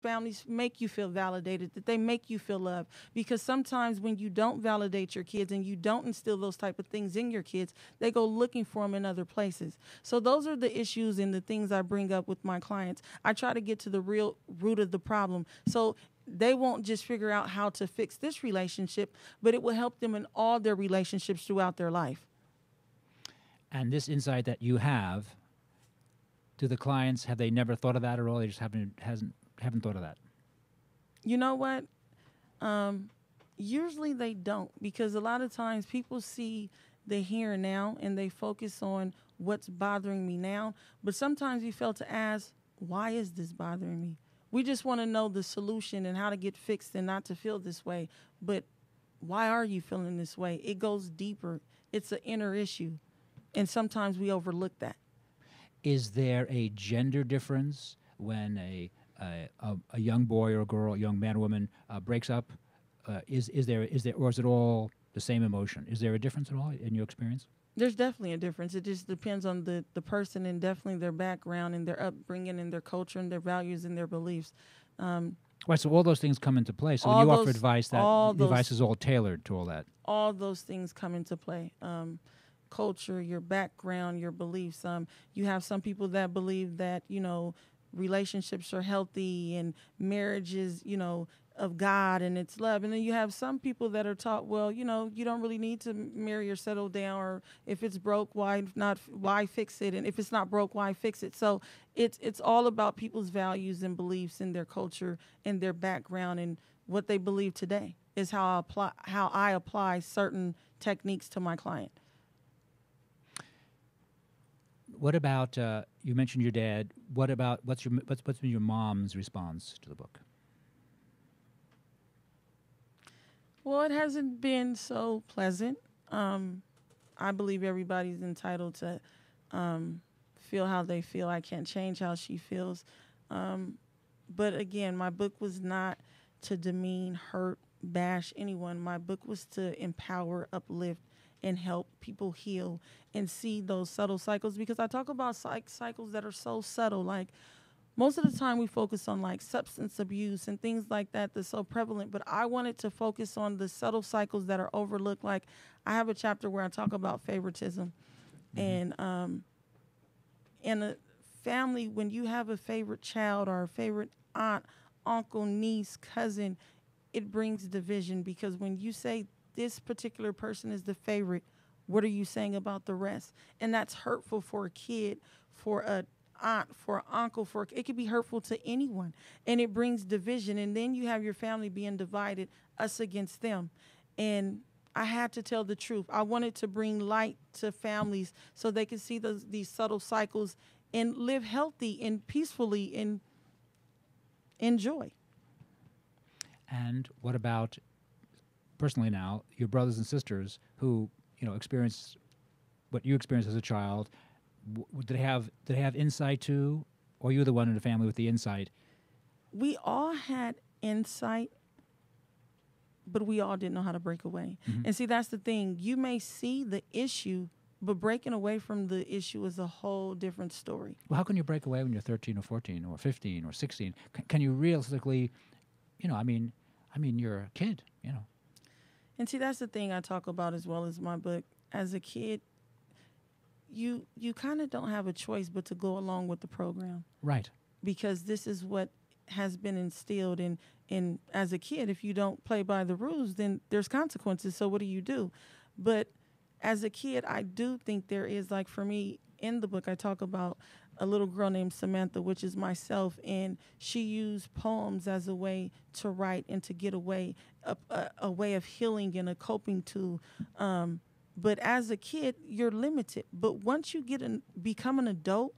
families make you feel validated, that they make you feel loved. Because sometimes when you don't validate your kids and you don't instill those type of things in your kids, they go looking for them in other places. So those are the issues and the things I bring up with my clients. I try to get to the real root of the problem. So they won't just figure out how to fix this relationship, but it will help them in all their relationships throughout their life. And this insight that you have to the clients, have they never thought of that at all? They just haven't thought of that. You know what? Usually they don't, because a lot of times people see the here and now and they focus on what's bothering me now. But sometimes you fail to ask, why is this bothering me? We just want to know the solution and how to get fixed and not to feel this way. But why are you feeling this way? It goes deeper. It's an inner issue. And sometimes we overlook that. Is there a gender difference when a young boy or a girl, a young man or woman breaks up? Is there, or is it all the same emotion? Is there a difference at all in your experience? There's definitely a difference. It just depends on the person and definitely their background and their upbringing and their culture and their values and their beliefs. Right, so all those things come into play. So when you offer advice, that advice is all tailored to all that. All those things come into play. Culture, your background, your beliefs. You have some people that believe that, relationships are healthy and marriage is, of God and it's love. And then you have some people that are taught, well, you don't really need to marry or settle down, or if it's broke, why fix it? And if it's not broke, why fix it? So it's all about people's values and beliefs and their culture and their background, and what they believe today is how I apply certain techniques to my client. What about you mentioned your dad? What about what's been your mom's response to the book? Well, it hasn't been so pleasant. I believe everybody's entitled to feel how they feel. I can't change how she feels. But again, my book was not to demean, hurt, bash anyone. My book was to empower, uplift, and help people heal and see those subtle cycles, because I talk about cycles that are so subtle. Like, most of the time we focus on like substance abuse and things like that that's so prevalent, but I wanted to focus on the subtle cycles that are overlooked. Like, I have a chapter where I talk about favoritism. And in a family, when you have a favorite child or a favorite aunt, uncle, niece, cousin, it brings division, because when you say this particular person is the favorite, what are you saying about the rest? And that's hurtful for a kid, for a aunt, for an uncle, it could be hurtful to anyone, and it brings division. And then you have your family being divided, us against them. And I had to tell the truth. I wanted to bring light to families so they could see these subtle cycles and live healthy and peacefully and enjoy. And what about, personally now, your brothers and sisters who experience what you experienced as a child? Did they have insight too, or you were the one in the family with the insight? We all had insight, but we all didn't know how to break away. And see, that's the thing. You may see the issue, but breaking away from the issue is a whole different story. Well, how can you break away when you're 13 or 14 or 15 or 16? Can you realistically, I mean, you're a kid, And see, that's the thing I talk about as well as my book. As a kid, you kind of don't have a choice but to go along with the program. Right. Because this is what has been instilled in as a kid. If you don't play by the rules, then there's consequences. So what do? But as a kid, I do think there is, like for me, in the book, I talk about a little girl named Samantha, which is myself, and she used poems as a way to write and to get away, a way of healing and a coping tool. But as a kid, you're limited. But once you become an adult,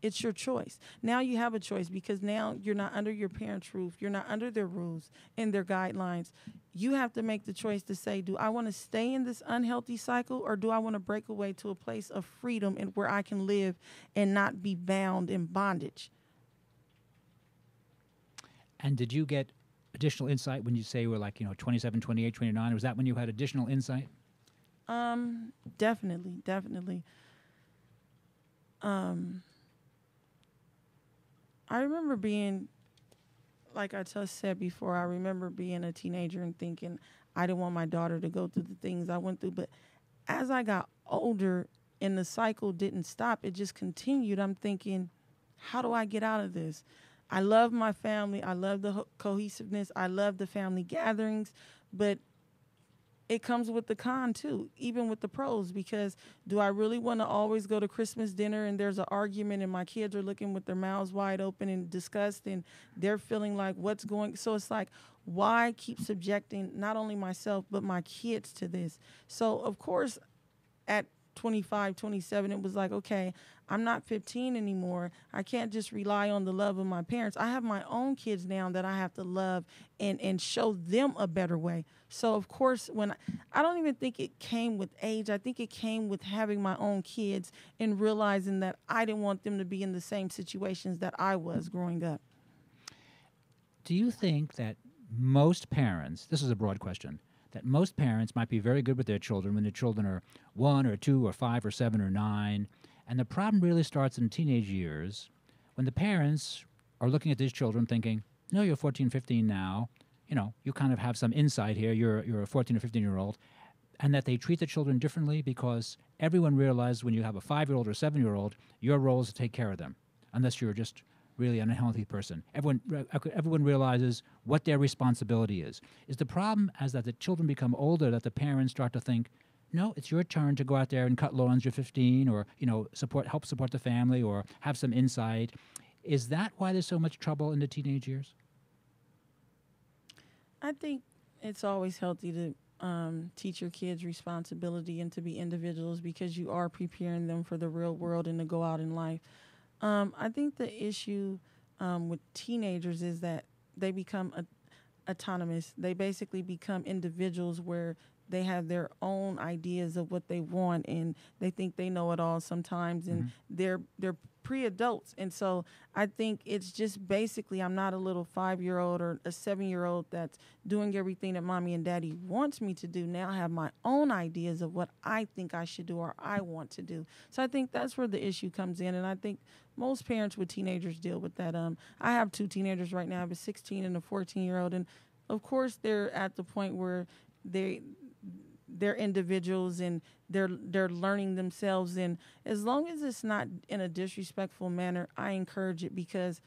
it's your choice. Now you have a choice, because now you're not under your parents' roof. You're not under their rules and their guidelines. You have to make the choice to say, do I want to stay in this unhealthy cycle, or do I want to break away to a place of freedom and where I can live and not be bound in bondage? And did you get additional insight when you say you were like, 27, 28, 29? Was that when you had additional insight? Definitely. I remember being like I just said before, I remember being a teenager and thinking I didn't want my daughter to go through the things I went through. But as I got older and the cycle didn't stop, it just continued. I'm thinking, how do I get out of this? I love my family. I love the cohesiveness. I love the family gatherings. But it comes with the con too, even with the pros, because do I really want to always go to Christmas dinner and there's an argument and my kids are looking with their mouths wide open and disgust and they're feeling like what's going, so it's like, why keep subjecting not only myself but my kids to this? So of course at 25, 27, it was like, okay, I'm not 15 anymore. I can't just rely on the love of my parents. I have my own kids now that I have to love and show them a better way. So, of course, when I don't even think it came with age. I think it came with having my own kids and realizing that I didn't want them to be in the same situations that I was growing up. Do you think that most parents, this is a broad question, that most parents might be very good with their children when their children are 1 or 2 or 5 or 7 or 9, and the problem really starts in teenage years when the parents are looking at these children thinking, no, you're 14, 15 now, you kind of have some insight here, you're a 14 or 15-year-old, and that they treat the children differently because everyone realizes when you have a 5-year-old or 7-year-old, your role is to take care of them, unless you're just really an unhealthy person. Everyone realizes what their responsibility is. Is the problem as that the children become older that the parents start to think, no, it's your turn to go out there and cut lawns, you're 15, or help support the family, or have some insight. Is that why there's so much trouble in the teenage years? I think it's always healthy to teach your kids responsibility and to be individuals because you are preparing them for the real world and to go out in life. I think the issue with teenagers is that they become autonomous. They basically become individuals where they have their own ideas of what they want and they think they know it all sometimes, and they're pre-adults. And so I think it's just basically I'm not a little 5-year-old or a 7-year-old that's doing everything that mommy and daddy wants me to do. Now I have my own ideas of what I think I should do or I want to do. So I think that's where the issue comes in, and I think most parents with teenagers deal with that. I have 2 teenagers right now. I have a 16 and a 14-year-old, and of course they're at the point where they're individuals and they're learning themselves, and as long as it's not in a disrespectful manner, I encourage it, because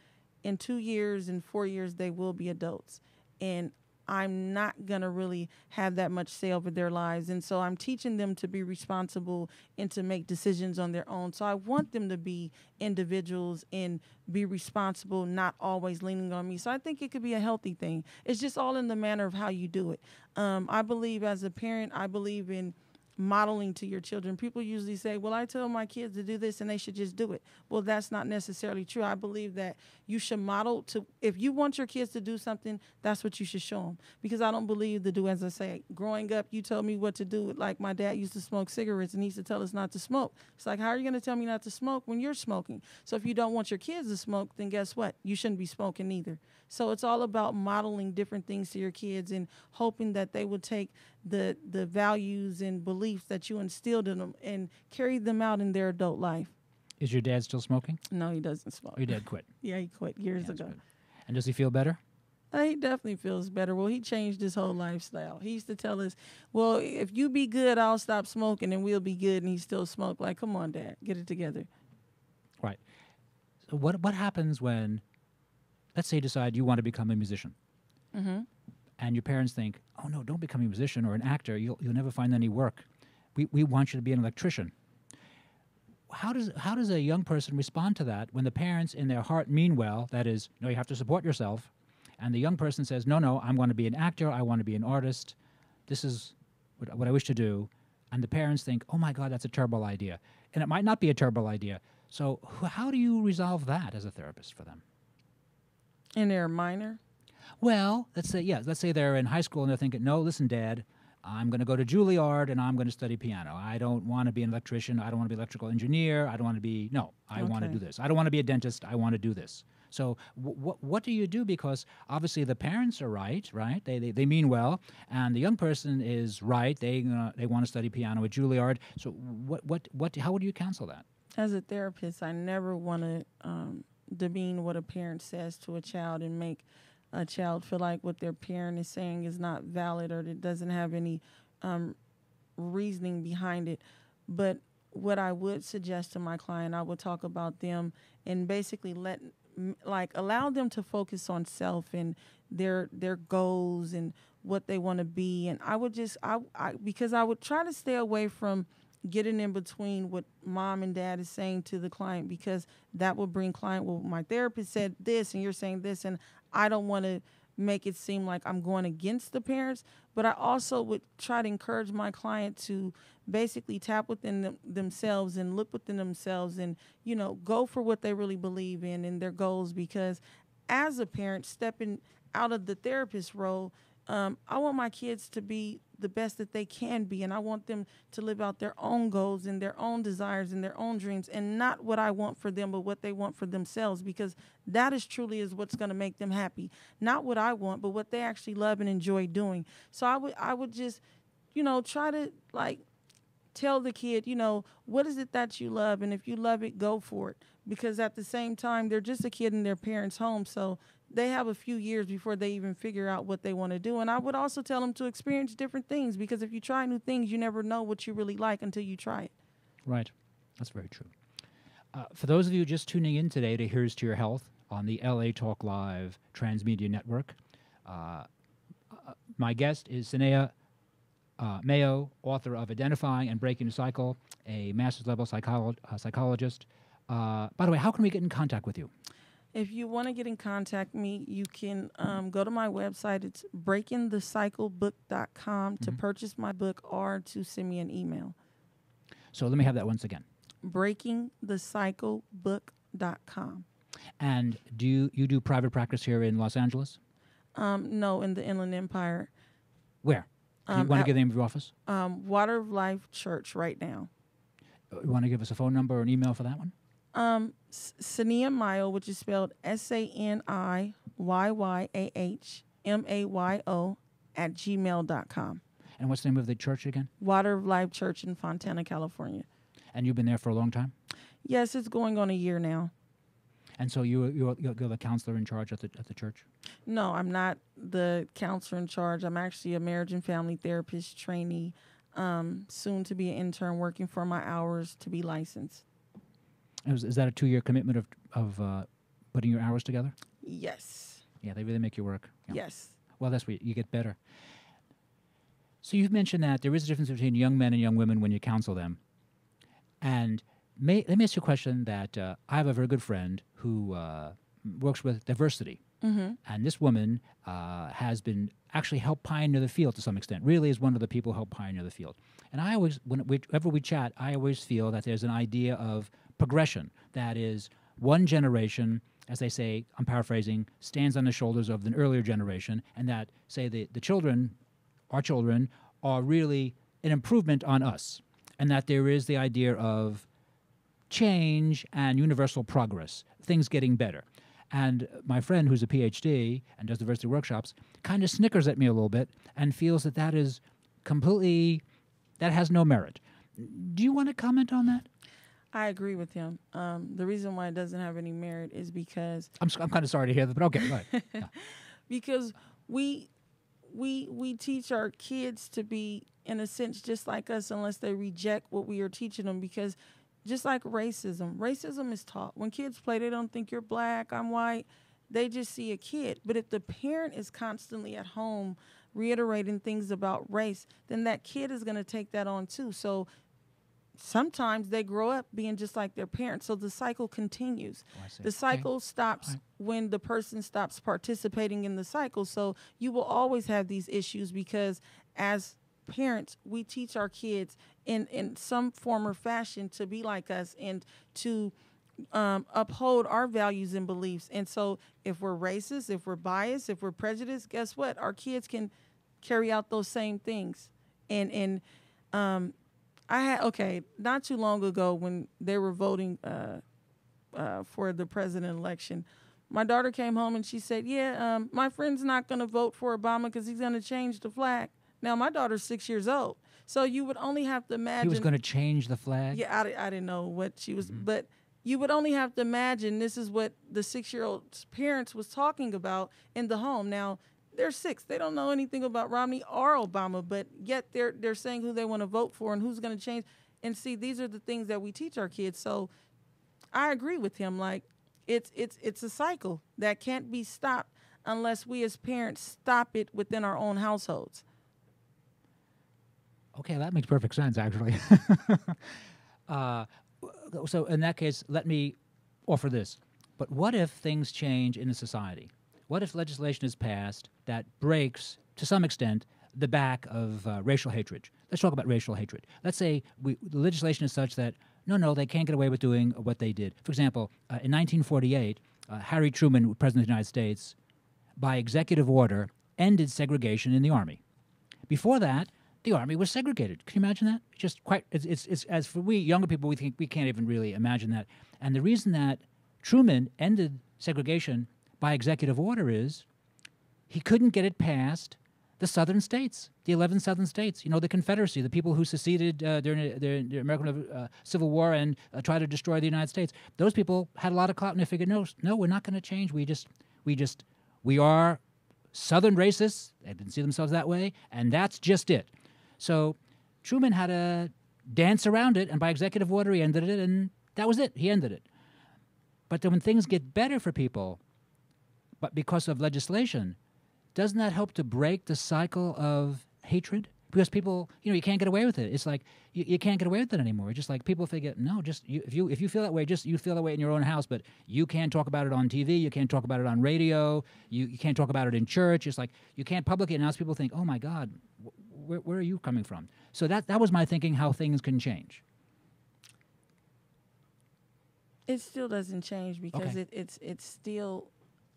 in 2 years and 4 years they will be adults, and I'm not going to really have that much say over their lives. And so I'm teaching them to be responsible and to make decisions on their own. So I want them to be individuals and be responsible, not always leaning on me. So I think it could be a healthy thing. It's just all in the manner of how you do it. I believe as a parent, I believe in modeling to your children. People usually say, well, I tell my kids to do this and they should just do it. Well, that's not necessarily true. I believe that you should model to, if you want your kids to do something, that's what you should show them. Because I don't believe to do, as I say, growing up, you told me what to do. Like my dad used to smoke cigarettes and he used to tell us not to smoke. It's like, how are you going to tell me not to smoke when you're smoking? So if you don't want your kids to smoke, then guess what? You shouldn't be smoking either. So it's all about modeling different things to your kids and hoping that they will take the values and beliefs that you instilled in them and carry them out in their adult life. Is your dad still smoking? No, he doesn't smoke. Or your dad quit? Yeah, he quit years ago. Good. And does he feel better? He definitely feels better. Well, he changed his whole lifestyle. He used to tell us, well, if you be good, I'll stop smoking and we'll be good. And he still smoked. Like, come on, Dad, get it together. Right. So what happens when, let's say, you decide you want to become a musician? Mm-hmm. And your parents think, oh, no, don't become a musician or an actor. You'll never find any work. We want you to be an electrician. How does a young person respond to that when the parents in their heart mean well, that is, no, you have to support yourself, and the young person says, no, I want to be an actor, I want to be an artist, this is what I wish to do, and the parents think, oh my God, that's a terrible idea. And it might not be a terrible idea. So how do you resolve that as a therapist for them? And they're minor? Well, let's say they're in high school and they're thinking, no, listen, Dad, I'm going to go to Juilliard and I'm going to study piano. I don't want to be an electrician. I don't want to be an electrical engineer. I don't want to be, I want to do this. I don't want to be a dentist. I want to do this. So what do you do? Because obviously the parents are right? They mean well, and the young person is right. They want to study piano at Juilliard. So how would you counsel that? As a therapist, I never want to demean what a parent says to a child and make a child feel like what their parent is saying is not valid or it doesn't have any reasoning behind it. But what I would suggest to my client, I would talk about them and basically allow them to focus on self and their goals and what they want to be. And I would just because I would try to stay away from getting in between what mom and dad is saying to the client, because that will bring client, well, my therapist said this and you're saying this, and I don't want to make it seem like I'm going against the parents. But I also would try to encourage my client to basically tap within themselves and look within themselves and, go for what they really believe in and their goals. Because as a parent stepping out of the therapist role, I want my kids to be the best that they can be, and I want them to live out their own goals and their own desires and their own dreams, and not what I want for them, but what they want for themselves, because that is what's going to make them happy. Not what I want, but what they actually love and enjoy doing. So I would just, try to tell the kid, what is it that you love, and if you love it, go for it. Because at the same time, they're just a kid in their parents' home, so they have a few years before they even figure out what they want to do. And I would also tell them to experience different things, because if you try new things, you never know what you really like until you try it. Right. That's very true. For those of you just tuning in today to Here's to Your Health on the LA Talk Live Transmedia Network, my guest is Saniyyah Mayo, author of Identifying and Breaking the Cycle, a master's level psychologist. By the way, how can we get in contact with you? If you want to get in contact with me, you can go to my website. It's breakingthecyclebook.com to purchase my book or to send me an email. So let me have that once again. breakingthecyclebook.com. And do you do private practice here in Los Angeles? No, in the Inland Empire. Where? You want to give the name of your office? Water of Life Church right now. You want to give us a phone number or an email for that one? Saniyyah Mayo, which is spelled SANIYYAHMAYO @gmail.com. And what's the name of the church again? Water of Life Church in Fontana, California. And you've been there for a long time? Yes, it's going on a year now. And so you're the counselor in charge at the church? No, I'm not the counselor in charge. I'm actually a marriage and family therapist trainee, soon to be an intern working for my hours to be licensed. Is that a 2-year commitment of putting your hours together? Yes. Yeah, they really make you work. Yeah. Yes. Well, that's where you get better. So you've mentioned that there is a difference between young men and young women when you counsel them. And let me ask you a question that I have a very good friend who works with diversity. Mm-hmm. And this woman has been actually helped pioneer the field to some extent, really is one of the people who helped pioneer the field. And I always, whenever we chat, I always feel that there's an idea of progression. That is, one generation, as they say, I'm paraphrasing, stands on the shoulders of an earlier generation, and that, say, the children, our children, are really an improvement on us. And that there is the idea of change and universal progress, things getting better. And my friend, who's a PhD and does diversity workshops, kind of snickers at me a little bit and feels that that is completely, that has no merit. Do you want to comment on that? I agree with him. The reason why it doesn't have any merit is because... I'm kind of sorry to hear that, but okay, go ahead. Yeah. Because we teach our kids to be, in a sense, just like us, unless they reject what we are teaching them. Because just like racism is taught. When kids play, they don't think you're black, I'm white. They just see a kid. But if the parent is constantly at home reiterating things about race, then that kid is going to take that on too. So sometimes they grow up being just like their parents. So the cycle continues. Oh, the cycle stops when the person stops participating in the cycle. So you will always have these issues because as parents, we teach our kids in some form or fashion to be like us and to uphold our values and beliefs. And so if we're racist, if we're biased, if we're prejudiced, guess what? Our kids can carry out those same things. And not too long ago when they were voting for the president election, my daughter came home and she said, my friend's not going to vote for Obama because he's going to change the flag. Now, my daughter's 6 years old, so you would only have to imagine. He was going to change the flag? Yeah, I didn't know what she was, but you would only have to imagine this is what the 6-year-old's parents was talking about in the home. Now, they're 6. They don't know anything about Romney or Obama, but yet they're saying who they want to vote for and who's going to change. And see, these are the things that we teach our kids. So I agree with him. Like, it's a cycle that can't be stopped unless we as parents stop it within our own households. Okay, that makes perfect sense, actually. So in that case, let me offer this. But what if things change in a society? What if legislation is passed that breaks, to some extent, the back of racial hatred? Let's talk about racial hatred. Let's say the legislation is such that, no, they can't get away with doing what they did. For example, in 1948, Harry Truman, President of the United States, by executive order, ended segregation in the Army. Before that, the Army was segregated. Can you imagine that? It's as for we younger people, we think we can't even really imagine that. And the reason that Truman ended segregation by executive order is he couldn't get it past the southern states, the 11 southern states. The Confederacy, the people who seceded during the American Civil War and tried to destroy the United States. Those people had a lot of clout, and they figured, no, we're not going to change. We are Southern racists. They didn't see themselves that way, and that's just it. So Truman had to dance around it, and by executive order, he ended it, and that was it. He ended it. But then when things get better for people, but because of legislation, doesn't that help to break the cycle of hatred? Because people, you can't get away with it. It's like you can't get away with it anymore. It's just like people figure, no, just if you feel that way, just you feel that way in your own house, but you can't talk about it on TV, you can't talk about it on radio, you can't talk about it in church. It's like you can't publicly announce. People think, oh my God, where are you coming from? So that was my thinking, how things can change. It still doesn't change because Okay. it's still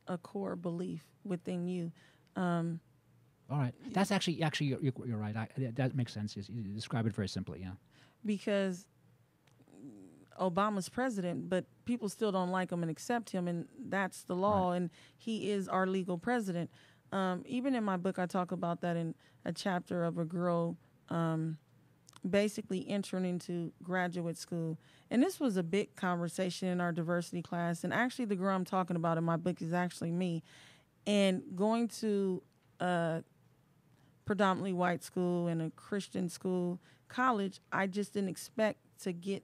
a core belief within you. All right. That's actually you're right. That makes sense. You describe it very simply, yeah. Because Obama's president, but people still don't like him and accept him, and that's the law, Right. and he is our legal president. Even in my book, I talk about that in a chapter of a girl basically entering into graduate school. And this was a big conversation in our diversity class, and actually the girl I'm talking about in my book is actually me. And going to a predominantly white school and a Christian school, college, I just didn't expect to get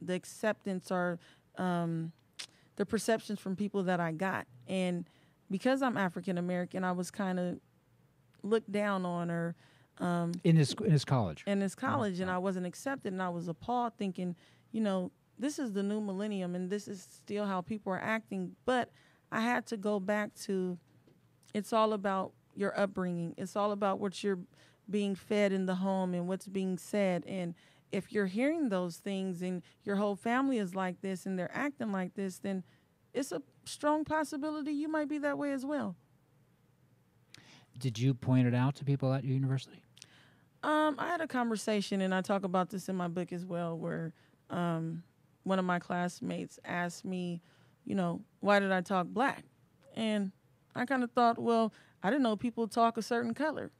the acceptance or the perceptions from people that I got. And because I'm African American, I was kind of looked down on or In his college. in this college, and I wasn't accepted, and I was appalled, thinking, this is the new millennium, and this is still how people are acting. But I had to go back to, it's all about your upbringing. It's all about what you're being fed in the home and what's being said. And if you're hearing those things and your whole family is like this and they're acting like this, then it's a strong possibility you might be that way as well. Did you point it out to people at your university? I had a conversation, and I talk about this in my book as well, where one of my classmates asked me, why did I talk black? And I kind of thought, well, I didn't know people talk a certain color.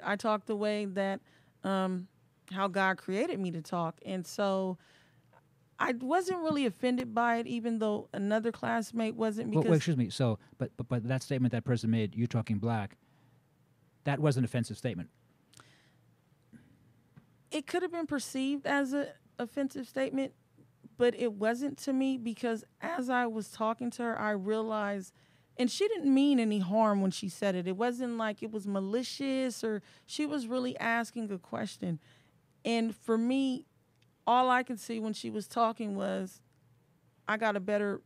I talk the way that how God created me to talk. And so I wasn't really offended by it, even though another classmate wasn't. Because Well, excuse me. So, but that statement that person made, you talking black, that was an offensive statement. it could have been perceived as an offensive statement, but it wasn't to me, because as I was talking to her, I realized, and she didn't mean any harm when she said it. It wasn't like it was malicious, or she was really asking a question. And for me, all I could see when she was talking was I got a better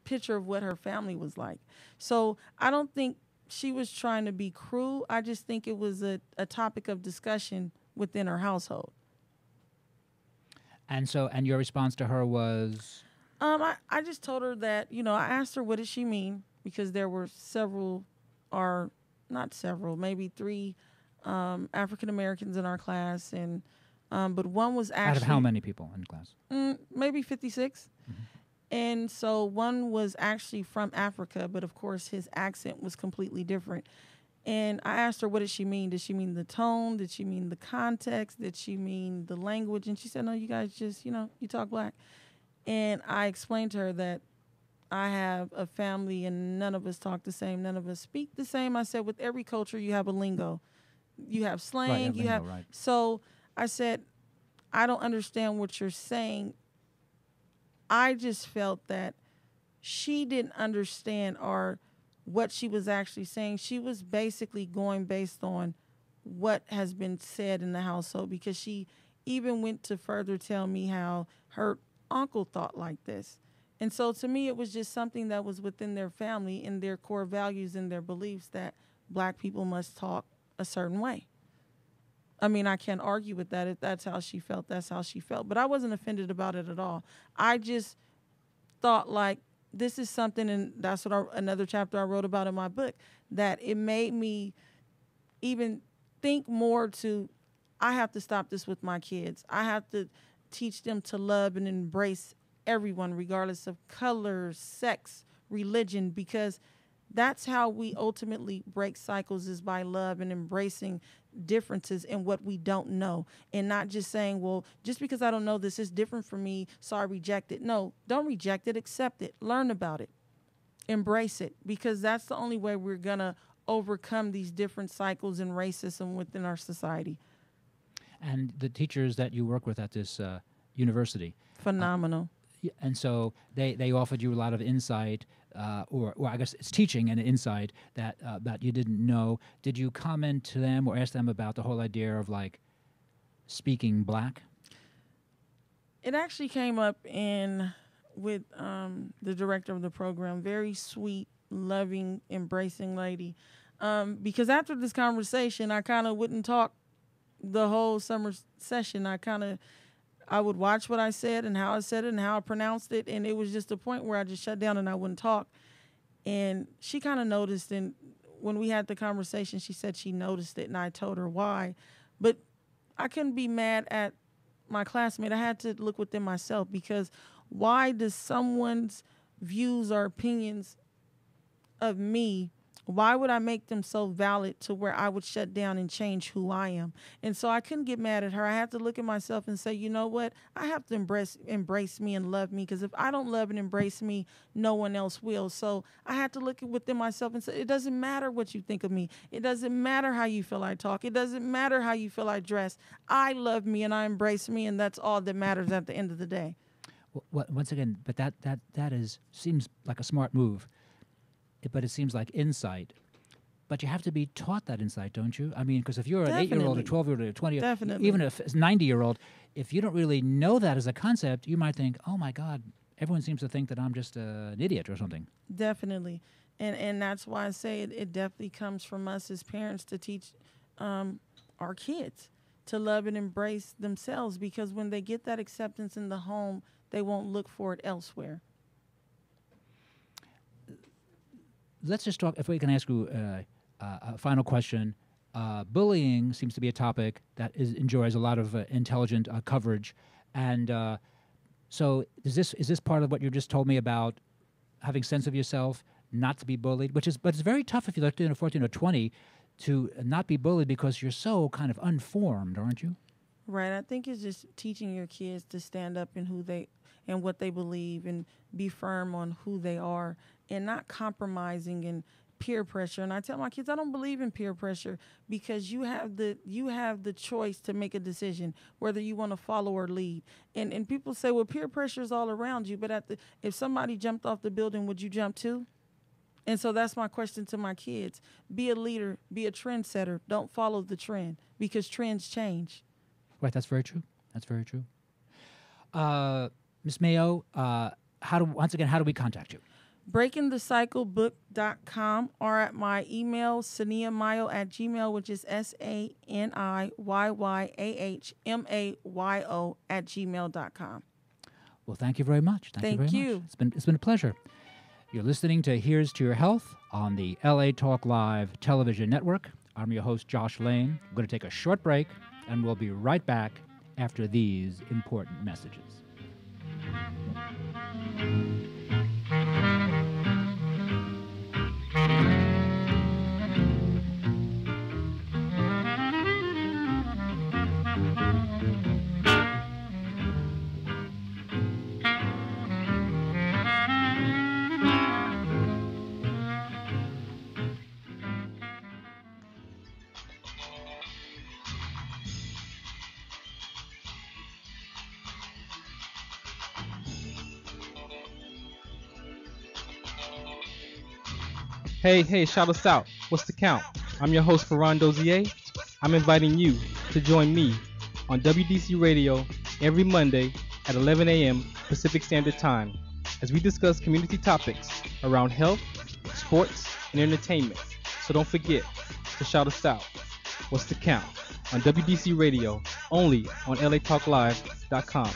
picture of what her family was like. So I don't think she was trying to be cruel. I just think it was a topic of discussion within her household. And your response to her was? I just told her that, I asked her what did she mean, because there were several, or not several, maybe 3 African Americans in our class, and but one was actually... Out of how many people in class? Maybe 56. Mm-hmm. And so one was actually from Africa, but of course his accent was completely different. And I asked her, what did she mean? Did she mean the tone? Did she mean the context? Did she mean the language? And she said, no, you guys just, you talk black. And I explained to her that I have a family and none of us talk the same, none of us speak the same. I said, with every culture, you have a lingo. You have slang, Right, right. So I said, I don't understand what you're saying. I just felt that she didn't understand or what she was actually saying. She was basically going based on what has been said in the household, because she even went to further tell me how her uncle thought like this. And so to me, it was just something that was within their family and their core values and their beliefs that black people must talk a certain way. I mean, I can't argue with that. If that's how she felt, that's how she felt. But I wasn't offended about it at all. I just thought like, this is something, and that's what another chapter I wrote about in my book, that it made me even think more to, I have to stop this with my kids. I have to teach them to love and embrace everyone, regardless of color, sex, religion, because that's how we ultimately break cycles, is by love and embracing differences in what we don't know, and not just saying, well, just because I don't know this is different from me, so I reject it. No, don't reject it, accept it, learn about it, embrace it, because that's the only way we're gonna overcome these different cycles and racism within our society. And the teachers that you work with at this university, Phenomenal. and so they offered you a lot of insight, or I guess it's teaching and insight that you didn't know. Did you comment to them or ask them about the whole idea of like speaking black? It actually came up with the director of the program, very sweet, loving, embracing lady. Because after this conversation, I kind of wouldn't talk the whole summer session. I would watch what I said and how I said it and how I pronounced it. And it was just a point where I just shut down and I wouldn't talk. And she kind of noticed. And when we had the conversation, she said she noticed it, and I told her why. But I couldn't be mad at my classmate. I had to look within myself, because why does someone's views or opinions of me, why would I make them so valid to where I would shut down and change who I am? And so I couldn't get mad at her. I had to look at myself and say, you know what? I have to embrace me and love me, because if I don't love and embrace me, no one else will. So I had to look within myself and say, it doesn't matter what you think of me. It doesn't matter how you feel I talk. It doesn't matter how you feel I dress. I love me and I embrace me, and that's all that matters at the end of the day. Well, once again, but that seems like a smart move. But it seems like insight. But you have to be taught that insight, don't you? I mean, because if you're an 8-year-old, a 12-year-old, a 20-year-old, Definitely. even a 90-year-old, if you don't really know that as a concept, you might think, oh, my God, everyone seems to think that I'm just an idiot or something. Definitely. And that's why I say it definitely comes from us as parents to teach our kids to love and embrace themselves, because when they get that acceptance in the home, they won't look for it elsewhere. Let's just talk, if we can ask you a final question. Bullying seems to be a topic that enjoys a lot of intelligent coverage. And so is this part of what you just told me about having sense of yourself, not to be bullied? But it's very tough if you're 13 or 14 or 20 to not be bullied, because you're so kind of unformed, aren't you? Right. I think it's just teaching your kids to stand up in what they believe, and be firm on who they are, and not compromising in peer pressure. And I tell my kids, I don't believe in peer pressure, because you have the choice to make a decision whether you want to follow or lead. And people say, well, peer pressure is all around you, but if somebody jumped off the building, would you jump too? And so that's my question to my kids. Be a leader, be a trendsetter. Don't follow the trend, because trends change. Right, that's very true. That's very true. Ms. Mayo, how do we contact you? BreakingTheCycleBook.com, or at my email, saniyyahmayo@gmail, which is SANIYYAHMAYO@gmail.com. Well, thank you very much. Thank you very much. It's been a pleasure. You're listening to Here's to Your Health on the LA Talk Live television network. I'm your host, Josh Lane. I'm going to take a short break, and we'll be right back after these important messages. Hey, shout us out. What's the count? I'm your host, Ferran Dozier. I'm inviting you to join me on WDC Radio every Monday at 11 a.m. Pacific Standard Time as we discuss community topics around health, sports, and entertainment. So don't forget to shout us out. What's the count? On WDC Radio, only on latalklive.com.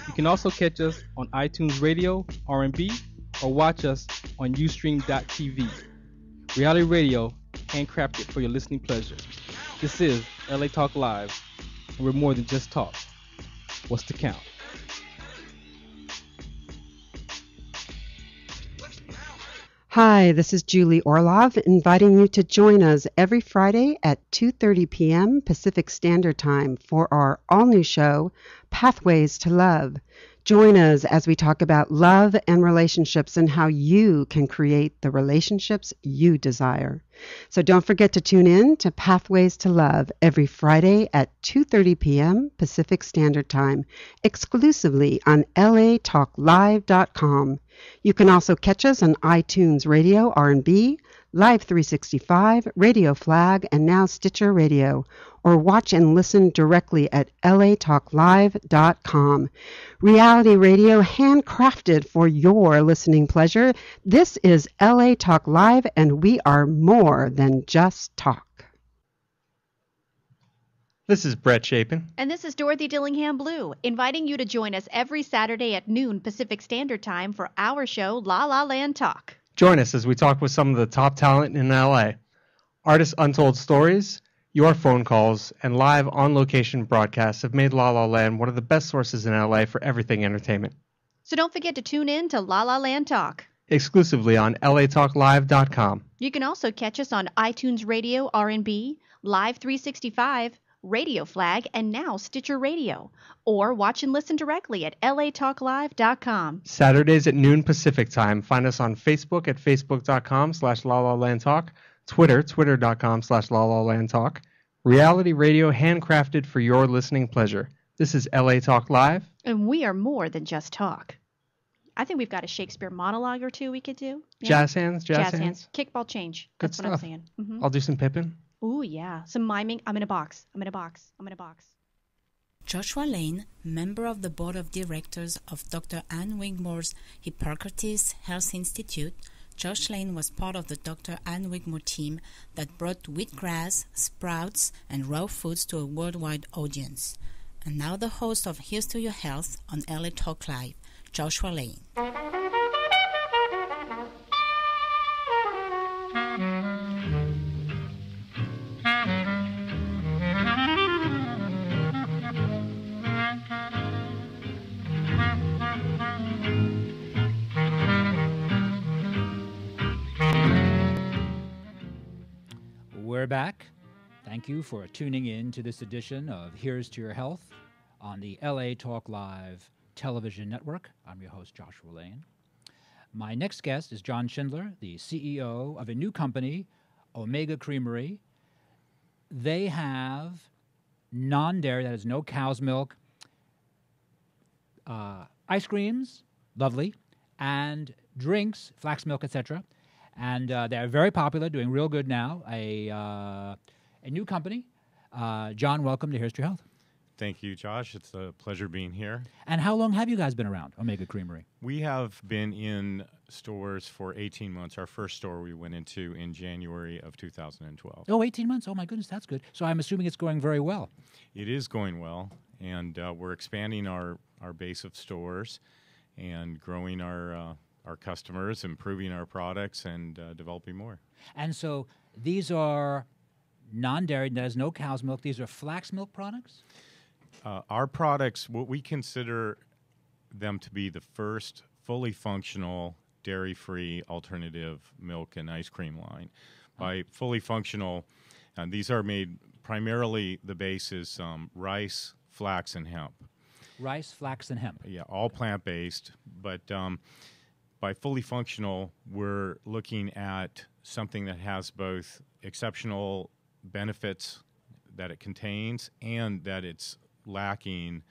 You can also catch us on iTunes Radio, R&B, or watch us on Ustream.tv. Reality radio, handcrafted for your listening pleasure. This is LA Talk Live, and we're more than just talk. What's the count? Hi, this is Julie Orlov, inviting you to join us every Friday at 2:30 p.m. Pacific Standard Time for our all-new show, Pathways to Love. Join us as we talk about love and relationships and how you can create the relationships you desire. So don't forget to tune in to Pathways to Love every Friday at 2:30 p.m. Pacific Standard Time, exclusively on latalklive.com. You can also catch us on iTunes Radio, R&B, Live 365, Radio Flag, and now Stitcher Radio, or watch and listen directly at latalklive.com. Reality radio handcrafted for your listening pleasure. This is LA Talk Live, and we are more than just talk. This is Brett Chapin. And this is Dorothy Dillingham Blue, inviting you to join us every Saturday at noon Pacific Standard Time for our show, La La Land Talk. Join us as we talk with some of the top talent in LA. Artists' untold stories, your phone calls, and live on-location broadcasts have made La La Land one of the best sources in LA for everything entertainment. So don't forget to tune in to La La Land Talk. Exclusively on latalklive.com. You can also catch us on iTunes Radio, R&B, Live 365, Radio Flag, and now Stitcher Radio. Or watch and listen directly at latalklive.com. Saturdays at noon Pacific Time. Find us on Facebook at facebook.com/LaLaLandTalk, Twitter, twitter.com/LaLaLandTalk. Reality radio handcrafted for your listening pleasure. This is LA Talk Live. And we are more than just talk. I think we've got a Shakespeare monologue or two we could do. Yeah? Jazz hands. Kickball change. Good That's stuff. what I'm saying. Mm-hmm. I'll do some Pippin. Ooh, yeah. Some miming. I'm in a box. Joshua Lane, member of the board of directors of Dr. Ann Wigmore's Hippocrates Health Institute, Josh Lane was part of the Dr. Ann Wigmore team that brought wheatgrass, sprouts, and raw foods to a worldwide audience. And now the host of Here's to Your Health on LA Talk Live, Joshua Lane. We're back. Thank you for tuning in to this edition of Here's to Your Health on the LA Talk Live television network. I'm your host, Joshua Lane. My next guest is John Schindler, the CEO of a new company, Omega Creamery. They have non-dairy, that is no cow's milk, ice creams, lovely, and drinks, flax milk, etc. And they're very popular, doing real good now. A new company. John, welcome to Here's to Your Health. Thank you, Josh. It's a pleasure being here. And how long have you guys been around, Omega Creamery? We have been in stores for 18 months. Our first store we went into in January of 2012. Oh, 18 months. Oh, my goodness, that's good. So I'm assuming it's going very well. It is going well, and we're expanding our base of stores and growing our customers, improving our products, and developing more. And so these are non-dairy, there's no cow's milk. These are flax milk products? Our products, what we consider them to be the first fully functional dairy-free alternative milk and ice cream line. By fully functional, these are made primarily, the base is rice, flax, and hemp. Rice, flax, and hemp. Yeah, all plant-based. But by fully functional, we're looking at something that has both exceptional benefits that it contains and that it's lacking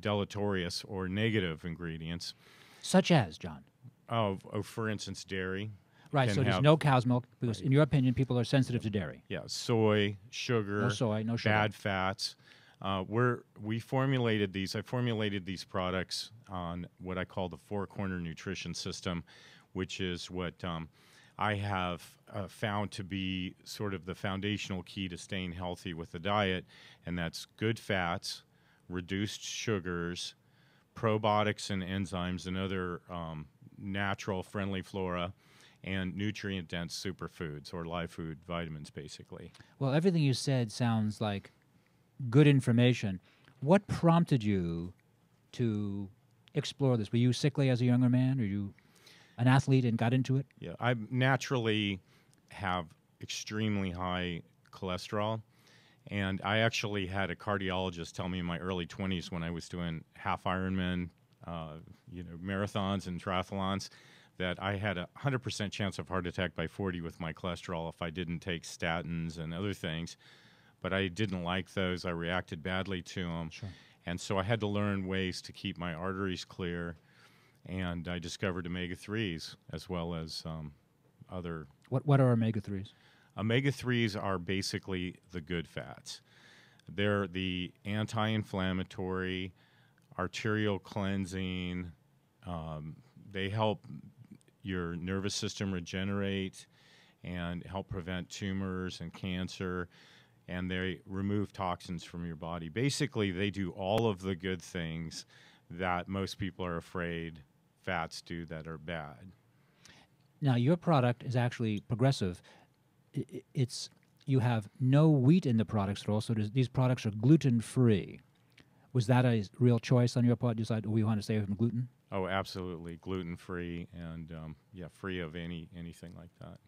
deleterious or negative ingredients. Such as, John? For instance, dairy. Right, so there's no cow's milk because, in your opinion, people are sensitive to dairy. Yeah, soy, sugar, no soy, no sugar, bad fats. We formulated these. I formulated these products on what I call the four-corner nutrition system, which is what I have found to be sort of the foundational key to staying healthy with the diet, and that's good fats, reduced sugars, probiotics and enzymes and other natural friendly flora, and nutrient-dense superfoods or live food vitamins, basically. Well, everything you said sounds like good information. What prompted you to explore this? Were you sickly as a younger man? Or you an athlete and got into it? Yeah, I naturally have extremely high cholesterol, and I actually had a cardiologist tell me in my early 20s when I was doing half Ironman, marathons and triathlons, that I had a 100% chance of heart attack by 40 with my cholesterol if I didn't take statins and other things. But I didn't like those. I reacted badly to them. Sure. And so I had to learn ways to keep my arteries clear. And I discovered omega-3s as well as other... What are omega-3s? Omega-3s are basically the good fats. They're the anti-inflammatory, arterial cleansing. They help your nervous system regenerate and help prevent tumors and cancer, and they remove toxins from your body. Basically, they do all of the good things that most people are afraid fats do that are bad. Now, your product is actually progressive. You have no wheat in the products at all, so these products are gluten-free. Was that a real choice on your part? You decided we want to stay away from gluten? Oh, absolutely, gluten-free and free of anything like that.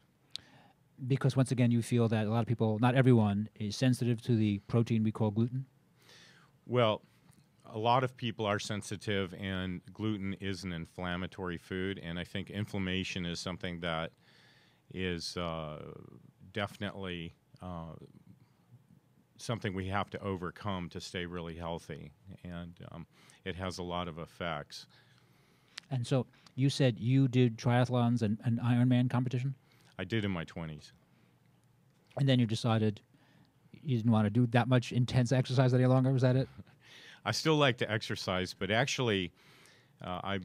Because once again, you feel that a lot of people, not everyone, is sensitive to the protein we call gluten? Well, a lot of people are sensitive, and gluten is an inflammatory food, and I think inflammation is something that is definitely something we have to overcome to stay really healthy, and it has a lot of effects. And so you said you did triathlons and Ironman competition? I did in my 20s. And then you decided you didn't want to do that much intense exercise any longer? Was that it? I still like to exercise, but actually I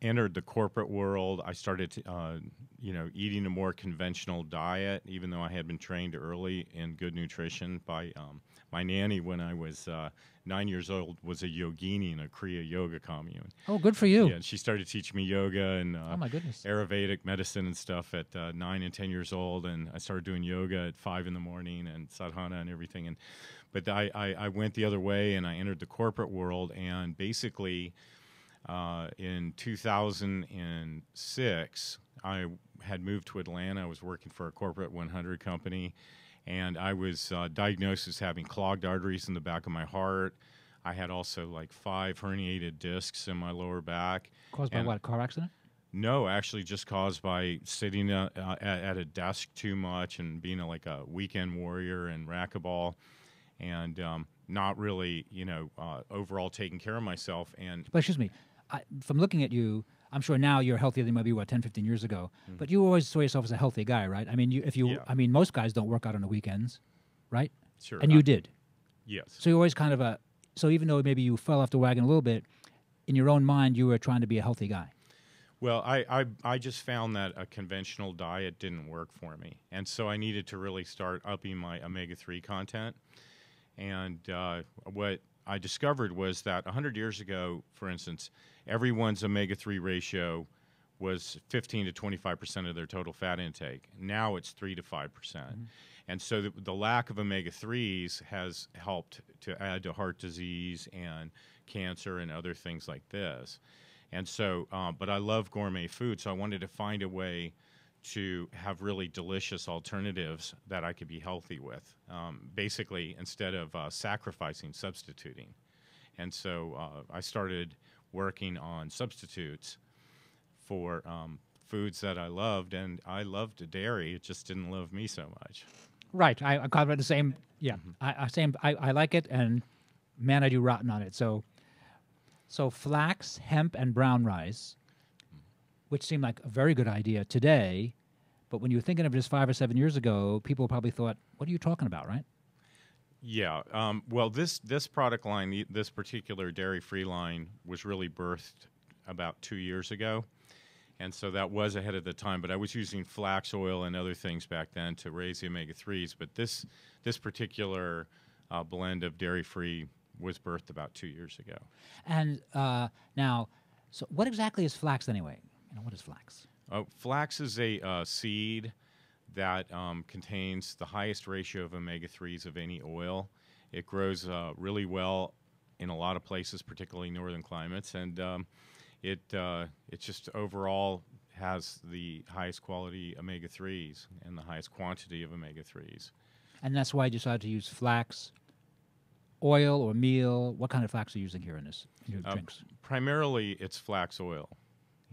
entered the corporate world. I started eating a more conventional diet, even though I had been trained early in good nutrition by my nanny when I was 9 years old was a yogini in a Kriya yoga commune. Oh, good for you. Yeah, and she started teaching me yoga and oh my goodness. Ayurvedic medicine and stuff at 9 and 10 years old, and I started doing yoga at 5 in the morning and sadhana and everything. But I went the other way, and I entered the corporate world, and basically in 2006, I had moved to Atlanta. I was working for a corporate 100 company, and I was diagnosed as having clogged arteries in the back of my heart. I had also like 5 herniated discs in my lower back. Caused by what, a car accident? No, actually just caused by sitting at a desk too much and being like a weekend warrior and racquetball, and not really, overall taking care of myself. But excuse me, from looking at you, I'm sure now you're healthier than maybe 10, 15 years ago. Mm-hmm. But you always saw yourself as a healthy guy, right? I mean, most guys don't work out on the weekends, right? Sure. And you did. Yes. So you're always kind of so even though maybe you fell off the wagon a little bit, in your own mind you were trying to be a healthy guy. Well, I just found that a conventional diet didn't work for me, and so I needed to really start upping my omega-3 content. And what I discovered was that 100 years ago, for instance, everyone's omega-3 ratio was 15 to 25% of their total fat intake. Now it's 3 to 5%. Mm-hmm. And so the lack of omega-3s has helped to add to heart disease and cancer and other things like this. And so, but I love gourmet food, so I wanted to find a way to have really delicious alternatives that I could be healthy with, basically instead of substituting. And so I started working on substitutes for foods that I loved, and I loved dairy. It just didn't love me so much. Right. I'm kind of the same. Yeah. Mm-hmm. I like it, and man, I do rotten on it. So flax, hemp, and brown rice, which seemed like a very good idea today, But when you were thinking of this 5 or 7 years ago, people probably thought, what are you talking about, right? Yeah. Well, this product line, this particular dairy-free line, was really birthed about 2 years ago. And so that was ahead of the time. But I was using flax oil and other things back then to raise the omega-3s. But this particular blend of dairy-free was birthed about 2 years ago. And now, so what exactly is flax anyway? What is flax? Flax is a seed that contains the highest ratio of omega-3s of any oil. It grows really well in a lot of places, particularly northern climates, and it just overall has the highest quality omega-3s and the highest quantity of omega-3s. And that's why you decided to use flax oil or meal. What kind of flax are you using here in your drinks? Primarily, it's flax oil,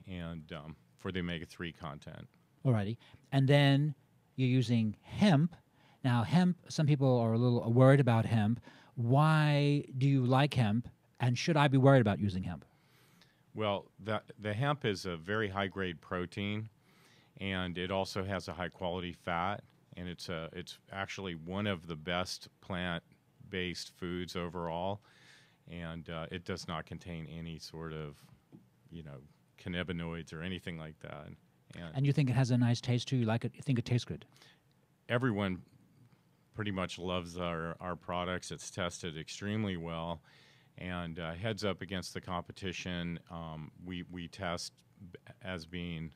and for the omega-3 content. Alrighty. And then you're using hemp. Now, hemp, some people are a little worried about hemp. Why do you like hemp, and should I be worried about using hemp? Well, the hemp is a very high-grade protein, and it also has a high-quality fat, and it's actually one of the best plant-based foods overall, and it does not contain any sort of, cannabinoids or anything like that. And you think it has a nice taste too? You like it? You think it tastes good? Everyone pretty much loves our products. It's tested extremely well, and heads up against the competition. We test as being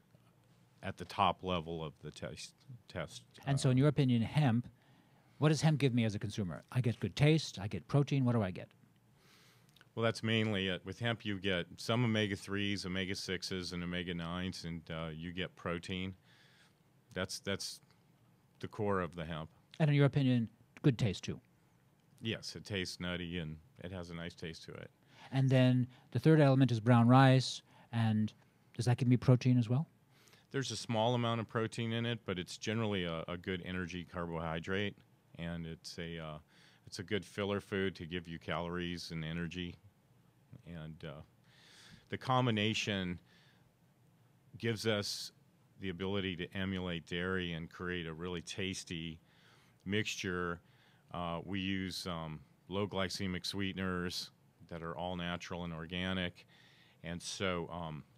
at the top level of the test. And so, in your opinion, hemp, what does hemp give me as a consumer? I get good taste. I get protein. What do I get? Well, that's mainly it. With hemp, you get some omega-3s, omega-6s, and omega-9s, and you get protein. That's the core of the hemp. And in your opinion, good taste too? Yes, it tastes nutty, and it has a nice taste to it. And then the third element is brown rice, and does that give me protein as well? There's a small amount of protein in it, but it's generally a good energy carbohydrate, and it's a good filler food to give you calories and energy. And the combination gives us the ability to emulate dairy and create a really tasty mixture. We use low glycemic sweeteners that are all natural and organic. And so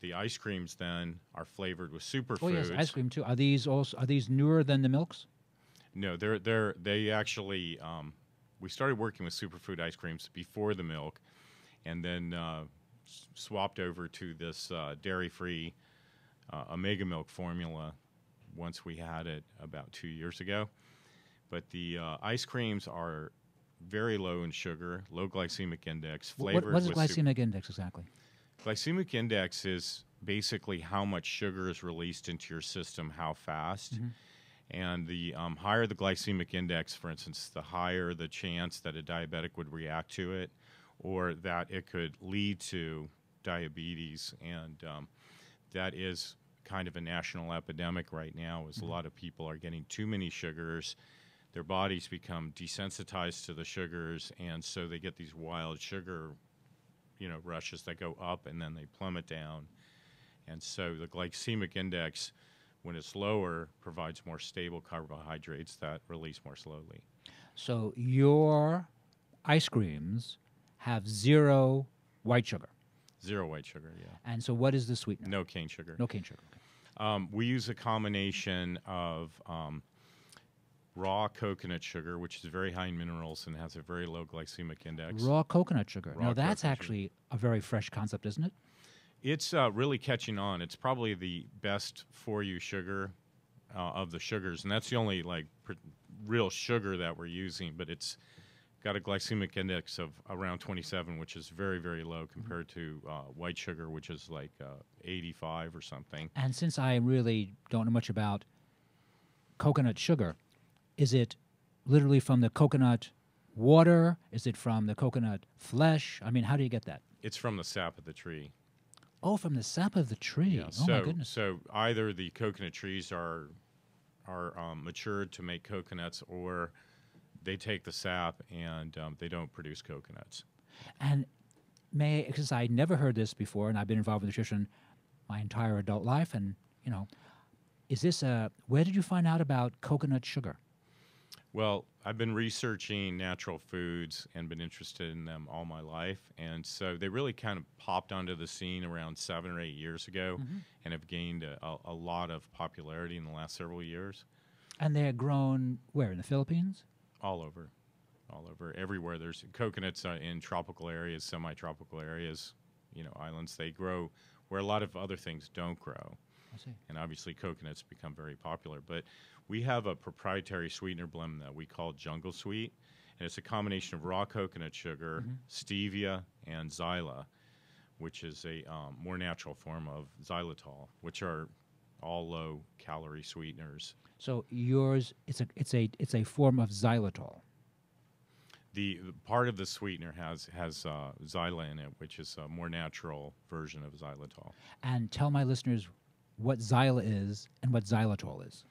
the ice creams then are flavored with superfoods. Oh yes, ice cream too. Are these newer than the milks? No, they actually. We started working with superfood ice creams before the milk, and then swapped over to this dairy-free Omega Milk formula once we had it about 2 years ago. But the ice creams are very low in sugar, low glycemic index, flavored what is with glycemic index exactly? Glycemic index is basically how much sugar is released into your system, how fast. Mm-hmm. And the higher the glycemic index, for instance, the higher the chance that a diabetic would react to it, or that it could lead to diabetes. And that is kind of a national epidemic right now, is a lot of people are getting too many sugars. Their bodies become desensitized to the sugars, and so they get these wild sugar, rushes that go up and then they plummet down. And so the glycemic index, when it's lower, provides more stable carbohydrates that release more slowly. So your ice creams have zero white sugar? Zero white sugar, yeah. And so what is the sweetener? No cane sugar. No cane sugar, okay. We use a combination of raw coconut sugar, which is very high in minerals and has a very low glycemic index. Raw coconut sugar. Now that's actually a very fresh concept, isn't it? It's really catching on. It's probably the best for you sugar of the sugars, and that's the only real sugar that we're using. But it's got a glycemic index of around 27, which is very, very low compared to white sugar, which is 85 or something. And since I really don't know much about coconut sugar, is it literally from the coconut water? Is it from the coconut flesh? I mean, how do you get that? It's from the sap of the tree. Oh, from the sap of the tree. Yeah, my goodness. So either the coconut trees are matured to make coconuts, or they take the sap and they don't produce coconuts. And because I never heard this before, and I've been involved with nutrition my entire adult life, and is this where did you find out about coconut sugar? Well, I've been researching natural foods and been interested in them all my life. And so they really kind of popped onto the scene around 7 or 8 years ago and have gained a lot of popularity in the last several years. And they're grown where, in the Philippines? All over, everywhere. There's coconuts in tropical areas, semi-tropical areas, islands. They grow where a lot of other things don't grow. I see. And obviously coconuts become very popular. But we have a proprietary sweetener blend that we call Jungle Sweet, and it's a combination of raw coconut sugar, stevia, and xyla, which is a more natural form of xylitol, which are all low-calorie sweeteners. So yours, it's a form of xylitol. The part of the sweetener has xyla in it, which is a more natural version of xylitol. And tell my listeners what xyla is and what xylitol is.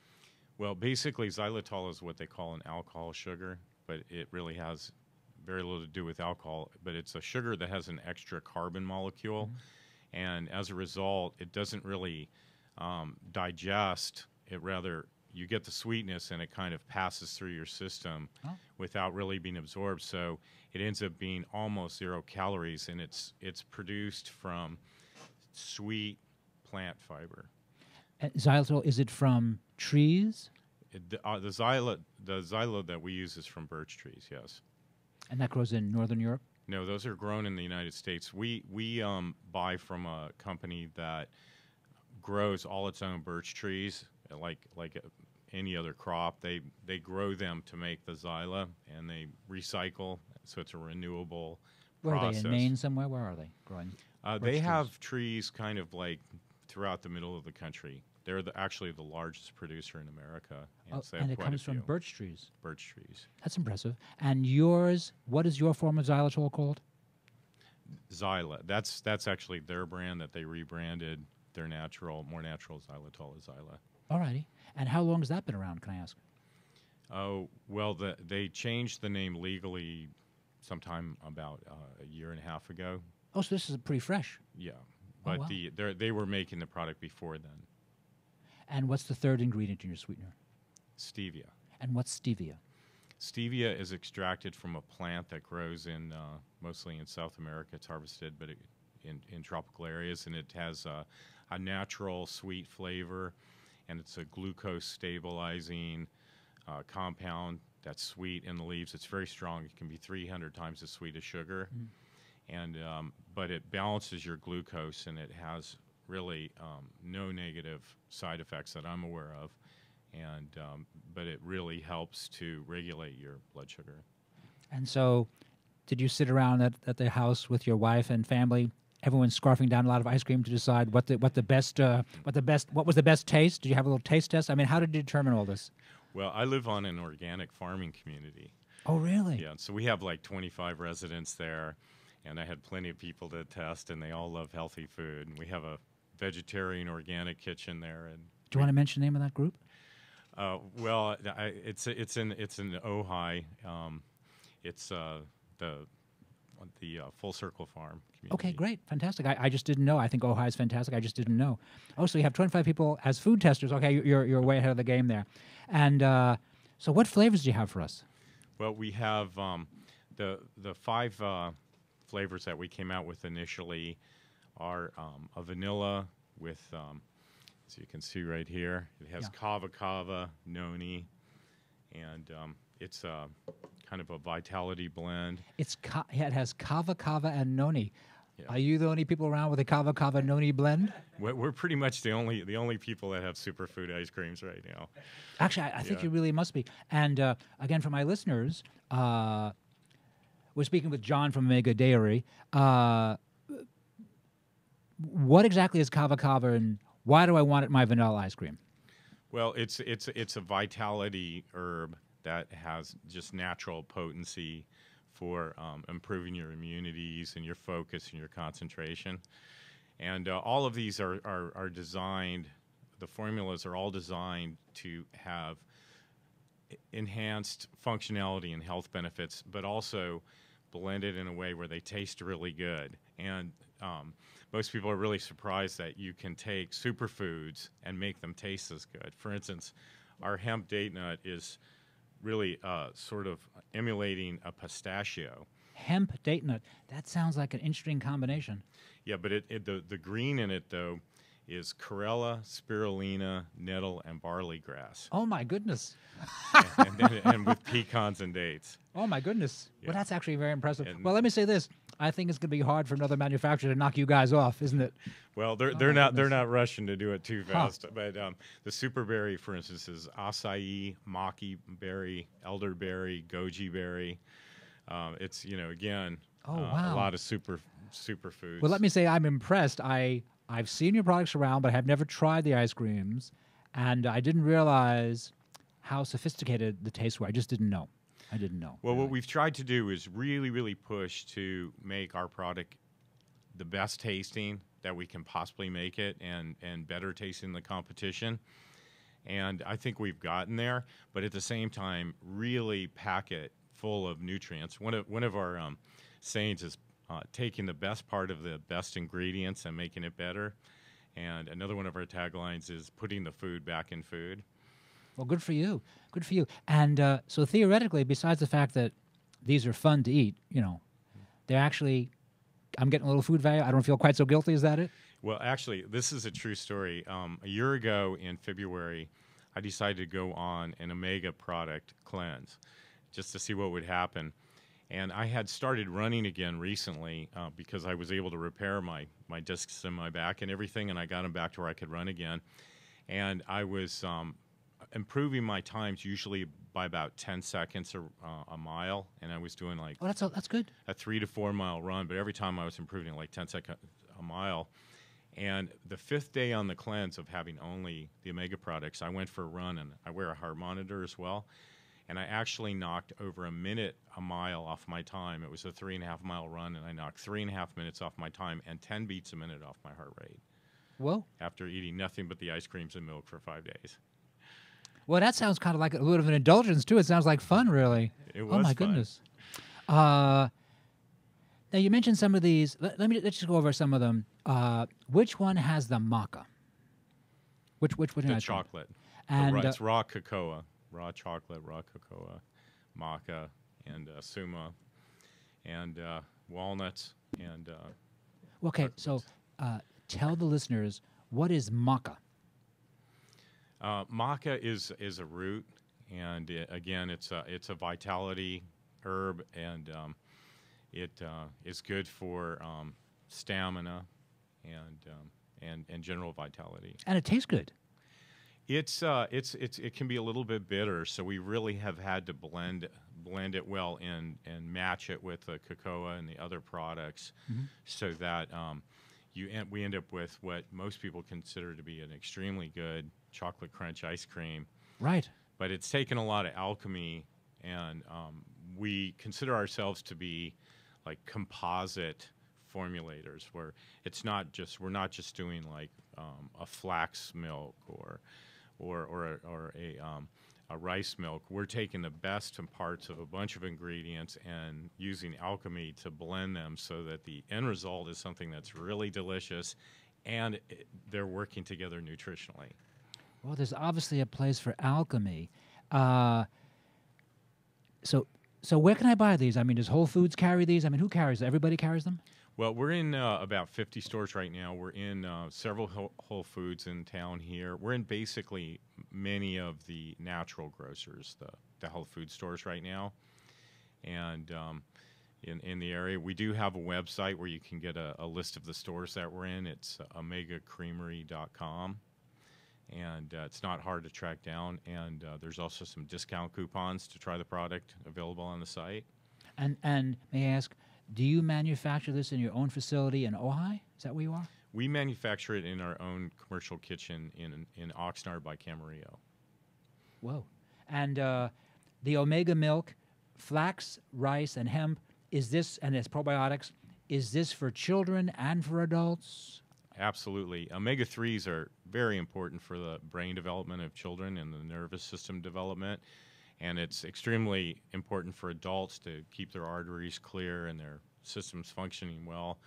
Well, basically, xylitol is what they call an alcohol sugar, but it really has very little to do with alcohol. But it's a sugar that has an extra carbon molecule, and as a result, it doesn't really digest. It rather, you get the sweetness, and it kind of passes through your system without really being absorbed. So it ends up being almost 0 calories, and it's produced from sweet plant fiber. And xylitol, is it from trees? The xyla that we use is from birch trees, yes. And that grows in Northern Europe? No, those are grown in the United States. We buy from a company that grows all its own birch trees, like any other crop. They grow them to make the xyla, and they recycle, so it's a renewable Where process. are they, in Maine somewhere? Where are they growing? They have trees kind of like throughout the middle of the country. They're actually the largest producer in America. So and it comes from birch trees. Birch trees. That's impressive. And yours, what is your form of xylitol called? Xyla. That's actually their brand that they rebranded. Their more natural xylitol is Xyla. All righty. And how long has that been around, can I ask? Oh, well, they changed the name legally sometime about a year and a half ago. Oh, so this is pretty fresh. Yeah. But they were making the product before then. And what's the third ingredient in your sweetener? Stevia. And what's stevia? Stevia is extracted from a plant that grows in mostly in South America. It's harvested, but in tropical areas, and it has a natural sweet flavor, and it's a glucose stabilizing compound that's sweet in the leaves. It's very strong. It can be 300 times as sweet as sugar, and but it balances your glucose, and it has really no negative side effects that I'm aware of, and but it really helps to regulate your blood sugar. And so, did you sit around at the house with your wife and family, everyone scarfing down a lot of ice cream to decide what was the best taste? Did you have a little taste test? I mean, how did you determine all this? Well, I live on an organic farming community. Oh, really? Yeah, so we have like 25 residents there, and I had plenty of people to test, and they all love healthy food. And we have a vegetarian organic kitchen there. And do you want to mention the name of that group? Well, it's in Ojai. It's the Full Circle Farm community. Okay, great, fantastic. I just didn't know. I think Ojai is fantastic. I just didn't know. Oh, so you have 25 people as food testers. Okay, you're way ahead of the game there. And so, what flavors do you have for us? Well, we have the 5 flavors that we came out with initially are a vanilla with, as you can see right here, it has kava kava, noni, and it's kind of a vitality blend. It has kava kava and noni. Yeah. Are you the only people around with a kava kava noni blend? We're pretty much the only people that have superfood ice creams right now. Actually, I think you really must be. And again, for my listeners, we're speaking with John from Omega Dairy. What exactly is kava kava, and why do I want it in my vanilla ice cream? Well, it's a vitality herb that has just natural potency for improving your immunities and your focus and your concentration. And all of these are designed, the formulas are all designed to have enhanced functionality and health benefits, but also blended in a way where they taste really good. And most people are really surprised that you can take superfoods and make them taste as good. For instance, our hemp date nut is really sort of emulating a pistachio. Hemp date nut. That sounds like an interesting combination. Yeah, but the green in it, though, is Corella, spirulina, nettle, and barley grass. Oh, my goodness. and with pecans and dates. Oh, my goodness. Yeah. Well, that's actually very impressive. And well, let me say this. I think it's going to be hard for another manufacturer to knock you guys off, isn't it? Well, they're not rushing to do it too fast. But the super berry, for instance, is acai, maki berry, elderberry, goji berry. It's again wow. a lot of superfoods. Well, let me say I'm impressed. I've seen your products around, but I've never tried the ice creams, and I didn't realize how sophisticated the tastes were. I just didn't know. I didn't know. Well, what we've tried to do is really, really push to make our product the best tasting that we can possibly make it, and better tasting than the competition. And I think we've gotten there, but at the same time, really pack it full of nutrients. One of our sayings is taking the best part of the best ingredients and making it better. And another one of our taglines is putting the food back in food. Well, good for you. Good for you. And so theoretically, besides the fact that these are fun to eat, they're actually, I'm getting a little food value. I don't feel quite so guilty. Is that it? Well, actually, this is a true story. A year ago in February, I decided to go on an omega product cleanse just to see what would happen. And I had started running again recently because I was able to repair my discs in my back and everything, and I got them back to where I could run again. And I was improving my times usually by about 10 seconds a mile, and I was doing like that's good. A 3 to 4 mile run, but every time I was improving like 10 seconds a mile. And the 5th day on the cleanse of having only the omega products, I went for a run, and I wear a heart monitor as well. And I actually knocked over a minute a mile off my time. It was a 3.5 mile run, and I knocked 3.5 minutes off my time and 10 beats a minute off my heart rate. Whoa. After eating nothing but the ice creams and milk for 5 days. Well, that sounds kind of like a little bit of an indulgence, too. It sounds like fun, really. It was Oh, my fun. goodness. Now, you mentioned some of these. Let's just go over some of them. Which one has the maca? Which The chocolate. And it's raw cocoa. Raw chocolate, raw cocoa, maca, and suma, and walnuts, and okay, so tell the listeners, what is maca? Maca is a root, and again, it's a vitality herb, and it is good for stamina and general vitality. And it tastes good. It can be a little bit bitter, so we really have had to blend it well and match it with the cocoa and the other products, so that we end up with what most people consider to be an extremely good chocolate crunch ice cream. Right. But it's taken a lot of alchemy, and we consider ourselves to be like composite formulators, where we're not just doing like a flax milk or a rice milk. We're taking the best parts of a bunch of ingredients and using alchemy to blend them so that the end result is something that's really delicious, and they're working together nutritionally. Well, there's obviously a place for alchemy. So where can I buy these? I mean, does Whole Foods carry these? I mean, who carries them? Everybody carries them? Well, we're in about 50 stores right now. We're in several Whole Foods in town here. We're in basically many of the natural grocers, the health food stores right now. And in the area, we do have a website where you can get a list of the stores that we're in. It's omegacreamery.com. And it's not hard to track down. And there's also some discount coupons to try the product available on the site. And may I ask, do you manufacture this in your own facility in Ojai? Is that where you are? We manufacture it in our own commercial kitchen in Oxnard by Camarillo. Whoa. And the omega milk, flax, rice, and hemp, is this, and it's probiotics, is this for children and for adults? Absolutely. Omega-3s are very important for the brain development of children and the nervous system development. And it's extremely important for adults to keep their arteries clear and their systems functioning well.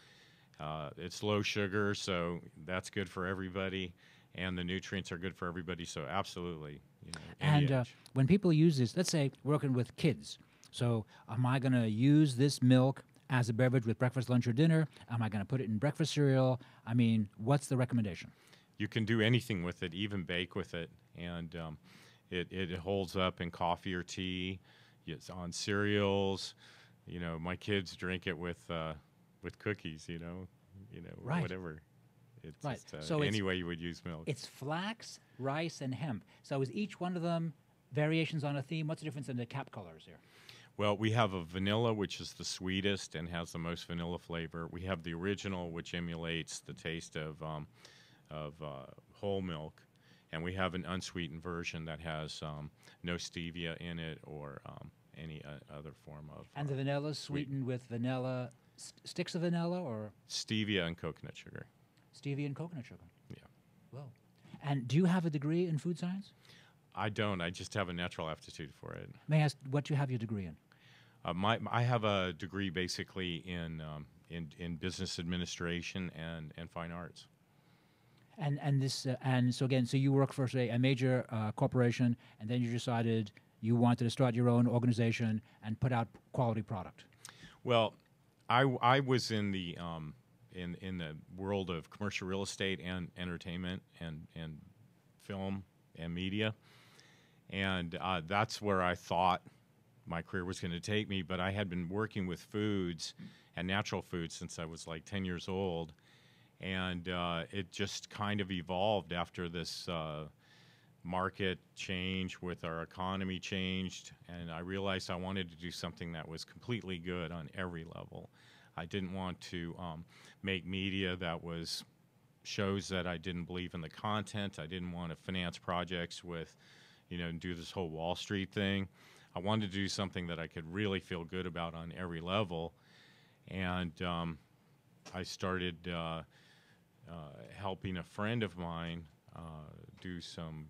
It's low sugar, so that's good for everybody, and the nutrients are good for everybody. So absolutely, any And age. when people use this, let's say working with kids, so am I going to use this milk as a beverage with breakfast, lunch, or dinner? Am I going to put it in breakfast cereal? I mean, what's the recommendation? You can do anything with it, even bake with it, and it holds up in coffee or tea. It's on cereals. My kids drink it with cookies. Right. Whatever. It's Right. just, So any way you would use milk. It's flax, rice, and hemp. So is each one of them variations on a theme? What's the difference in the cap colors here? Well, we have a vanilla, which is the sweetest and has the most vanilla flavor. We have the original, which emulates the taste of whole milk, and we have an unsweetened version that has no stevia in it or any other form of. And the vanilla is sweetened with vanilla, sticks of vanilla or stevia and coconut sugar. stevia and coconut sugar? Yeah. Whoa. And do you have a degree in food science? I don't. I just have a natural aptitude for it. May I ask what you have your degree in? I have a degree basically in business administration and fine arts. And so again, so you work for say a major corporation, and then you decided you wanted to start your own organization and put out quality product. Well, I was in the in the world of commercial real estate and entertainment and film and media, and that's where I thought my career was going to take me. But I had been working with foods and natural foods since I was like 10 years old. And it just kind of evolved after this market change with our economy changed. And I realized I wanted to do something that was completely good on every level. I didn't want to make media that was shows that I didn't believe in the content. I didn't want to finance projects with, do this whole Wall Street thing. I wanted to do something that I could really feel good about on every level. And I started helping a friend of mine do some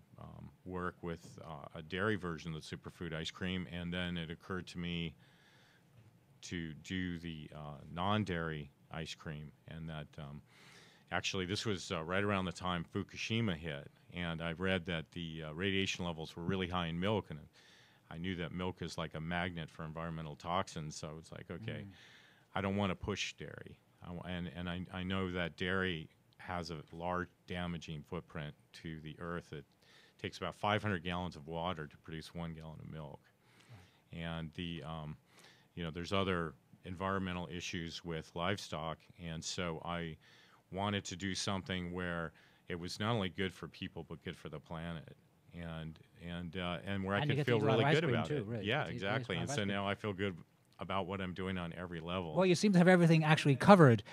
work with a dairy version of the superfood ice cream, and then it occurred to me to do the non-dairy ice cream, and that actually this was right around the time Fukushima hit, and I read that the radiation levels were really high in milk, and I knew that milk is like a magnet for environmental toxins, so it's like, okay, I don't want to push dairy, and I know that dairy has a large damaging footprint to the earth. It takes about 500 gallons of water to produce 1 gallon of milk. Right. And there's other environmental issues with livestock, and so I wanted to do something where it was not only good for people but good for the planet, and where I could feel really good about it. Right. Yeah, exactly. And so now I feel good about what I'm doing on every level. Well, you seem to have everything actually covered.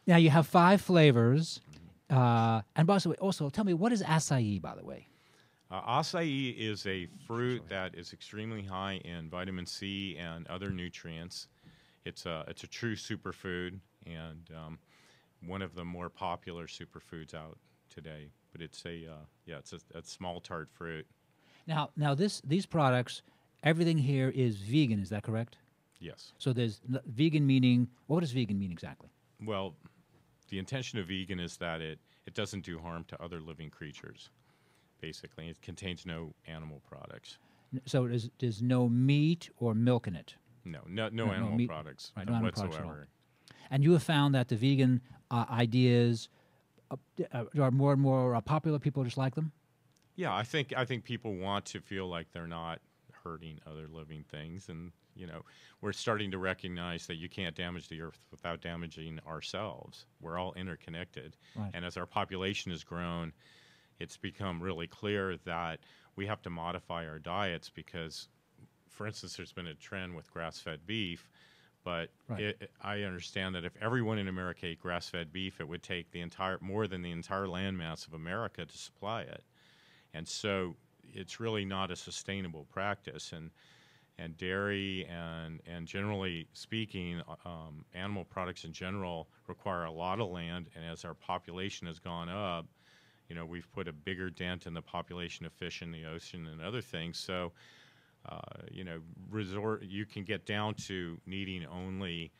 Now you have 5 flavors, and also tell me, what is acai, by the way? Acai is a fruit that is extremely high in vitamin C and other nutrients. It's a true superfood, and one of the more popular superfoods out today. But it's a small tart fruit. Now these products, everything here is vegan. Is that correct? Yes. So there's vegan meaning. What does vegan mean exactly? Well, the intention of vegan is that it doesn't do harm to other living creatures. Basically, it contains no animal products. So there's no meat or milk in it. No animal meat, products right, no whatsoever. Animal products and you have found that the vegan ideas are more and more popular. People just like them. Yeah, I think people want to feel like they're not hurting other living things, and we're starting to recognize that you can't damage the earth without damaging ourselves. We're all interconnected, right. And as our population has grown, it's become really clear that we have to modify our diets because, for instance, there's been a trend with grass-fed beef, but right. I understand that if everyone in America ate grass-fed beef, it would take more than the entire landmass of America to supply it. And so it's really not a sustainable practice. And dairy and generally speaking, animal products in general require a lot of land. And as our population has gone up, we've put a bigger dent in the population of fish in the ocean and other things. So, you can get down to needing only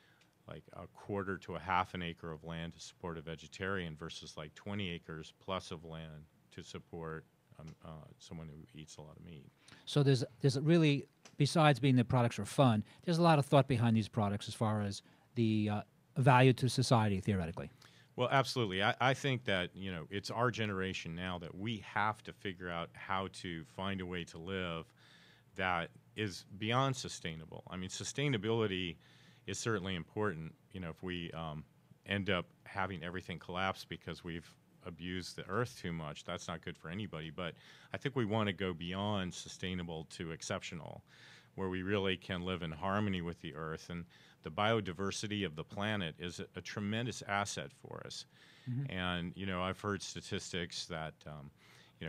like a quarter to a half an acre of land to support a vegetarian versus like 20 acres plus of land to support someone who eats a lot of meat. So there's really, besides being the products are fun, there's a lot of thought behind these products as far as the value to society, theoretically. Well, absolutely. I think that, it's our generation now that we have to figure out how to find a way to live that is beyond sustainable. I mean, sustainability is certainly important. If we end up having everything collapse because we've abused the earth too much, that's not good for anybody. But I think we want to go beyond sustainable to exceptional, where we really can live in harmony with the earth. And the biodiversity of the planet is a tremendous asset for us. Mm-hmm. And, I've heard statistics that,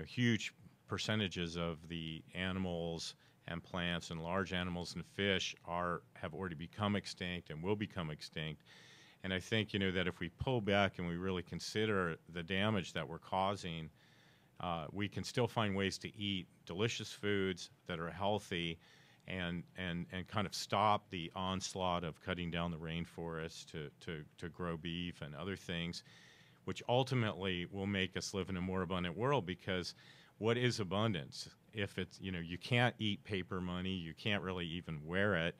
huge percentages of the animals and plants and large animals and fish have already become extinct and will become extinct. And I think, that if we pull back and we really consider the damage that we're causing, we can still find ways to eat delicious foods that are healthy and kind of stop the onslaught of cutting down the rainforest to grow beef and other things, which ultimately will make us live in a more abundant world. Because what is abundance? If it's, you can't eat paper money, you can't really even wear it.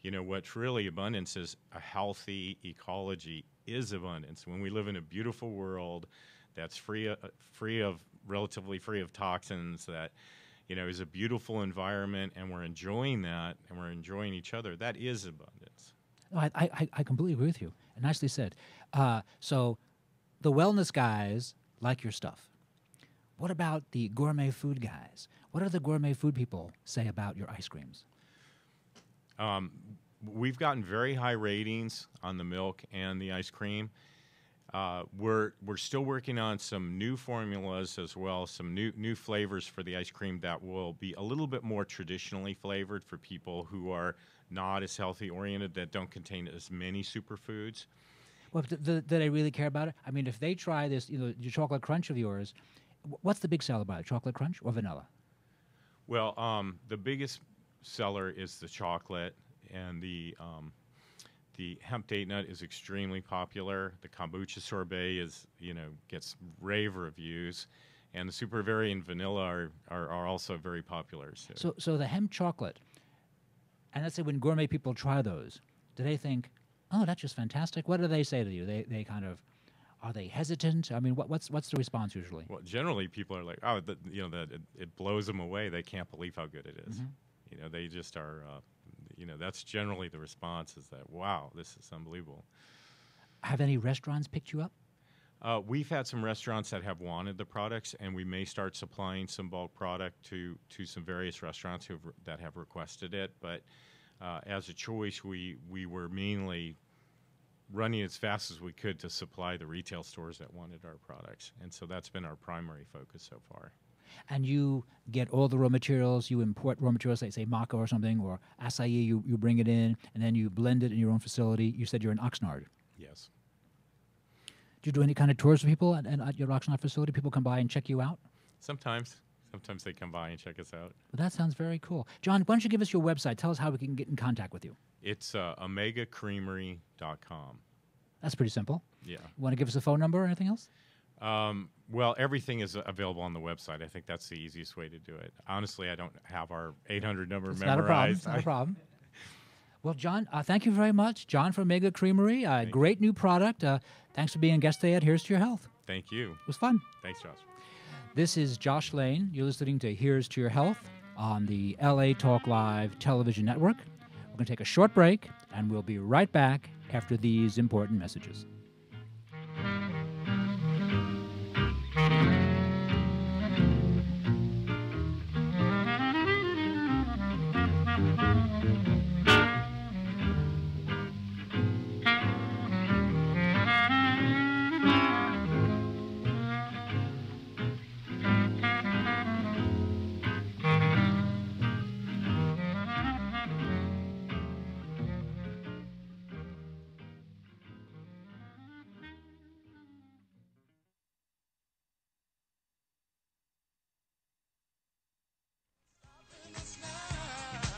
What's really abundance is a healthy ecology is abundance. When we live in a beautiful world that's relatively free of toxins, that, is a beautiful environment, and we're enjoying that, and we're enjoying each other, that is abundance. I completely agree with you. And nicely said. So the wellness guys like your stuff. What about the gourmet food guys? What do the gourmet food people say about your ice creams? We've gotten very high ratings on the milk and the ice cream. We're still working on some new formulas as well, some new flavors for the ice cream that will be a little bit more traditionally flavored for people who are not as healthy oriented, that don't contain as many superfoods. Well, do they really care about it? I mean, if they try this, your chocolate crunch of yours, what's the big seller about it, chocolate crunch or vanilla? Well, the biggest seller is the chocolate, and the hemp date nut is extremely popular. The kombucha sorbet gets rave reviews, and the super variant vanilla are also very popular. So the hemp chocolate, and let's say when gourmet people try those, do they think, oh, that's just fantastic? What do they say to you? They kind of, are they hesitant? I mean, what's the response usually? Well, generally people are like, oh, it blows them away. They can't believe how good it is. Mm-hmm. They just are, that's generally the response, is that, wow, this is unbelievable. Have any restaurants picked you up? We've had some restaurants that have wanted the products, and we may start supplying some bulk product to some various restaurants that have requested it. But as a choice, we were mainly running as fast as we could to supply the retail stores that wanted our products. And so that's been our primary focus so far. And you get all the raw materials, you import raw materials, like say Mako or something, or acai, you bring it in, and then you blend it in your own facility. You said you're in Oxnard. Yes. Do you do any kind of tours for people at your Oxnard facility? People come by and check you out? Sometimes they come by and check us out. Well, that sounds very cool. John, why don't you give us your website? Tell us how we can get in contact with you. It's omegacreamery.com. That's pretty simple. Yeah. You want to give us a phone number or anything else? Well, everything is available on the website. I think that's the easiest way to do it. Honestly, I don't have our 800 number memorized. Not a problem. Well, John, thank you very much. John from Mega Creamery, great new product. Thanks for being a guest today at Here's to Your Health. Thank you. It was fun. Thanks, Josh. This is Josh Lane. You're listening to Here's to Your Health on the LA Talk Live television network. We're going to take a short break, and we'll be right back after these important messages.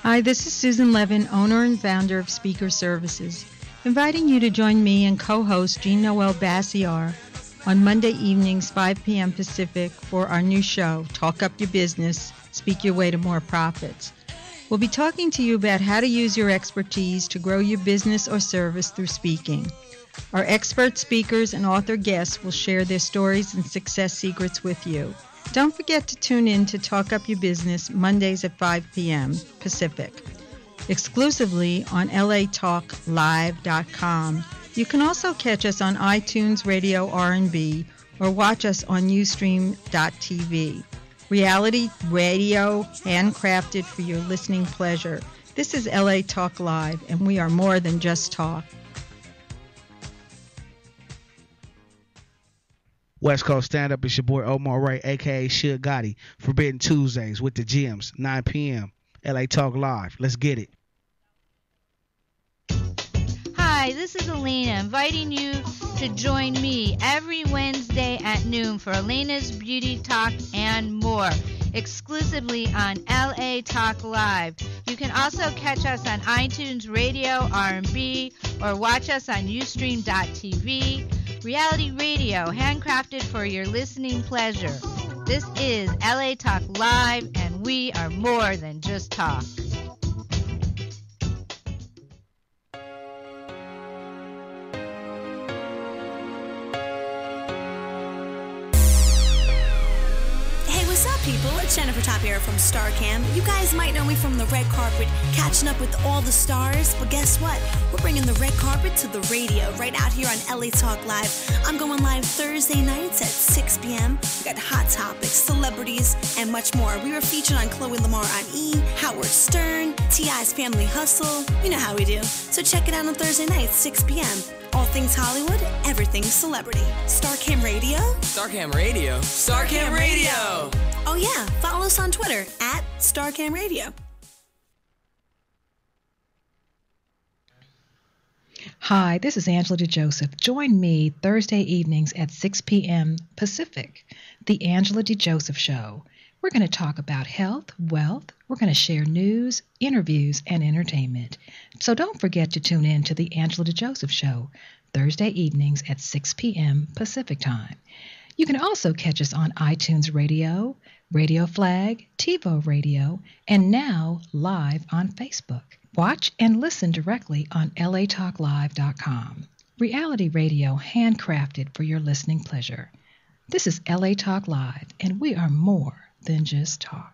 Hi, this is Susan Levin, owner and founder of Speaker Services. inviting you to join me and co-host Jean Noel Bassiar on Monday evenings, 5 p.m. Pacific, for our new show, Talk Up Your Business, Speak Your Way to More Profits. We'll be talking to you about how to use your expertise to grow your business or service through speaking. Our expert speakers and author guests will share their stories and success secrets with you. Don't forget to tune in to Talk Up Your Business Mondays at 5 p.m. Pacific, exclusively on latalklive.com. You can also catch us on iTunes Radio R&B or watch us on ustream.tv. Reality radio, handcrafted for your listening pleasure. This is LA Talk Live, and we are more than just talk. West Coast Stand Up, it's your boy Omar Ray, a.k.a. Suge Gotti. Forbidden Tuesdays with the Gems, 9 p.m. LA Talk Live. Let's get it. Hi, this is Elena, inviting you to join me every Wednesday at noon for Elena's Beauty Talk and more, exclusively on LA Talk Live. You can also catch us on iTunes Radio R&B or watch us on ustream.tv. Reality radio, handcrafted for your listening pleasure. This is LA Talk Live, and we are more than just talk. People, it's Jennifer Tapier from StarCam. You guys might know me from the red carpet, catching up with all the stars, but guess what? We're bringing the red carpet to the radio right out here on LA Talk Live. I'm going live Thursday nights at 6 p.m. We got hot topics, celebrities, and much more. We were featured on Chloe Lamar on E!, Howard Stern, T.I.'s Family Hustle. You know how we do. So check it out on Thursday nights, 6 p.m. All things Hollywood, everything celebrity. StarCam Radio? StarCam Radio? StarCam Radio! Oh yeah, follow us on Twitter at StarCam Radio. Hi, this is Angela DeJoseph. Join me Thursday evenings at 6 p.m. Pacific, The Angela DeJoseph Show. We're going to talk about health, wealth. We're going to share news, interviews, and entertainment. So don't forget to tune in to The Angela DeJoseph Show, Thursday evenings at 6 p.m. Pacific Time. You can also catch us on iTunes Radio, Radio Flag, TiVo Radio, and now live on Facebook. Watch and listen directly on latalklive.com. Reality radio handcrafted for your listening pleasure. This is LA Talk Live, and we are more than just talk.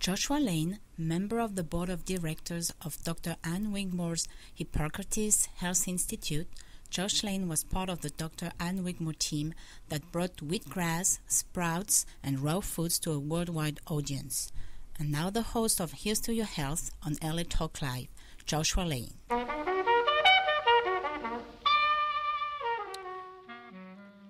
Joshua Lane, member of the board of directors of Dr. Ann Wigmore's Hippocrates Health Institute, Josh Lane was part of the Dr. Ann Wigmore team that brought wheatgrass, sprouts, and raw foods to a worldwide audience. And now the host of Here's to Your Health on LA Talk Live, Joshua Lane.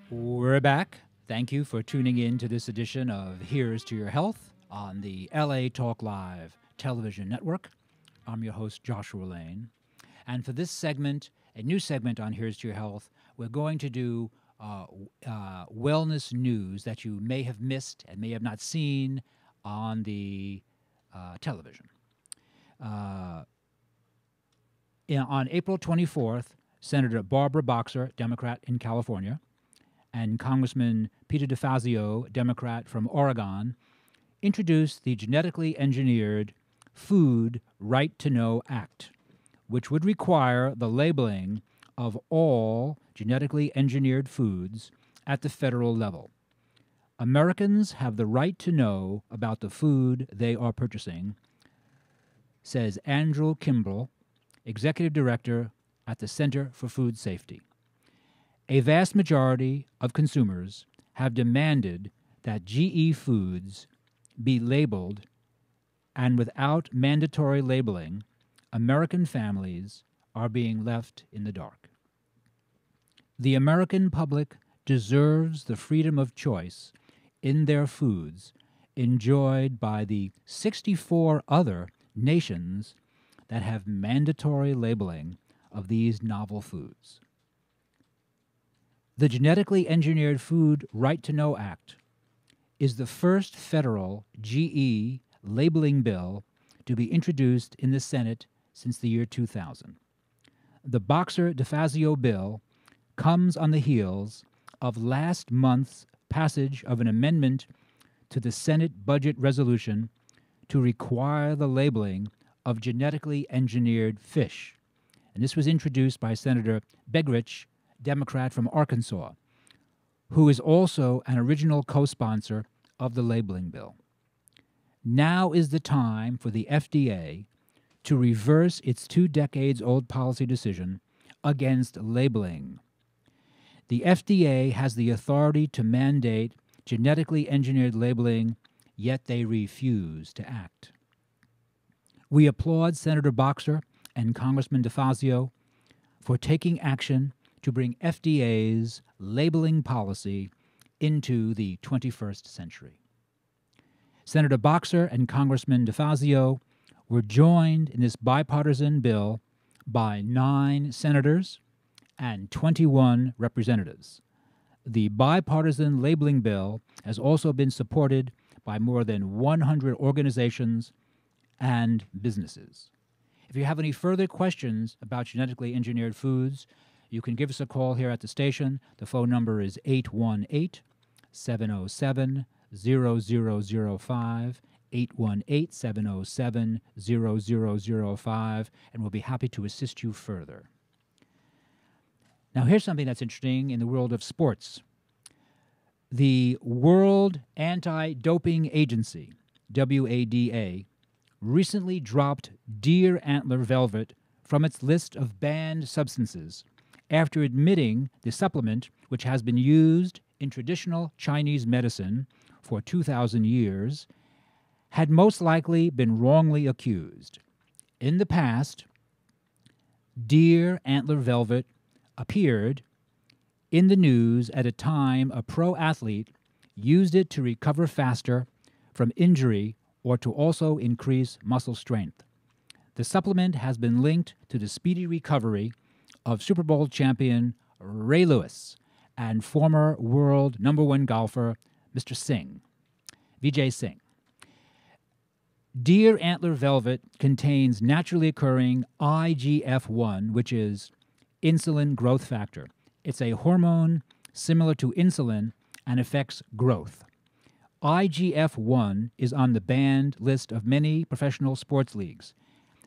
We're back. Thank you for tuning in to this edition of Here's to Your Health on the LA Talk Live television network. I'm your host, Joshua Lane. And for this segment, a new segment on Here's to Your Health, we're going to do wellness news that you may have missed and may have not seen on the television. On April 24th, Senator Barbara Boxer, Democrat in California, and Congressman Peter DeFazio, Democrat from Oregon, introduced the Genetically Engineered Food Right to Know Act, which would require the labeling of all genetically engineered foods at the federal level. Americans have the right to know about the food they are purchasing, says Andrew Kimball, Executive Director at the Center for Food Safety. A vast majority of consumers have demanded that GE foods be labeled, and without mandatory labeling, American families are being left in the dark. The American public deserves the freedom of choice in their foods enjoyed by the 64 other nations that have mandatory labeling of these novel foods. The Genetically Engineered Food Right to Know Act is the first federal GE labeling bill to be introduced in the Senate since the year 2000. The Boxer-DeFazio bill comes on the heels of last month's passage of an amendment to the Senate budget resolution to require the labeling of genetically engineered fish. And this was introduced by Senator Begich, Democrat from Arkansas, who is also an original co-sponsor of the labeling bill. Now is the time for the FDA to reverse its 2 decades-old policy decision against labeling. The FDA has the authority to mandate genetically engineered labeling, yet they refuse to act. We applaud Senator Boxer and Congressman DeFazio for taking action to bring FDA's labeling policy into the 21st century. Senator Boxer and Congressman DeFazio were joined in this bipartisan bill by 9 senators and 21 representatives. The bipartisan labeling bill has also been supported by more than 100 organizations and businesses. If you have any further questions about genetically engineered foods, you can give us a call here at the station. The phone number is 818-707-0005, 818-707-0005, and we'll be happy to assist you further. Now, here's something that's interesting in the world of sports. The World Anti-Doping Agency, WADA, recently dropped deer antler velvet from its list of banned substances after admitting the supplement, which has been used in traditional Chinese medicine for 2,000 years, had most likely been wrongly accused. In the past, deer antler velvet appeared in the news at a time a pro athlete used it to recover faster from injury or to also increase muscle strength. The supplement has been linked to the speedy recovery of Super Bowl champion Ray Lewis and former world #1 golfer Mr. Singh, Vijay Singh. Deer antler velvet contains naturally occurring IGF-1, which is insulin growth factor. It's a hormone similar to insulin and affects growth. IGF-1 is on the banned list of many professional sports leagues.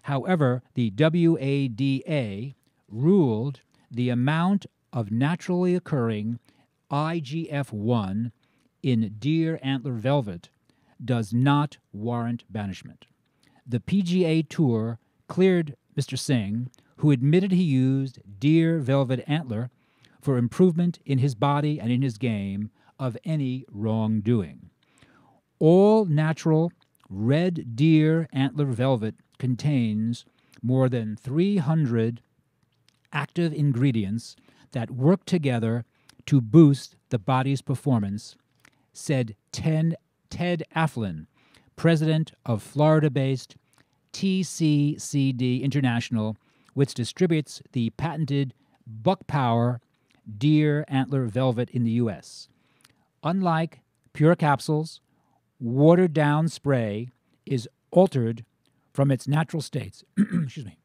However, the WADA ruled the amount of naturally occurring IGF-1 in deer antler velvet does not warrant banishment. The PGA Tour cleared Mr. Singh, who admitted he used deer velvet antler for improvement in his body and in his game, of any wrongdoing. All natural red deer antler velvet contains more than 300 active ingredients that work together to boost the body's performance, said Ted Aflin, president of Florida-based TCCD International, which distributes the patented Buck Power deer antler velvet in the U.S. Unlike pure capsules, watered-down spray is altered from its natural states. Excuse me.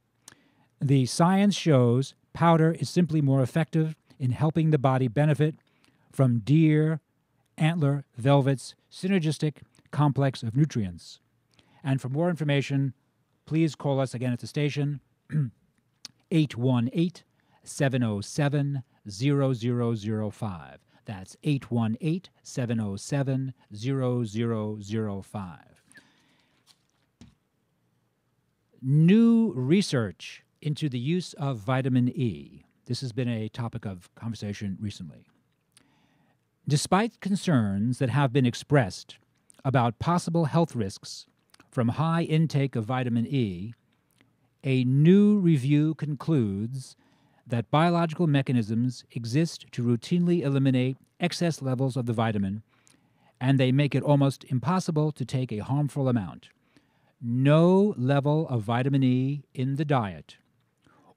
The science shows powder is simply more effective in helping the body benefit from deer antler velvet's synergistic complex of nutrients. And for more information, please call us again at the station, 818-707-0005. That's 818-707-0005. New research into the use of vitamin E. This has been a topic of conversation recently. Despite concerns that have been expressed about possible health risks from high intake of vitamin E, a new review concludes that biological mechanisms exist to routinely eliminate excess levels of the vitamin, and they make it almost impossible to take a harmful amount. No level of vitamin E in the diet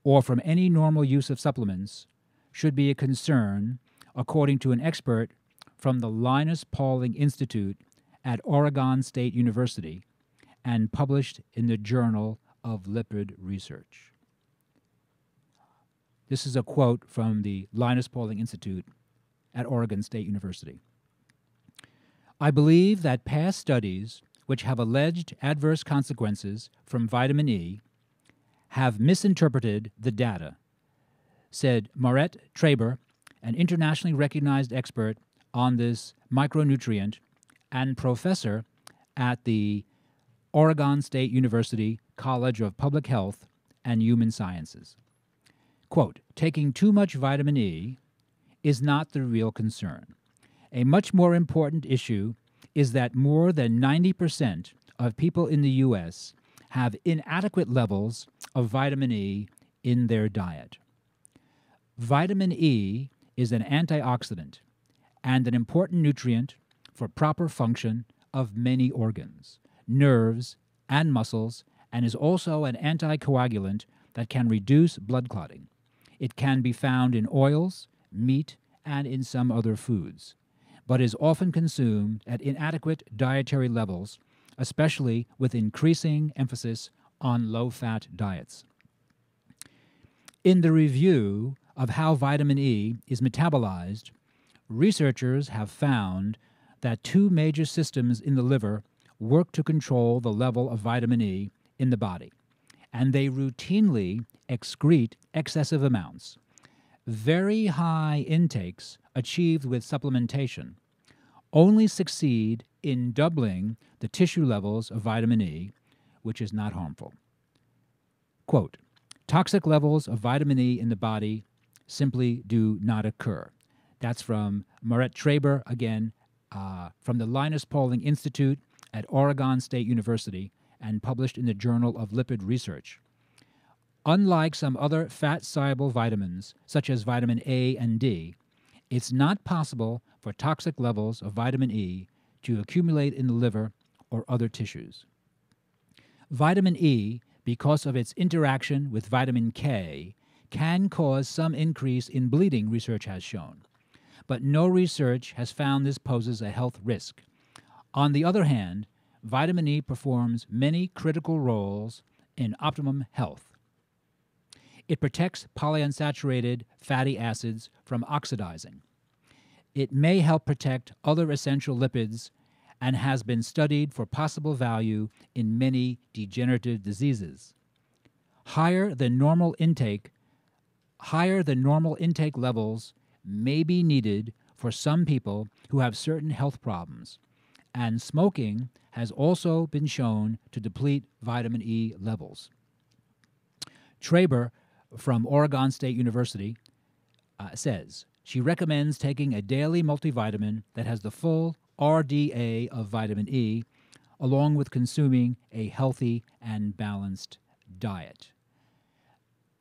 or from any normal use of supplements should be a concern, according to an expert from the Linus Pauling Institute at Oregon State University and published in the Journal of Lipid Research. This is a quote from the Linus Pauling Institute at Oregon State University. I believe that past studies which have alleged adverse consequences from vitamin E have misinterpreted the data, said Maret Traber, an internationally recognized expert on this micronutrient and professor at the Oregon State University College of Public Health and Human Sciences. Quote, taking too much vitamin E is not the real concern. A much more important issue is that more than 90% of people in the U.S. have inadequate levels of vitamin E in their diet. Vitamin E is an antioxidant and an important nutrient for proper function of many organs, nerves, and muscles, and is also an anticoagulant that can reduce blood clotting. It can be found in oils, meat, and in some other foods, but is often consumed at inadequate dietary levels, especially with increasing emphasis on low-fat diets. In the review of how vitamin E is metabolized, researchers have found that two major systems in the liver work to control the level of vitamin E in the body, and they routinely excrete excessive amounts. Very high intakes achieved with supplementation only succeed in doubling the tissue levels of vitamin E, which is not harmful. Quote, toxic levels of vitamin E in the body simply do not occur. That's from Maret Traber, again, from the Linus Pauling Institute at Oregon State University and published in the Journal of Lipid Research. Unlike some other fat-soluble vitamins, such as vitamin A and D, it's not possible for toxic levels of vitamin E to accumulate in the liver or other tissues. Vitamin E, because of its interaction with vitamin K, can cause some increase in bleeding, research has shown. But no research has found this poses a health risk. On the other hand, vitamin E performs many critical roles in optimum health. It protects polyunsaturated fatty acids from oxidizing. It may help protect other essential lipids and has been studied for possible value in many degenerative diseases. Higher than normal intake levels may be needed for some people who have certain health problems, and smoking has also been shown to deplete vitamin E levels. Traber from Oregon State University says she recommends taking a daily multivitamin that has the full RDA of vitamin E, along with consuming a healthy and balanced diet.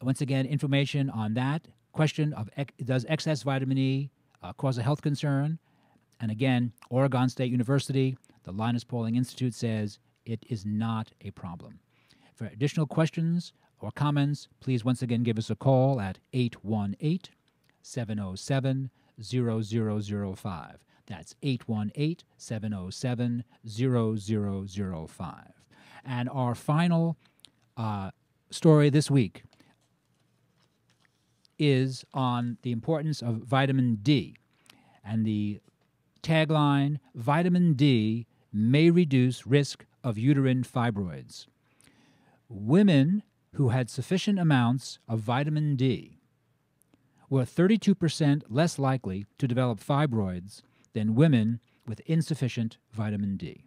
Once again, information on that question of does excess vitamin E cause a health concern? And again, Oregon State University, the Linus Pauling Institute says it is not a problem. For additional questions or comments, please once again give us a call at 818-707-0005. That's 818-707-0005. And our final story this week is on the importance of vitamin D. And the tagline, vitamin D may reduce risk of uterine fibroids. Women who had sufficient amounts of vitamin D were 32% less likely to develop fibroids than women with insufficient vitamin D,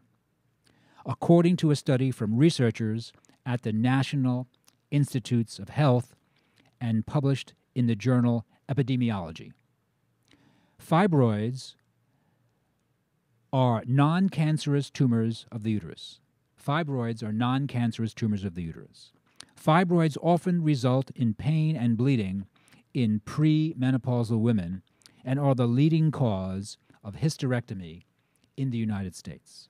according to a study from researchers at the National Institutes of Health and published in the journal Epidemiology. Fibroids are non-cancerous tumors of the uterus. Fibroids are non-cancerous tumors of the uterus. Fibroids often result in pain and bleeding in premenopausal women and are the leading cause of hysterectomy in the United States.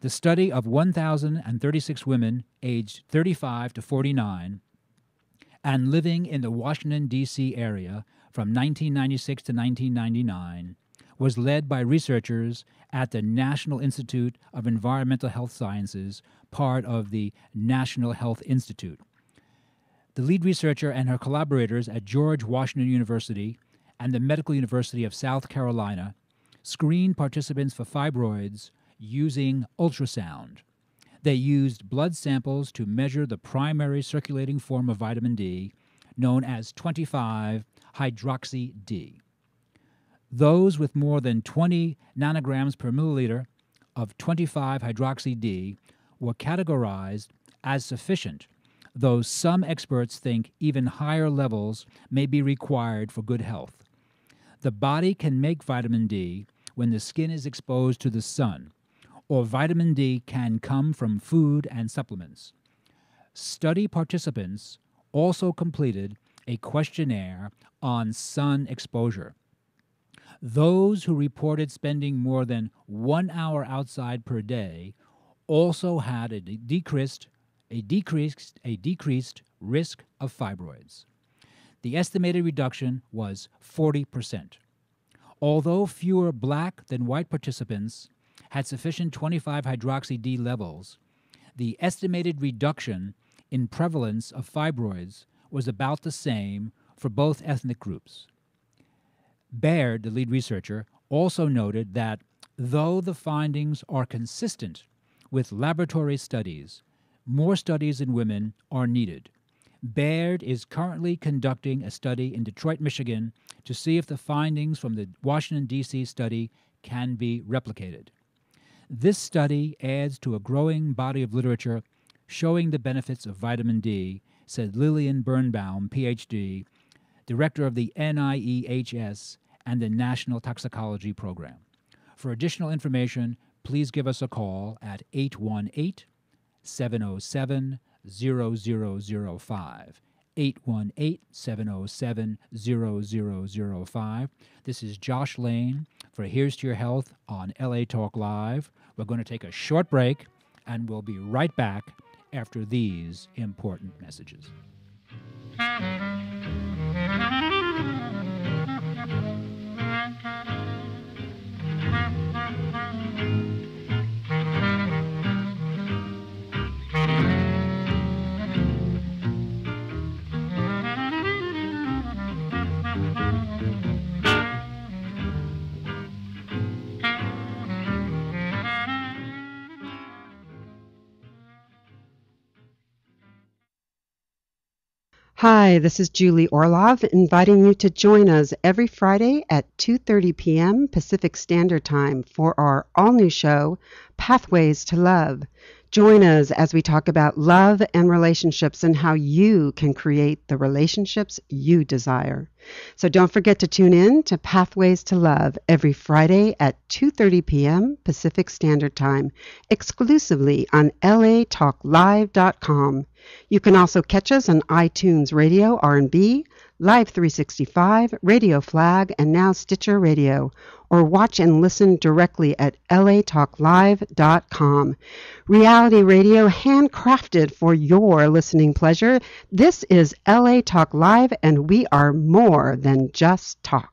The study of 1,036 women aged 35 to 49 and living in the Washington, D.C. area from 1996 to 1999 was led by researchers at the National Institute of Environmental Health Sciences, part of the National Health Institute. The lead researcher and her collaborators at George Washington University and the Medical University of South Carolina screened participants for fibroids using ultrasound. They used blood samples to measure the primary circulating form of vitamin D, known as 25-hydroxy-D. Those with more than 20 nanograms per milliliter of 25-hydroxy-D were categorized as sufficient, though some experts think even higher levels may be required for good health. The body can make vitamin D when the skin is exposed to the sun, or vitamin D can come from food and supplements. Study participants also completed a questionnaire on sun exposure. Those who reported spending more than 1 hour outside per day also had a decreased risk of fibroids. The estimated reduction was 40%. Although fewer black than white participants had sufficient 25-hydroxy-D levels, the estimated reduction in prevalence of fibroids was about the same for both ethnic groups. Baird, the lead researcher, also noted that though the findings are consistent with laboratory studies, more studies in women are needed. Baird is currently conducting a study in Detroit, Michigan, to see if the findings from the Washington, D.C. study can be replicated. This study adds to a growing body of literature showing the benefits of vitamin D, said Lillian Birnbaum, Ph.D., director of the NIEHS and the National Toxicology Program. For additional information, please give us a call at 818-707-0005. 818-707-0005. This is Josh Lane for Here's to Your Health on LA Talk Live. We're going to take a short break, and we'll be right back after these important messages. Hi, this is Julie Orlov, inviting you to join us every Friday at 2:30 p.m. Pacific Standard Time for our all-new show, Pathways to Love. Join us as we talk about love and relationships and how you can create the relationships you desire. So don't forget to tune in to Pathways to Love every Friday at 2:30 p.m. Pacific Standard Time, exclusively on latalklive.com. You can also catch us on iTunes Radio R&B, Live 365, Radio Flag, and now Stitcher Radio, or watch and listen directly at latalklive.com. Reality radio handcrafted for your listening pleasure. This is LA Talk Live, and we are more than just talk.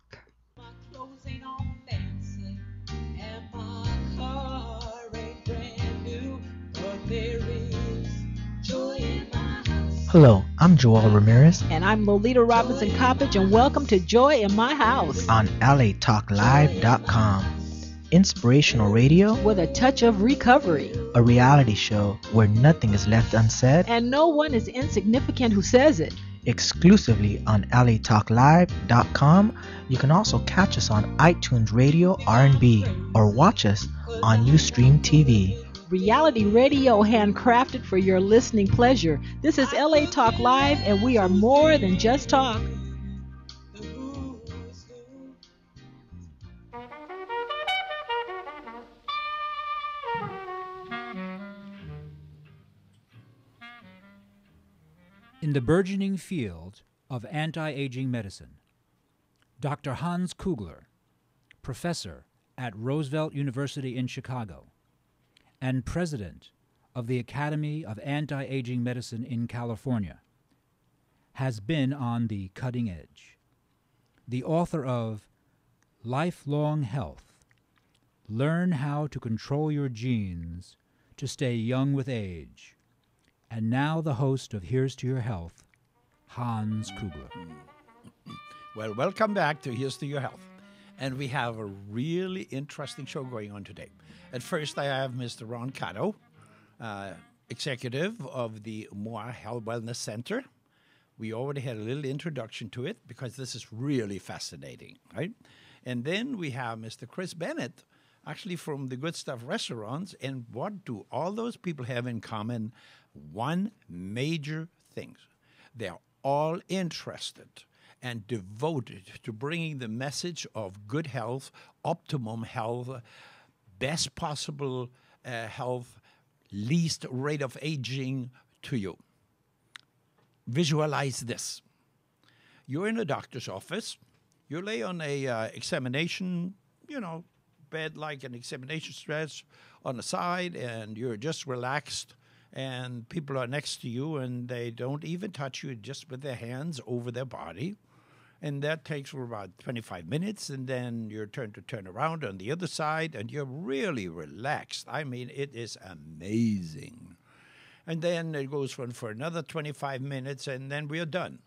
Hello, I'm Joel Ramirez. And I'm Lolita Robinson Coppage, and welcome to Joy in My House on LATalkLive.com. Inspirational radio with a touch of recovery. A reality show where nothing is left unsaid and no one is insignificant who says it. Exclusively on LATalkLive.com. You can also catch us on iTunes Radio R&B or watch us on Ustream TV. Reality radio handcrafted for your listening pleasure. This is LA Talk Live, and we are more than just talk. In the burgeoning field of anti-aging medicine, Dr. Hans Kugler, professor at Roosevelt University in Chicago, and president of the Academy of Anti-Aging Medicine in California, has been on the cutting edge. The author of Lifelong Health, Learn How to Control Your Genes to Stay Young with Age, and now the host of Here's to Your Health, Hans Kugler. Well, welcome back to Here's to Your Health. And we have a really interesting show going on today. At first, I have Mr. Ron Kato, executive of the Moa Health Wellness Center. We already had a little introduction to it because this is really fascinating, right? And then we have Mr. Cris Bennett, actually from the Good Stuff Restaurants. And what do all those people have in common? One major thing. They're all interested and devoted to bringing the message of good health, optimum health, best possible health, least rate of aging to you. Visualize this. You're in a doctor's office. You lay on a examination, bed like an examination stretch on the side, and you're just relaxed, and people are next to you, and they don't even touch you, just with their hands over their body. And that takes for about 25 minutes, and then your turn to turn around on the other side, and you're really relaxed. I mean, it is amazing. And then it goes on for another 25 minutes, and then we're done.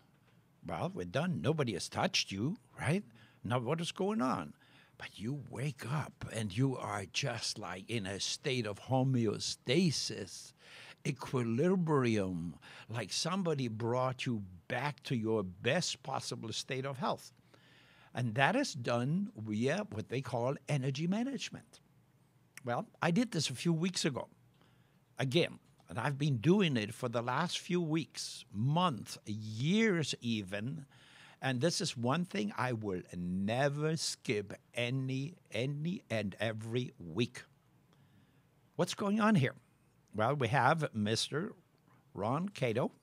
Well, we're done. Nobody has touched you, right? Now, what is going on? But you wake up, and you are just like in a state of homeostasis, equilibrium, like somebody brought you back to your best possible state of health. And that is done via what they call energy management. Well, I did this a few weeks ago. Again, and I've been doing it for the last few weeks, months, years even. And this is one thing I will never skip any and every week. What's going on here? Well, we have Mr. Ron Kato,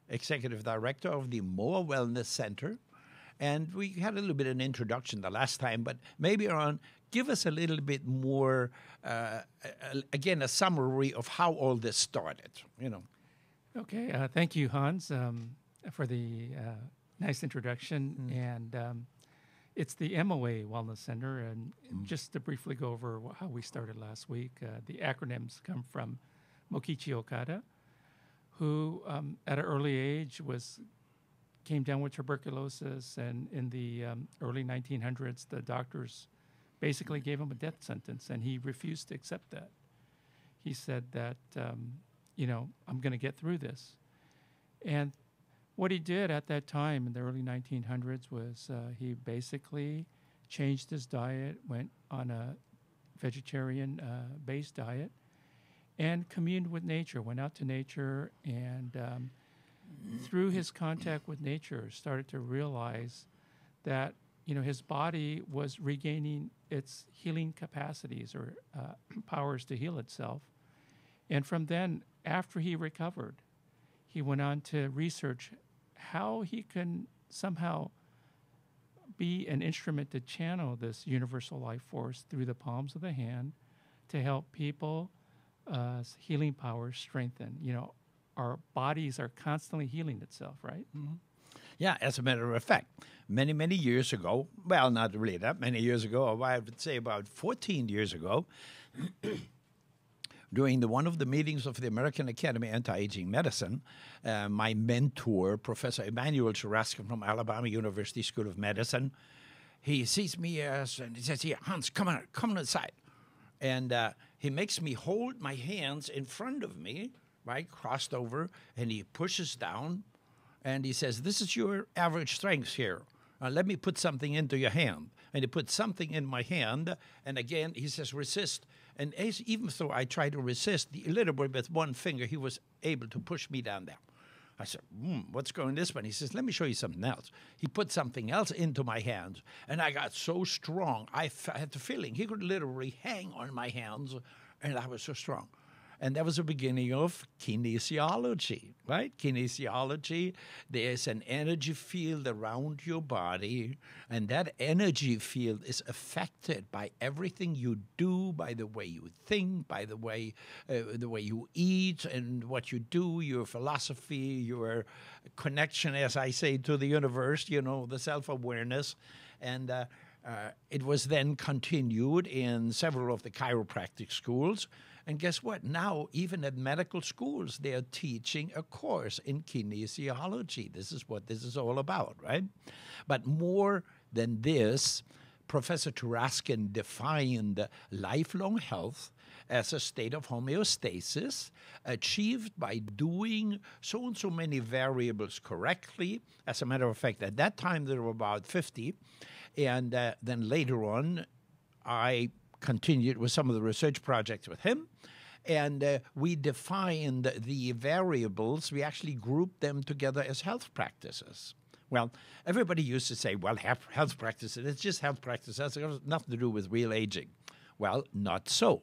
Executive Director of the Moa Wellness Center. And we had a little bit of an introduction the last time, but maybe, Ron, give us a little bit more, again, a summary of how all this started, Okay, thank you, Hans, for the nice introduction. And it's the MOA Wellness Center. And just to briefly go over how we started last week, the acronyms come from Mokichi Okada, who at an early age came down with tuberculosis, and in the early 1900s, the doctors basically gave him a death sentence, and he refused to accept that. He said that, I'm going to get through this. And what he did at that time in the early 1900s was he basically changed his diet, went on a vegetarian based diet, and communed with nature, went out to nature, and through his contact with nature started to realize that his body was regaining its healing capacities or powers to heal itself. And from then, after he recovered, he went on to research how he can somehow be an instrument to channel this universal life force through the palms of the hand to help people healing powers strengthen. Our bodies are constantly healing itself, right? Mm-hmm. Yeah, as a matter of fact, many, many years ago, well, not really that many years ago, I would say about 14 years ago, during one of the meetings of the American Academy of Anti-Aging Medicine, my mentor, Professor Emanuel Churaskin from Alabama University School of Medicine, he sees me and he says, "Here, Hans, come on inside." And he makes me hold my hands in front of me, right, crossed over, and he pushes down, and he says, "This is your average strength here. Let me put something into your hand." And he put something in my hand, and again, he says, "Resist." And even though I tried to resist, literally with one finger, he was able to push me down there. I said, what's going this way? And he says, "Let me show you something else." He put something else into my hands, and I got so strong. I had the feeling he could literally hang on my hands, and I was so strong. And that was the beginning of kinesiology, right? Kinesiology, there's an energy field around your body, and that energy field is affected by everything you do, by the way you think, by the way you eat, and what you do, your philosophy, your connection, as I say, to the universe, the self-awareness. And it was then continued in several of the chiropractic schools. And guess what? Now, even at medical schools, they are teaching a course in kinesiology. This is what this is all about, right? But more than this, Professor Churaskin defined lifelong health as a state of homeostasis achieved by doing so and so many variables correctly. As a matter of fact, at that time, there were about 50. And then later on, I continued with some of the research projects with him, and we defined the variables. We actually grouped them together as health practices. Well, everybody used to say, well, health practices, it's just health practices. It has nothing to do with real aging. Well, not so.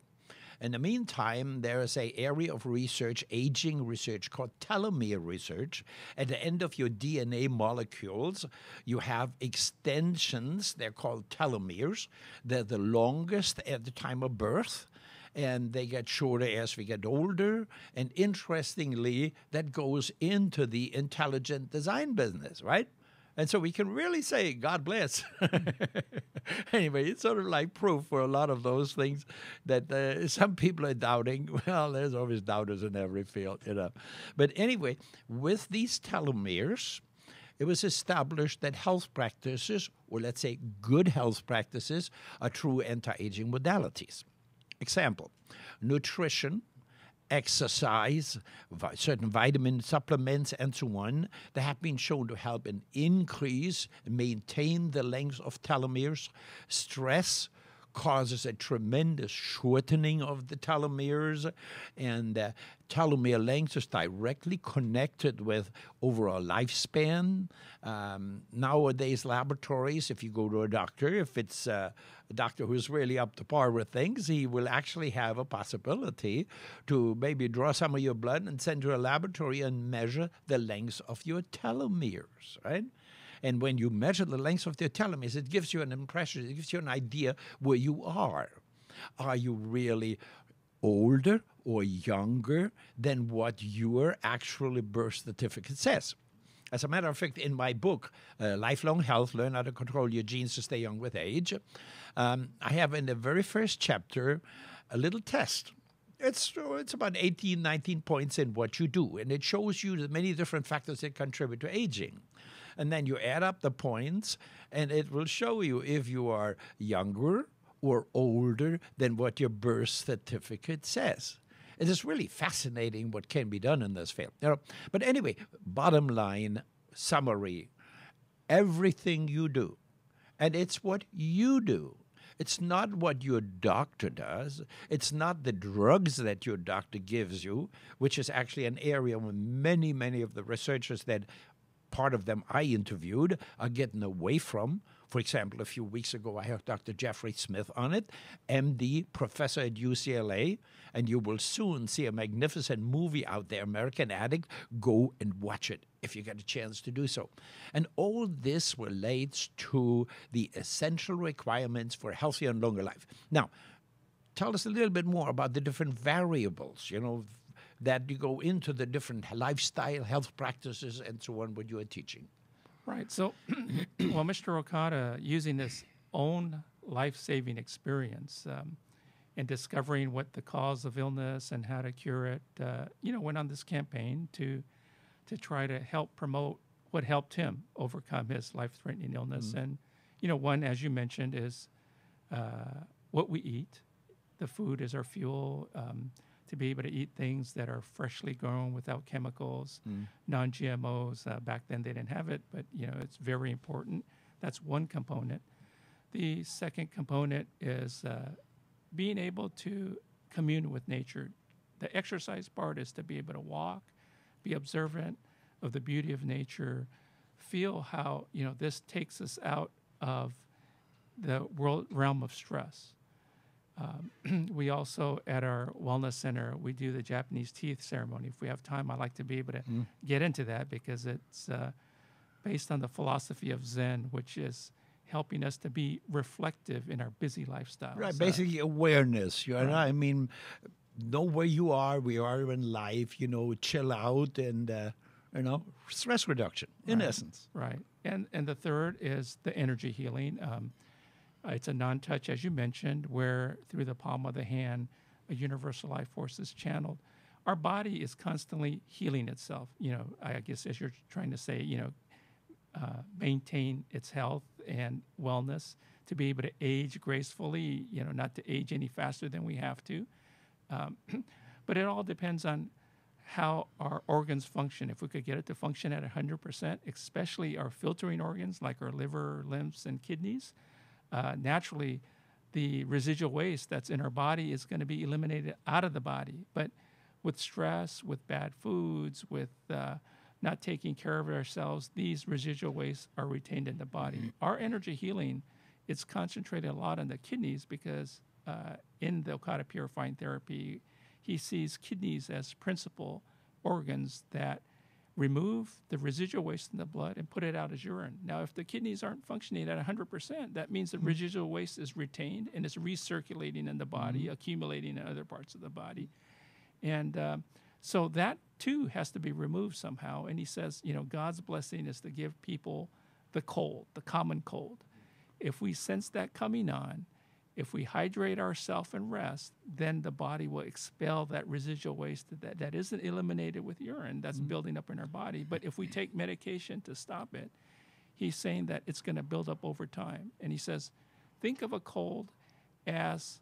In the meantime, there is an area of research, aging research, called telomere research. At the end of your DNA molecules, you have extensions. They're called telomeres. They're the longest at the time of birth, and they get shorter as we get older. And interestingly, that goes into the intelligent design business, right? And so we can really say, God bless. Anyway, it's sort of like proof for a lot of those things that some people are doubting. Well, there's always doubters in every field, But anyway, with these telomeres, it was established that health practices, or let's say good health practices, are true anti-aging modalities. Example, nutrition, exercise, certain vitamin supplements, and so on, that have been shown to help and increase and maintain the length of telomeres. Stress causes a tremendous shortening of the telomeres, and telomere length is directly connected with overall lifespan. Nowadays, laboratories, if you go to a doctor, if it's a doctor who's really up to par with things, he will actually have a possibility to maybe draw some of your blood and send to a laboratory and measure the length of your telomeres, right? And when you measure the length of the telomeres, it gives you an impression, it gives you an idea where you are. Are you really older or younger than what your actual birth certificate says? As a matter of fact, in my book, Lifelong Health, Learn How to Control Your Genes to Stay Young with Age, I have in the very first chapter a little test. It's about 18, 19 points in what you do, and it shows you the many different factors that contribute to aging. And then you add up the points, and it will show you if you are younger or older than what your birth certificate says. It is really fascinating what can be done in this field. But anyway, bottom line, summary, everything you do, and it's what you do. It's not what your doctor does. It's not the drugs that your doctor gives you, which is actually an area where many of the researchers that part of them I interviewed are getting away from. For example, a few weeks ago, I had Dr. Jeffrey Smith on it, MD, professor at UCLA, and you will soon see a magnificent movie out there, American Addict. Go and watch it if you get a chance to do so. And all this relates to the essential requirements for a healthier and longer life. Now, tell us a little bit more about the different variables, that you go into the different lifestyle, health practices, and so on, what you are teaching. Right. So, well, Mr. Okada, using this own life-saving experience and discovering what the cause of illness and how to cure it, went on this campaign to try to help promote what helped him overcome his life-threatening illness. Mhm. And, one, as you mentioned, is what we eat. The food is our fuel. To be able to eat things that are freshly grown without chemicals, non-GMOs. Back then they didn't have it, but it's very important. That's one component. The second component is being able to commune with nature. The exercise part is to be able to walk, be observant of the beauty of nature, feel how this takes us out of the realm of stress. We also, at our wellness center, we do the Japanese teeth ceremony. If we have time, I'd like to be able to get into that because it's based on the philosophy of Zen, which is helping us to be reflective in our busy lifestyles. Right, basically awareness. I mean, know where you are, in life, chill out and, stress reduction, in essence. Right. And the third is the energy healing. It's a non-touch, as you mentioned, where through the palm of the hand, a universal life force is channeled. Our body is constantly healing itself. I guess as you're trying to say, maintain its health and wellness to be able to age gracefully, not to age any faster than we have to. But it all depends on how our organs function. If we could get it to function at 100%, especially our filtering organs like our liver, lymphs, and kidneys, naturally, the residual waste that's in our body is going to be eliminated out of the body. But with stress, with bad foods, with not taking care of ourselves, these residual wastes are retained in the body. Our energy healing is concentrated a lot on the kidneys because in the Okada Purifying Therapy, he sees kidneys as principal organs that remove the residual waste in the blood and put it out as urine. Now, if the kidneys aren't functioning at 100%, that means the residual waste is retained and it's recirculating in the body, accumulating in other parts of the body. And so that, too, has to be removed somehow. And he says, God's blessing is to give people the cold, the common cold. If we sense that coming on, if we hydrate ourselves and rest, then the body will expel that residual waste that isn't eliminated with urine that's building up in our body. But if we take medication to stop it, he's saying that it's going to build up over time. And he says, think of a cold as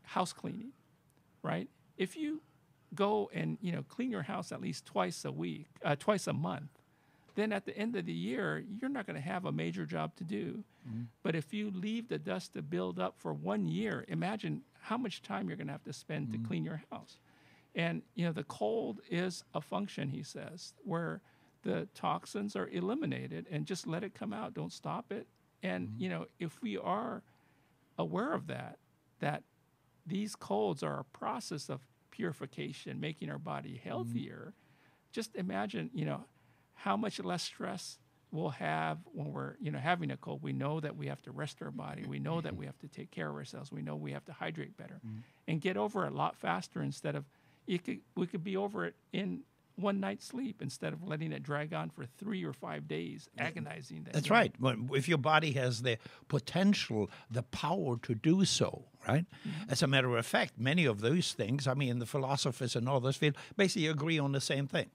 house cleaning, right? If you go and clean your house at least twice a month, then at the end of the year, you're not going to have a major job to do. But if you leave the dust to build up for 1 year, imagine how much time you're going to have to spend to clean your house. And, the cold is a function, he says, where the toxins are eliminated and just let it come out. Don't stop it. And, if we are aware of that these colds are a process of purification, making our body healthier, just imagine, how much less stress we'll have when we're, having a cold. We know that we have to rest our body. We know that we have to take care of ourselves. We know we have to hydrate better and get over it a lot faster instead of, we could be over it in one night's sleep instead of letting it drag on for 3 or 5 days, agonizing. That's right. If your body has the potential, the power to do so, right? As a matter of fact, many of those things, the philosophers and all this field basically agree on the same thing.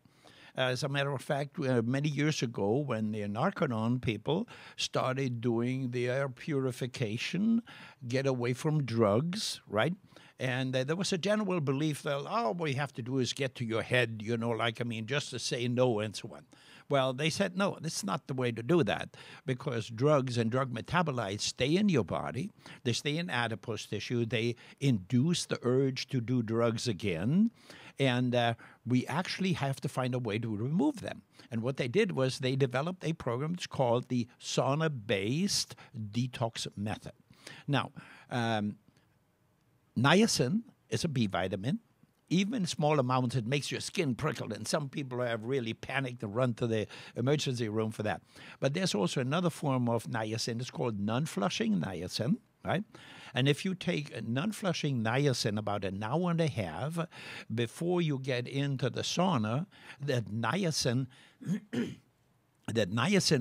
As a matter of fact, many years ago, when the Narconon people started doing the air purification, get away from drugs, right? And there was a general belief that, all we have to do is get to your head, just to say no and so on. Well, they said, no, that's not the way to do that, because drugs and drug metabolites stay in your body. They stay in adipose tissue. They induce the urge to do drugs again. And we actually have to find a way to remove them. And what they did was they developed a program that's called the sauna-based detox method. Now, niacin is a B vitamin. Even in small amounts, it makes your skin prickle, and some people have really panicked and run to the emergency room for that. But there's also another form of niacin. It's called non-flushing niacin, right? And if you take non-flushing niacin about an hour and a half before you get into the sauna, that niacin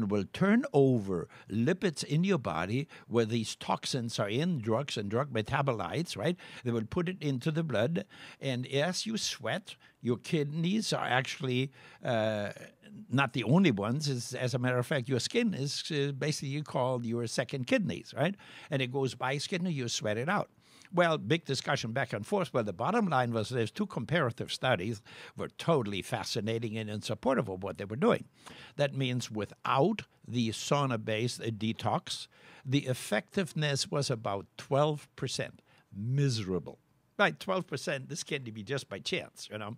will turn over lipids in your body where these toxins are in, drugs and drug metabolites, right? They will put it into the blood. And as you sweat, your kidneys are actually not the only ones. As a matter of fact, your skin is basically called your second kidneys, right? And it goes by skin and you sweat it out. Well, big discussion back and forth, but the bottom line was there's two comparative studies were totally fascinating and in support of what they were doing. That means without the sauna-based detox, the effectiveness was about 12%. Miserable. Right, 12%, this can't be just by chance, you know.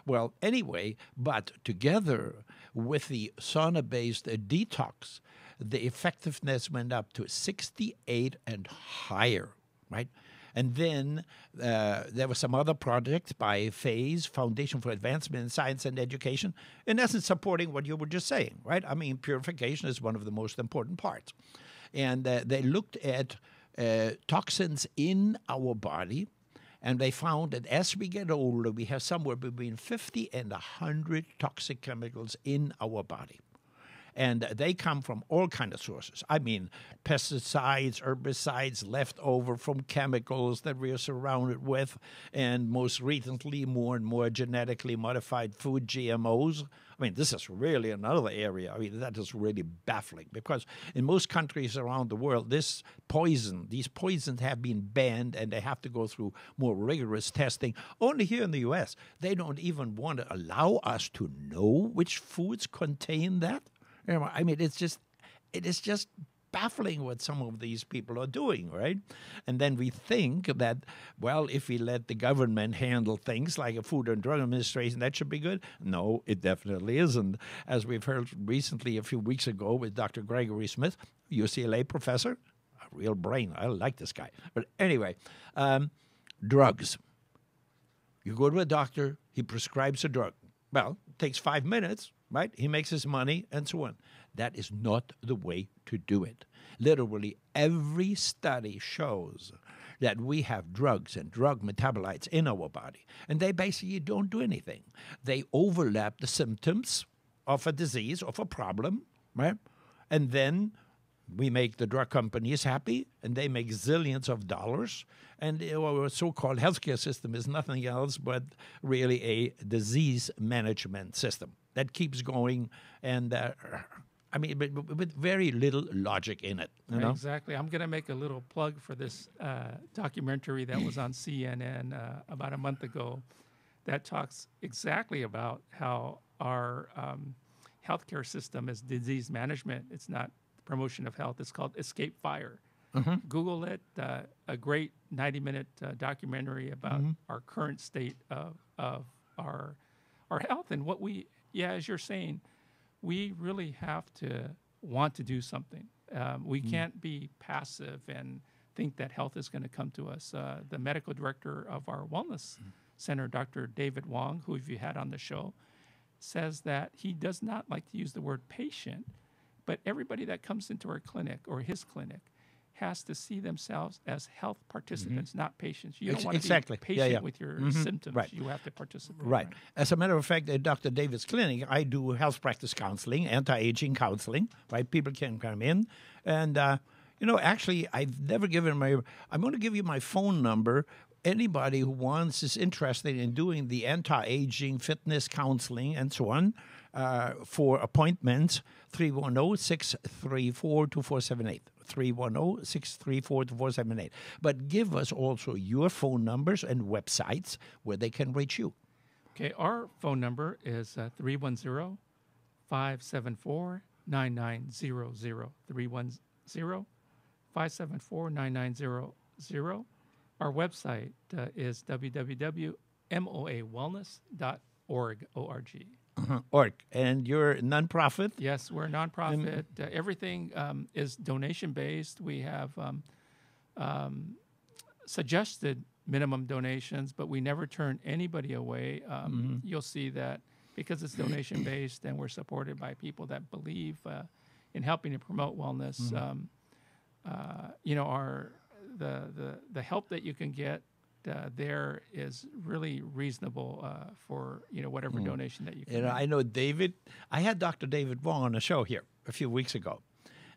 Well, anyway, but together with the sauna-based detox, the effectiveness went up to 68 and higher, right? And then there were some other projects by FASE, Foundation for Advancement in Science and Education, in essence supporting what you were just saying, right? I mean, purification is one of the most important parts. And they looked at toxins in our body, and they found that as we get older, we have somewhere between 50 and 100 toxic chemicals in our body. And they come from all kinds of sources. I mean, pesticides, herbicides left over from chemicals that we are surrounded with, and most recently, more and more genetically modified food, GMOs. I mean, this is really another area. I mean, that is really baffling, because in most countries around the world, these poisons have been banned, and they have to go through more rigorous testing. Only here in the U.S., they don't even want to allow us to know which foods contain that. I mean, it is just baffling what some of these people are doing, right? And then we think that, well, if we let the government handle things like a Food and Drug Administration, that should be good. No, it definitely isn't. As we've heard recently a few weeks ago with Dr. Gregory Smith, UCLA professor, a real brain. I like this guy. But anyway, drugs. You go to a doctor, he prescribes a drug. Well, it takes 5 minutes. Right? He makes his money and so on. That is not the way to do it. Literally, every study shows that we have drugs and drug metabolites in our body, and they basically don't do anything. They overlap the symptoms of a disease, of a problem, right? And then we make the drug companies happy, and they make zillions of dollars. And our so-called healthcare system is nothing else but really a disease management system that keeps going, and I mean, but with very little logic in it. You know? Exactly. I'm going to make a little plug for this documentary that was on CNN about a month ago that talks exactly about how our healthcare system is disease management. It's not promotion of health. It's called Escape Fire. Mm-hmm. Google it. A great 90-minute documentary about our current state of our health and what we. Yeah, as you're saying, we really have to want to do something. We can't be passive and think that health is going to come to us. The medical director of our wellness center, Dr. David Wong, who you had on the show, says that he does not like to use the word patient, but everybody that comes into our clinic or his clinic has to see themselves as health participants, not patients. You don't want to be patient with your symptoms. Right. You have to participate. Right. As a matter of fact, at Dr. David's clinic, I do health practice counseling, anti-aging counseling, right? People can come in. And, actually, I've never given I'm going to give you my phone number. Anybody who is interested in doing the anti-aging fitness counseling and so on, for appointments, 310-634-2478. 310-634-2478. But give us also your phone numbers and websites where they can reach you. Okay, our phone number is 574-9900. 310-574-9900. Our website is www.moawellness.org. O-R-G. Org. And you're a nonprofit? Yes, we're a nonprofit. Everything is donation-based. We have suggested minimum donations, but we never turn anybody away. You'll see that because it's donation-based and we're supported by people that believe in helping to promote wellness. The help that you can get there is really reasonable for whatever donation that you can. I know David. I had Dr. David Wong on a show here a few weeks ago,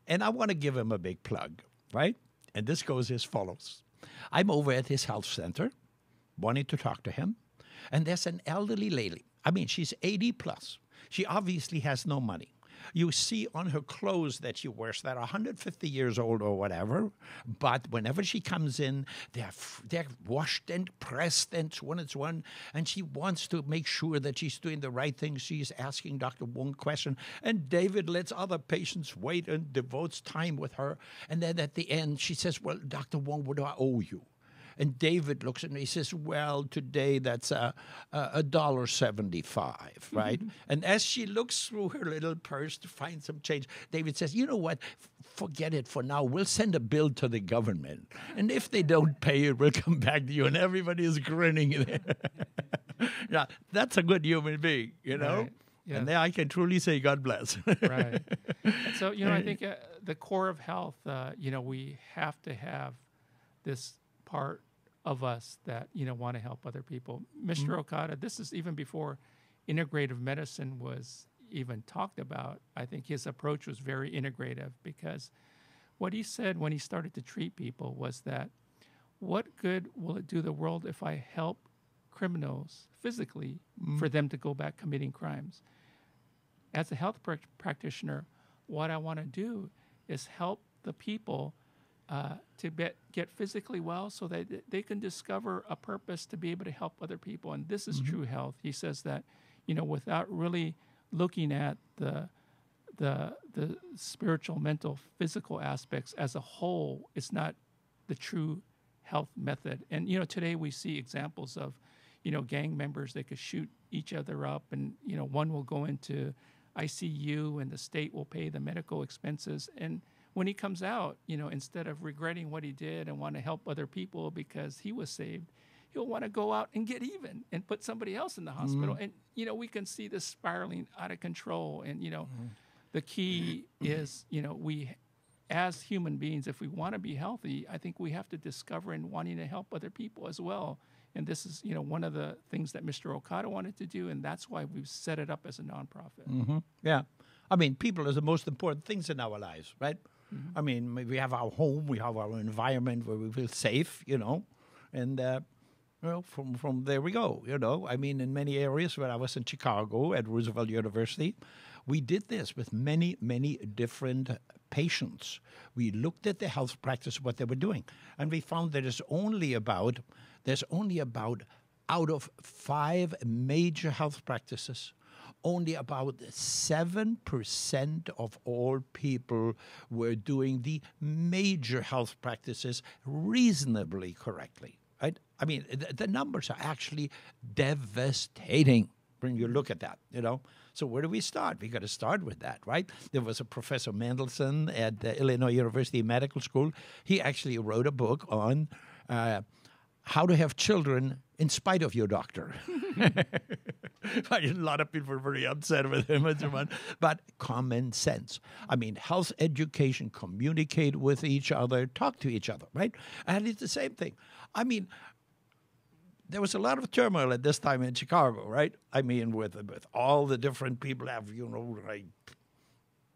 and I want to give him a big plug, right? And this goes as follows. I'm over at his health center, wanting to talk to him, and there's an elderly lady. I mean, she's 80 plus. She obviously has no money. You see on her clothes that she wears that are 150 years old or whatever, but whenever she comes in, they're washed and pressed and so on, and she wants to make sure that she's doing the right thing. She's asking Dr. Wong question, and David lets other patients wait and devotes time with her, and then at the end, she says, well, Dr. Wong, what do I owe you? And David looks at me, he says, well, today that's $1.75, right? And as she looks through her little purse to find some change, David says, you know what, forget it for now. We'll send a bill to the government. And if they don't pay it, we'll come back to you. And everybody is grinning there. Yeah, that's a good human being, Right. Yeah. And there I can truly say God bless. Right. So, I think the core of health, we have to have this part of us that want to help other people. Mr. Okada, this is even before integrative medicine was even talked about. I think his approach was very integrative because what he said when he started to treat people was that what good will it do the world if I help criminals physically for them to go back committing crimes? As a health practitioner, what I want to do is help the people to get physically well so that they can discover a purpose to be able to help other people. And this is true health. He says that, without really looking at the spiritual, mental, physical aspects as a whole, it's not the true health method. And, today we see examples of, gang members that could shoot each other up and, one will go into ICU and the state will pay the medical expenses. And when he comes out, instead of regretting what he did and want to help other people because he was saved, he'll want to go out and get even and put somebody else in the hospital. And, we can see this spiraling out of control. And, the key is, we, as human beings, if we want to be healthy, I think we have to discover and wanting to help other people as well. And this is, one of the things that Mr. Okada wanted to do, and that's why we've set it up as a nonprofit. Yeah. I mean, people are the most important things in our lives, right? I mean, we have our home, we have our environment where we feel safe, and from there we go, I mean, in many areas where I was in Chicago at Roosevelt University, we did this with many, many different patients. We looked at the health practice, what they were doing, and we found that there's only about out of 5 major health practices, only about 7% of all people were doing the major health practices reasonably correctly, right? I mean, the numbers are actually devastating when you look at that, So where do we start? We got to start with that, right? There was a Professor Mendelson at the Illinois University Medical School. He actually wrote a book on how to have children in spite of your doctor. A lot of people were very upset with him and so on. But common sense. I mean, health education, communicate with each other, talk to each other, right? And it's the same thing. I mean, there was a lot of turmoil at this time in Chicago, right? I mean, with all the different people have, like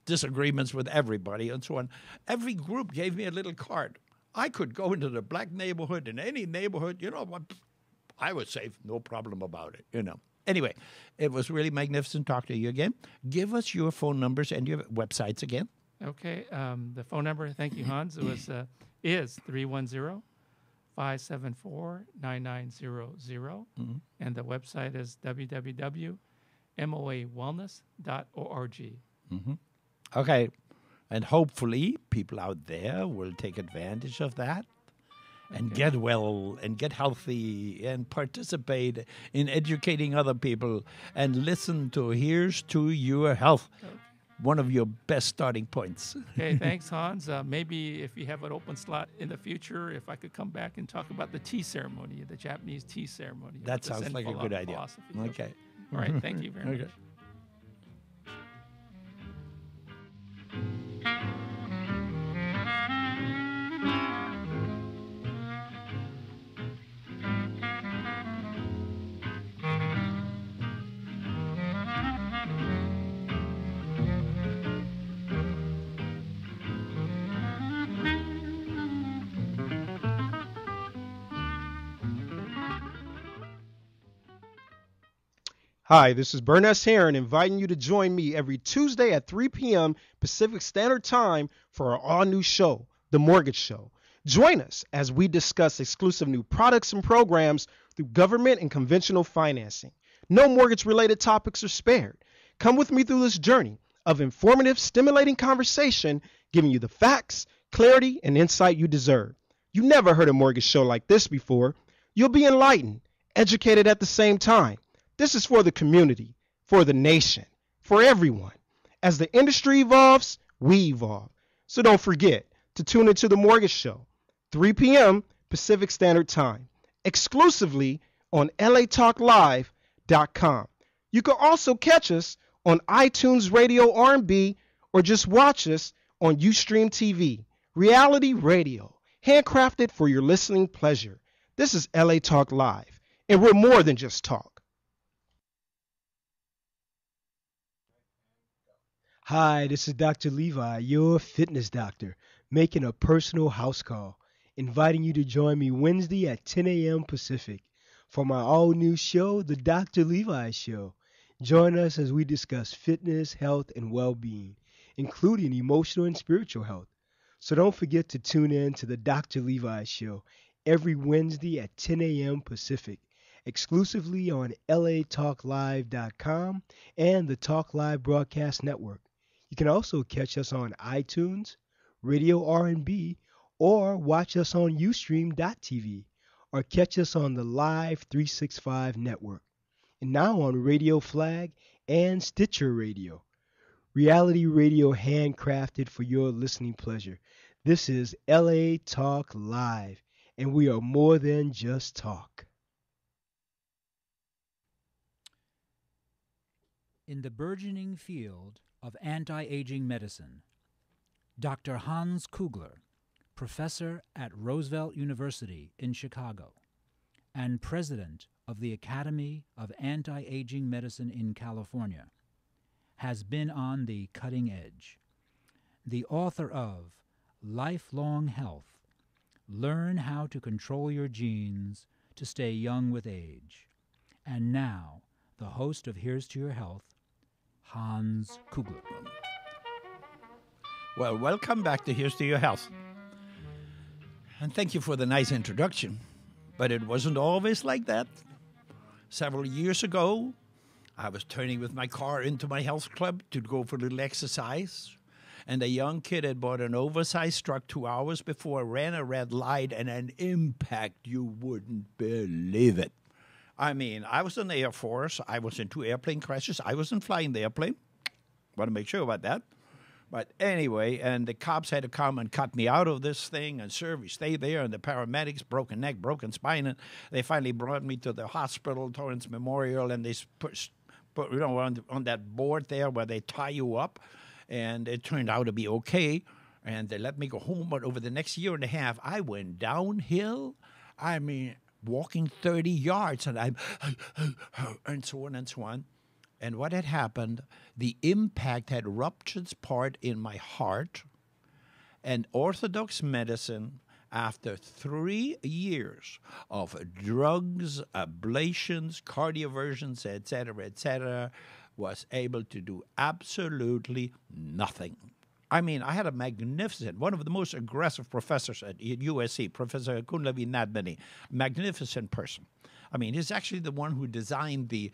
disagreements with everybody and so on. Every group gave me a little card. I could go into the black neighborhood, in any neighborhood, I was safe, no problem about it, Anyway, it was really magnificent talking to you again. Give us your phone numbers and your websites again. Okay, the phone number, thank you, Hans, is 310-574-9900, and the website is www.moawellness.org. moawellness.org. Mm-hmm. Okay. And hopefully people out there will take advantage of that and get well and get healthy and participate in educating other people and listen to Here's to Your Health, one of your best starting points. Okay, thanks, Hans. Maybe if you have an open slot in the future, if I could come back and talk about the tea ceremony, the Japanese tea ceremony. That sounds like a good idea. Philosophy. Okay. All right, thank you very much. Hi, this is Berness Heron inviting you to join me every Tuesday at 3 p.m. Pacific Standard Time for our all-new show, The Mortgage Show. Join us as we discuss exclusive new products and programs through government and conventional financing. No mortgage-related topics are spared. Come with me through this journey of informative, stimulating conversation, giving you the facts, clarity, and insight you deserve. You never heard a mortgage show like this before. You'll be enlightened, educated at the same time. This is for the community, for the nation, for everyone. As the industry evolves, we evolve. So don't forget to tune into The Mortgage Show, 3 p.m. Pacific Standard Time, exclusively on latalklive.com. You can also catch us on iTunes Radio R&B or just watch us on Ustream TV, reality radio, handcrafted for your listening pleasure. This is LA Talk Live, and we're more than just talk. Hi, this is Dr. Levi, your fitness doctor, making a personal house call, inviting you to join me Wednesday at 10 a.m. Pacific for my all-new show, The Dr. Levi Show. Join us as we discuss fitness, health, and well-being, including emotional and spiritual health. So don't forget to tune in to The Dr. Levi Show every Wednesday at 10 a.m. Pacific, exclusively on latalklive.com and the Talk Live Broadcast Network. You can also catch us on iTunes, Radio R&B, or watch us on Ustream.tv, or catch us on the Live 365 network, and now on Radio Flag and Stitcher Radio. Reality radio handcrafted for your listening pleasure. This is LA Talk Live, and we are more than just talk. In the burgeoning field of anti-aging medicine, Dr. Hans Kugler, professor at Roosevelt University in Chicago and president of the Academy of Anti-Aging Medicine in California, has been on the cutting edge. The author of Lifelong Health, Learn How to Control Your Genes to Stay Young with Age, and now the host of Here's to Your Health, Hans Kugler. Well, welcome back to Here's to Your Health. And thank you for the nice introduction. But it wasn't always like that. Several years ago, I was turning with my car into my health club to go for a little exercise. And a young kid had bought an oversized truck 2 hours before, ran a red light, and an impact you wouldn't believe it. I mean, I was in the Air Force. I was in 2 airplane crashes. I wasn't flying the airplane. Want to make sure about that. But anyway, and the cops had to come and cut me out of this thing and service stay there. And the paramedics, broken neck, broken spine. And they finally brought me to the hospital, Torrance Memorial, and they put on that board there where they tie you up. And it turned out to be okay. And they let me go home. But over the next year and a half, I went downhill. I mean, walking 30 yards, and and so on and so on. And what had happened, the impact had ruptured part in my heart, and orthodox medicine, after 3 years of drugs, ablations, cardioversions, etc., was able to do absolutely nothing. I mean, I had a magnificent, one of the most aggressive professors at USC, Professor Kunlavi Nadmani, magnificent person. I mean, he's actually the one who designed the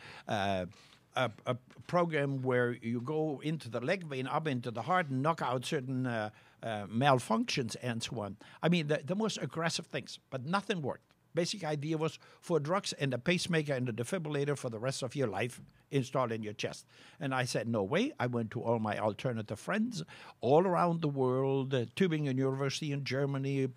a program where you go into the leg vein, up into the heart, and knock out certain malfunctions and so on. I mean, the most aggressive things, but nothing worked. Basic idea was for drugs and a pacemaker and a defibrillator for the rest of your life installed in your chest. And I said, no way. I went to all my alternative friends all around the world, Tübingen University in Germany,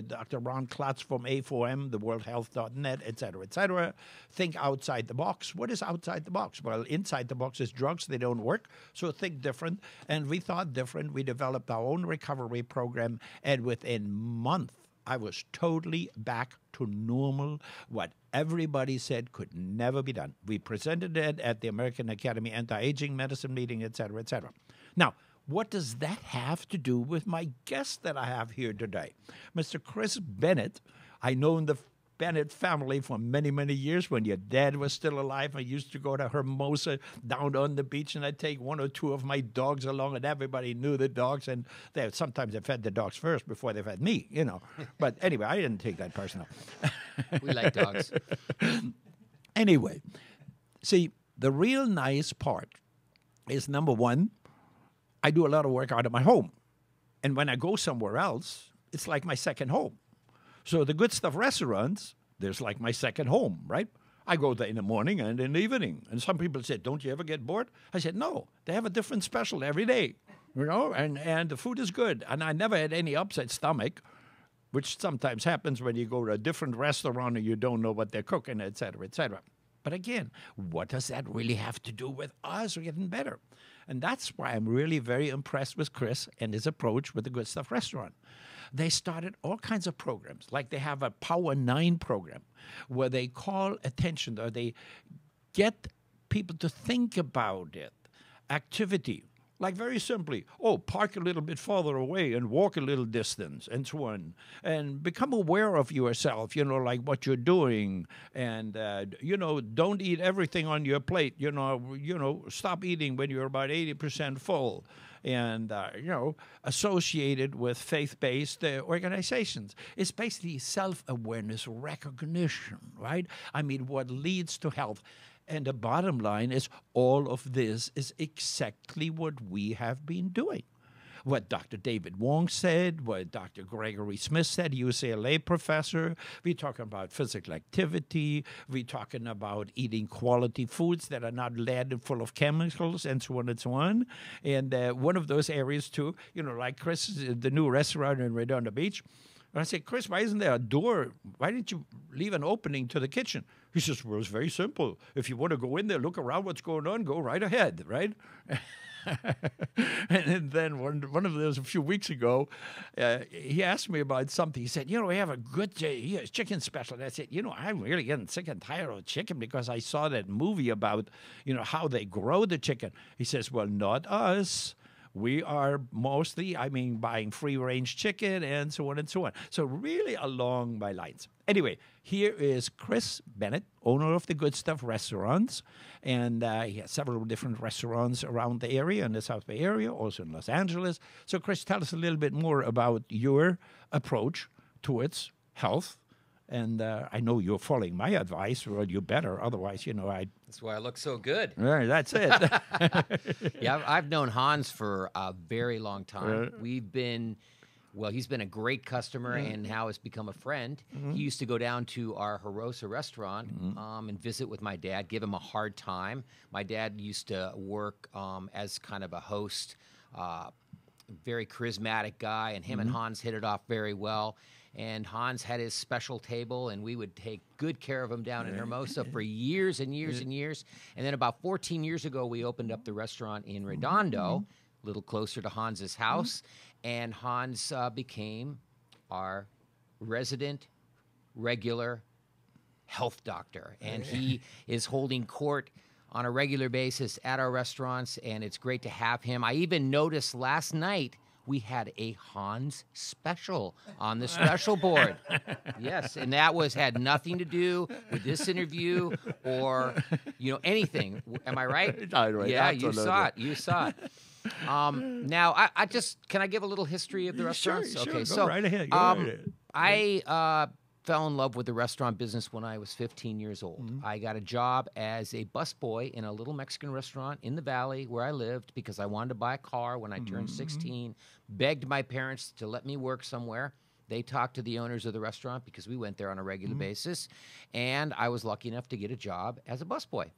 Dr. Ron Klotz from A4M, the worldhealth.net, et cetera, et cetera. Think outside the box. What is outside the box? Well, inside the box is drugs. They don't work. So think different. And we thought different. We developed our own recovery program. And within months, I was totally back to normal, what everybody said could never be done. We presented it at the American Academy Anti-Aging Medicine meeting, et cetera, et cetera. Now, what does that have to do with my guest that I have here today? Mr. Cris Bennett. I know the Bennett family for many, many years. When your dad was still alive, I used to go to Hermosa down on the beach, and I'd take one or two of my dogs along, and everybody knew the dogs, and sometimes they fed the dogs first before they fed me, you know. But anyway, I didn't take that personal. We like dogs. Anyway, see, the real nice part is, number one, I do a lot of work out of my home. And when I go somewhere else, it's like my second home. So the Good Stuff restaurants, there's like my second home, right? I go there in the morning and in the evening. And some people said, don't you ever get bored? I said, no, they have a different special every day, you know, and the food is good. And I never had any upset stomach, which sometimes happens when you go to a different restaurant and you don't know what they're cooking, et cetera, et cetera. But again, what does that really have to do with us getting better? And that's why I'm really very impressed with Cris and his approach with the Good Stuff restaurant. They started all kinds of programs, like they have a Power 9 program where they call attention, or they get people to think about it. Activity, like very simply, park a little bit farther away and walk a little distance and so on. And become aware of yourself, you know, like what you're doing. And, you know, don't eat everything on your plate. You know, stop eating when you're about 80% full. And, you know, associated with faith-based organizations. It's basically self-awareness, recognition, right? I mean, what leads to health. And the bottom line is all of this is exactly what we have been doing. What Dr. David Wong said, what Dr. Gregory Smith said, UCLA professor. We're talking about physical activity. We're talking about eating quality foods that are not laden full of chemicals and so on and so on. And one of those areas, too, you know, like Cris, the new restaurant in Redondo Beach. And I said, Cris, why isn't there a door? Why didn't you leave an opening to the kitchen? He says, well, it's very simple. If you want to go in there, look around what's going on, go right ahead, right? And then one of those a few weeks ago, he asked me about something. He said, you know, we have a good chicken special. And I said, you know, I'm really getting sick and tired of chicken because I saw that movie about, you know, how they grow the chicken. He says, well, not us. We are mostly, buying free-range chicken and so on and so on. So really along my lines. Anyway, here is Cris Bennett, owner of the Good Stuff restaurants. And he has several different restaurants around the area, in the South Bay area, also in Los Angeles. So, Cris, tell us a little bit more about your approach towards health. And I know you're following my advice, or you better. Otherwise, you know, That's why I look so good. Right, that's it. Yeah, I've known Hans for a very long time. We've been, well, he's been a great customer and now has become a friend. He used to go down to our Herosa restaurant and visit with my dad, give him a hard time. My dad used to work as kind of a host, very charismatic guy, and him and Hans hit it off very well. And Hans had his special table, and we would take good care of him down in Hermosa for years and years and years. And then about 14 years ago, we opened up the restaurant in Redondo, a little closer to Hans's house. And Hans became our resident, regular health doctor. And he is holding court on a regular basis at our restaurants, and it's great to have him. I even noticed last night we had a Hans special on the special board. Yes, and that had nothing to do with this interview or, you know, anything. Am I right? Right. Yeah, you saw it. You saw it. Now, can I give a little history of the restaurants? Sure. Okay, Go right ahead. Go right ahead. I fell in love with the restaurant business when I was 15 years old. I got a job as a busboy in a little Mexican restaurant in the valley where I lived because I wanted to buy a car when I turned 16, begged my parents to let me work somewhere. They talked to the owners of the restaurant because we went there on a regular basis, and I was lucky enough to get a job as a busboy.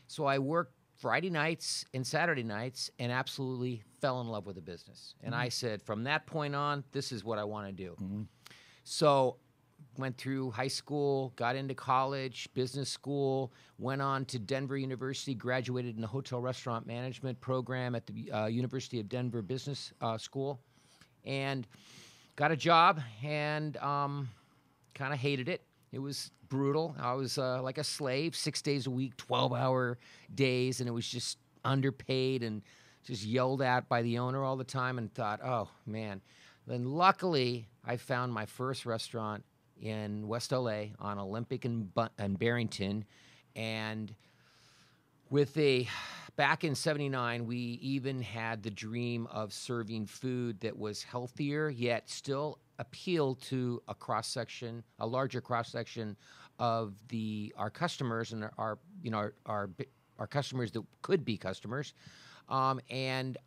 So I worked Friday nights and Saturday nights and absolutely fell in love with the business. And I said, from that point on, this is what I want to do. So went through high school, got into college, business school, went on to Denver University, graduated in the hotel restaurant management program at the University of Denver Business School, and got a job and kind of hated it. It was brutal. I was like a slave, 6 days a week, 12-hour days, and it was just underpaid and just yelled at by the owner all the time, and thought, oh, man. Then luckily, I found my first restaurant in West LA on Olympic and Barrington, and back in '79, we even had the dream of serving food that was healthier yet still appealed to a larger cross section of our customers and our customers that could be customers, and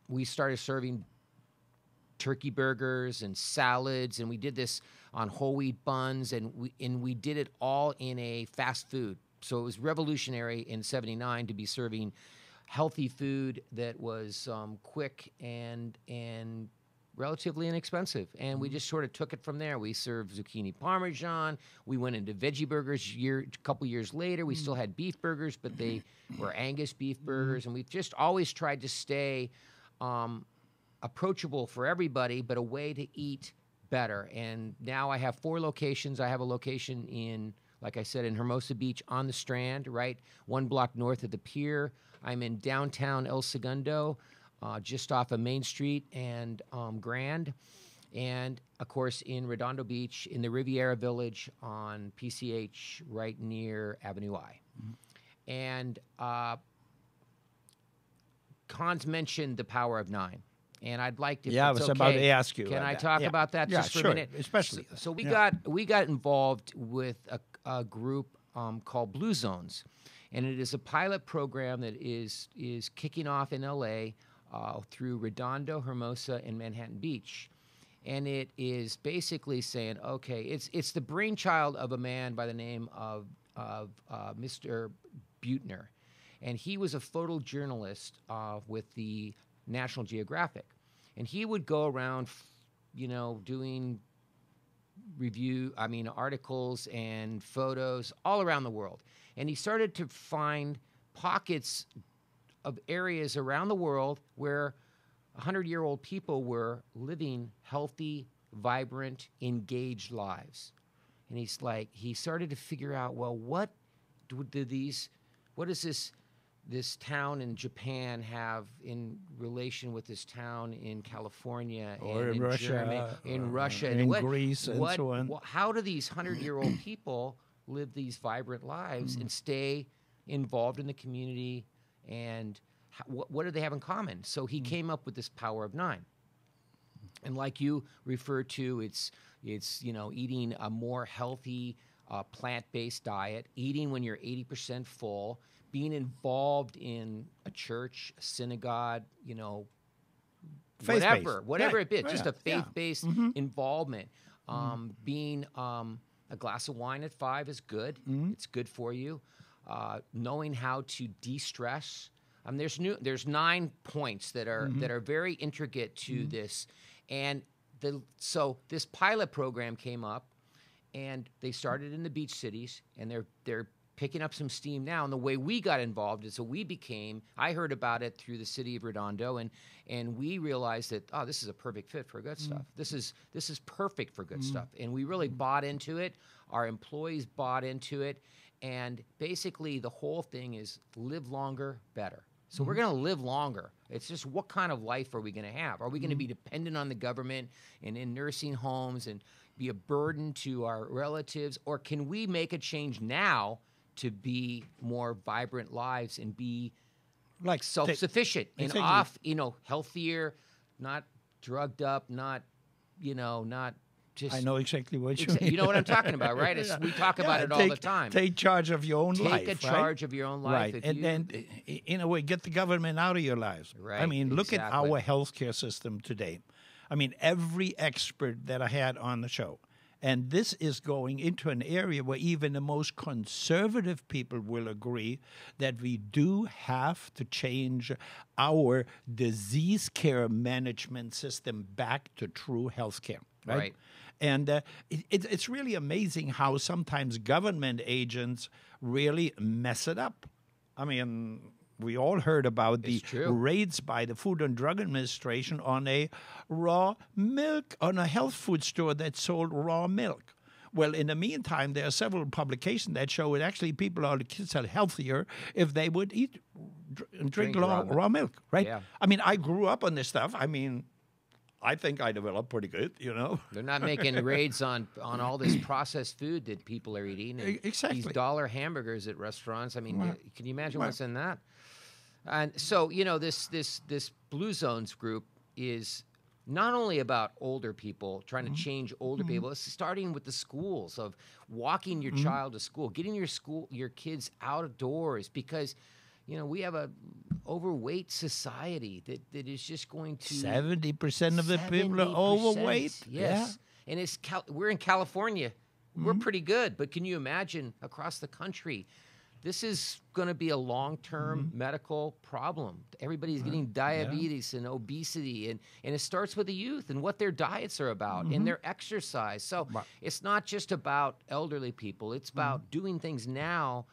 we started serving turkey burgers and salads, and we did this on whole wheat buns, and we did it all in a fast food. So it was revolutionary in '79 to be serving healthy food that was quick and relatively inexpensive. And we just sort of took it from there. We served zucchini parmesan. We went into veggie burgers a couple years later. We still had beef burgers, but they were Angus beef burgers. And we've just always tried to stay approachable for everybody, but a way to eat better. And now I have 4 locations. I have a location in, like I said, in Hermosa Beach on the Strand, right 1 block north of the pier. I'm in downtown El Segundo, just off of Main Street and Grand. And, of course, in Redondo Beach, in the Riviera Village on PCH, right near Avenue I. And Hans mentioned the power of 9. And I'd like to. I was about to ask you. Can I talk about that just for a minute? Especially. So we got involved with a group called Blue Zones, and it is a pilot program that is kicking off in LA through Redondo, Hermosa, and Manhattan Beach, and it is basically saying, okay, it's the brainchild of a man by the name of Mr. Butner, and he was a photojournalist with the National Geographic, and he would go around, doing articles and photos all around the world. And he started to find pockets of areas around the world where 100-year-old people were living healthy, vibrant, engaged lives. And he started to figure out, well, what does this town in Japan have in relation with this town in California or and in Russia, Germany, in Russia, and in Greece, and so on. How do these 100-year-old people live these vibrant lives and stay involved in the community? And what do they have in common? So he came up with this power of 9. And like you referred to, it's eating a more healthy, plant-based diet, eating when you're 80% full, being involved in a church, a synagogue, whatever it be, just a faith-based involvement. Being a glass of wine at 5 is good. It's good for you. Knowing how to de-stress. There's 9 points that are very intricate to this, and so this pilot program came up, and they started in the beach cities, and they're picking up some steam now. And the way we got involved is I heard about it through the city of Redondo, and we realized that, this is a perfect fit for good stuff. This is perfect for good stuff. And we really bought into it. Our employees bought into it. And basically the whole thing is live longer, better. So we're going to live longer. It's just what kind of life are we going to have? Are we going to be dependent on the government and in nursing homes and be a burden to our relatives? Or can we make a change now to be more vibrant lives and be like self-sufficient and healthier, not drugged up, not just I know exactly what you You know what I'm talking about, right? We talk about it all the time. Take charge of your own life. Take charge of your own life. Right. And then, in a way, get the government out of your lives. Right. I mean, look at exactly. our healthcare system today. I mean, every expert that I had on the show, and this is going into an area where even the most conservative people will agree that we do have to change our disease care management system back to true health care. Right. And it's really amazing how sometimes government agents really mess it up. I mean, we all heard about the raids by the Food and Drug Administration on a raw milk, on a health food store that sold raw milk. Well, in the meantime, there are several publications that show that actually kids are healthier if they would eat and drink raw milk, right? Yeah. I mean, I grew up on this stuff. I mean, I think I developed pretty good, you know. They're not making raids on all this processed food that people are eating. And exactly. These dollar hamburgers at restaurants. I mean, can you imagine what's in that? And so, you know, this Blue Zones group is not only about older people, trying to change older people. It's starting with the schools, of walking your child to school, getting your kids out of doors, because you know, we have a overweight society that is just going to 70% of the people are overweight. Yes, and we're in California. We're pretty good, but can you imagine across the country? This is going to be a long-term medical problem. Everybody's getting diabetes and obesity, and it starts with the youth and what their diets are about and their exercise. So it's not just about elderly people. It's about doing things now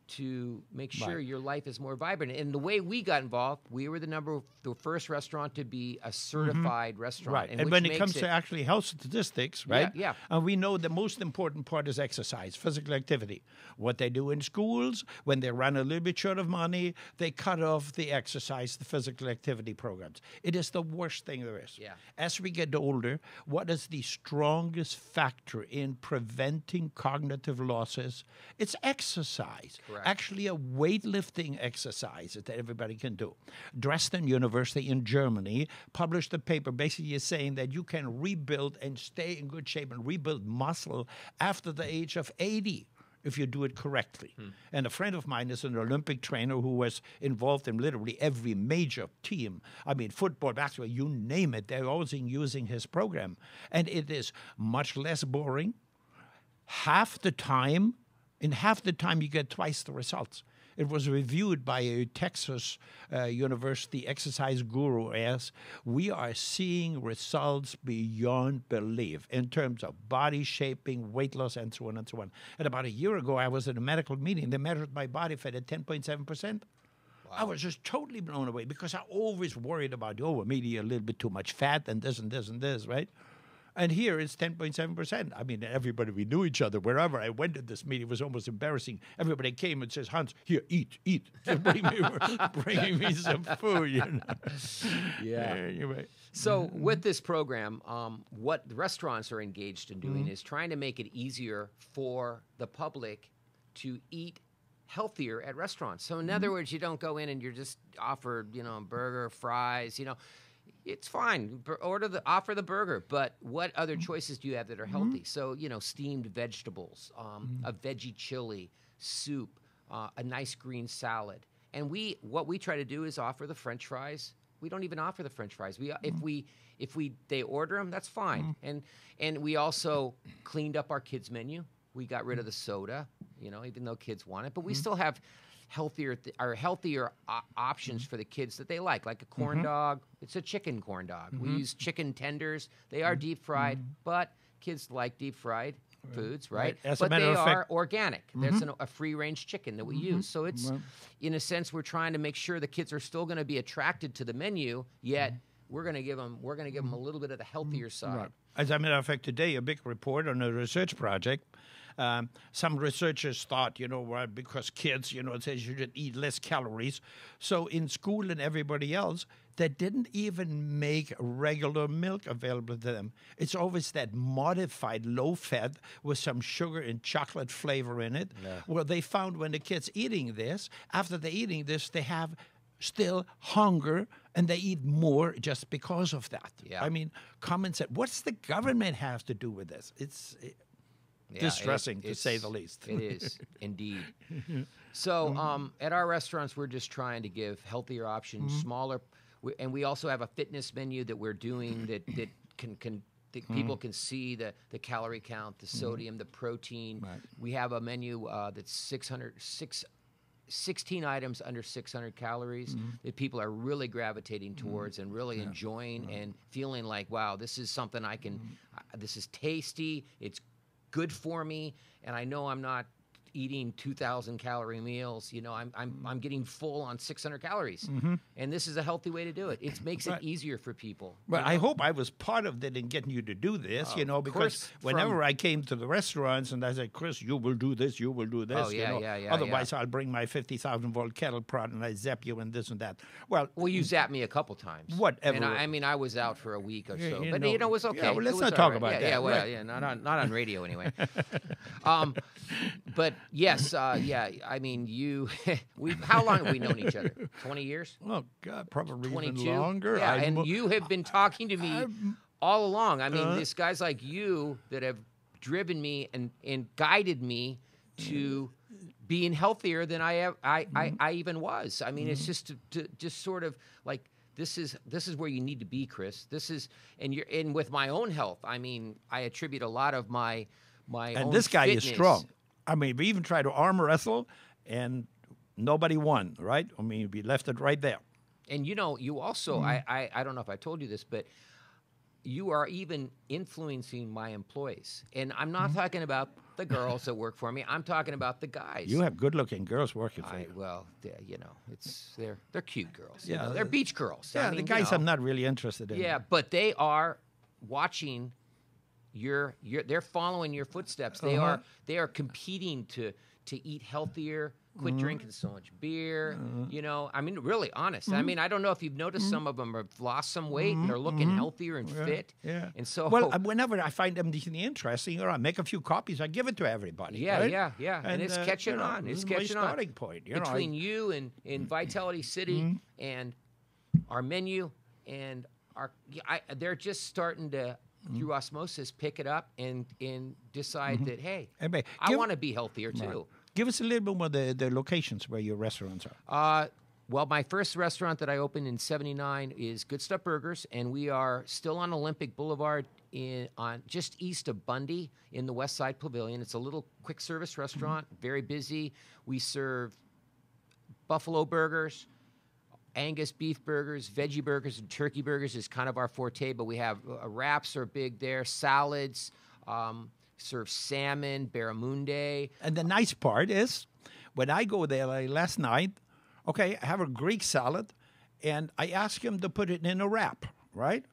to make sure your life is more vibrant. And the way we got involved, we were the first restaurant to be a certified restaurant. Right. And when it comes to actually health statistics, right? Yeah. And we know the most important part is exercise, physical activity. What they do in schools, when they run a little bit short of money, they cut off the exercise, the physical activity programs. It is the worst thing there is. Yeah. As we get older, what is the strongest factor in preventing cognitive losses? It's exercise. Correct. Actually, a weightlifting exercise that everybody can do. Dresden University in Germany published a paper basically saying that you can rebuild and stay in good shape and rebuild muscle after the age of 80 if you do it correctly. And a friend of mine is an Olympic trainer who was involved in literally every major team. I mean, football, basketball, you name it. They're always using his program. And it is much less boring. In half the time, you get twice the results. It was reviewed by a Texas University exercise guru as we are seeing results beyond belief in terms of body shaping, weight loss, and so on and so on. And about a year ago, I was at a medical meeting. They measured my body fat at 10.7%. I was just totally blown away because I always worried about, maybe a little bit too much fat and this and this and this, right? And here it's 10.7%. I mean, everybody, we knew each other. Wherever I went at this meeting, it was almost embarrassing. Everybody came and says, Hans, here, eat. Just bring me some food, you know. Yeah. Anyway. So with this program, what the restaurants are engaged in doing is trying to make it easier for the public to eat healthier at restaurants. So in other words, you don't go in and you're just offered, burger, fries, It's fine. Offer the burger, but what other choices do you have that are healthy? So, steamed vegetables, a veggie chili, soup, a nice green salad. And what we try to do is offer the French fries. We don't even offer the French fries. If they order them, that's fine. And we also cleaned up our kids' menu. We got rid of the soda, even though kids want it, but we still have healthier options for the kids that they like a corn dog. It's a chicken corn dog. We use chicken tenders. They are deep fried, but kids like deep fried foods, right? But they are organic. There's a free range chicken that we use. So it's, in a sense, we're trying to make sure the kids are still going to be attracted to the menu, yet we're going to give them a little bit of the healthier side. Right. As a matter of fact, today a big report on a research project. Some researchers thought, because kids, it says you should eat less calories. So in school and everybody else, they didn't even make regular milk available to them. It's always that modified low fat with some sugar and chocolate flavor in it. Yeah. Well, they found when the kids eating this, after they're eating this, they have still hunger And they eat more just because of that. Yeah. I mean, common sense. What's the government have to do with this? It's distressing, to say the least. It is, indeed. So at our restaurants, we're just trying to give healthier options, smaller, and we also have a fitness menu that we're doing that can people can see the calorie count, the sodium, the protein. Right. We have a menu that's 16 items under 600 calories that people are really gravitating towards and really enjoying and feeling like, wow, this is something I can, this is tasty, it's good for me, and I know I'm not eating 2,000 calorie meals. You know, I'm getting full on 600 calories, and this is a healthy way to do it. It makes it easier for people. But I hope I was part of that in getting you to do this, you know, because whenever I came to the restaurants and I said, Chris, you will do this, you will do this. Oh, yeah, you know? yeah. Otherwise, I'll bring my 50,000 volt kettle pot and I zap you and this and that. Well, you zapped me a couple times. Whatever. And I mean, I was out for a week or so, but know, it was okay. Yeah, well, let's It was not all talk right. about that. Yeah, well, right. yeah, not on radio anyway. But yes, yeah. I mean, how long have we known each other? 20 years? Oh God, probably 22? even longer. Yeah, and you have been talking to me all along. I mean, there's guys like you that have driven me and guided me to being healthier than I even was. I mean, it's just to just sort of like this is where you need to be, Chris. This is and with my own health. I mean, I attribute a lot of my and own this guy fitness. is strong. I mean, we even tried to arm wrestle, and nobody won. Right? I mean, we left it right there. And you know, you also I don't know if I told you this, but you are even influencing my employees. And I'm not talking about the girls that work for me. I'm talking about the guys. You have good-looking girls working for you. Well, you know, they're cute girls. Yeah, you know? They're beach girls. Yeah, I mean, the guys you know, I'm not really interested in. Yeah, but they are watching they're following your footsteps. They are competing to eat healthier, quit drinking so much beer. You know, I mean, really honest. I mean, I don't know if you've noticed some of them have lost some weight and they're looking healthier and fit. Yeah. And so, well, whenever I find them interesting, or I make a few copies, I give it to everybody. Yeah, right? yeah. And it's catching on. It's catching on. Starting point. Between you and Vitality City and our menu and they're just starting to, through osmosis, pick it up and decide that, hey, I want to be healthier too. Right. Give us a little bit more the locations where your restaurants are. Well, my first restaurant that I opened in '79 is Good Stuff Burgers, and we are still on Olympic Boulevard on just east of Bundy in the West Side Pavilion. It's a little quick service restaurant, very busy. We serve buffalo burgers, Angus beef burgers, veggie burgers, and turkey burgers is kind of our forte, but we have wraps are big there, salads, serve salmon, barramundi. And the nice part is, when I go there like last night, I have a Greek salad, and I ask him to put it in a wrap, right?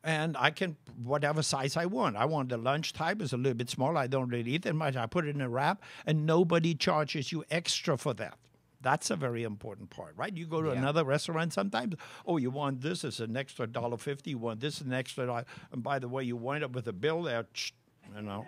And I can, whatever size I want. I want the lunch type. It's a little bit small. I don't really eat that much. I put it in a wrap, and nobody charges you extra for that. That's a very important part, right? You go to another restaurant sometimes, you want this, it's an extra $1.50. You want this, an extra, and by the way, you wind up with a bill there, you know.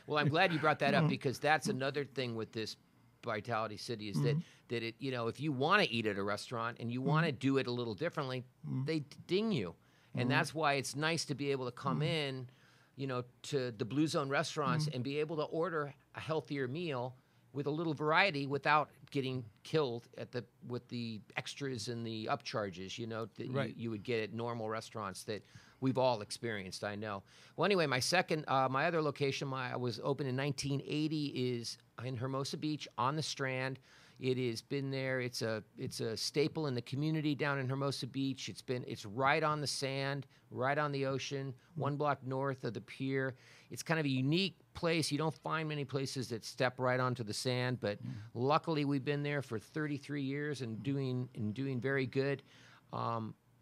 Well, I'm glad you brought that up because that's another thing with this Vitality City is that it, you know, if you want to eat at a restaurant and you want to do it a little differently, they ding you. And that's why it's nice to be able to come in, you know, to the Blue Zone restaurants and be able to order a healthier meal with a little variety without getting killed with the extras and the upcharges, you know, that you would get at normal restaurants that we've all experienced, I know. Well, anyway, my other location, I was open in 1980, is in Hermosa Beach on the Strand. It has been there. It's a staple in the community down in Hermosa Beach. It's right on the sand, right on the ocean, 1 block north of the pier. It's kind of a unique place. You don't find many places that step right onto the sand, but luckily we've been there for 33 years and doing very good.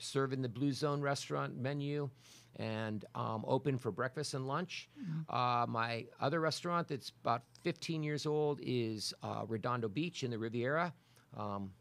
Serving the Blue Zone restaurant menu and open for breakfast and lunch. My other restaurant that's about 15 years old is Redondo Beach in the Riviera.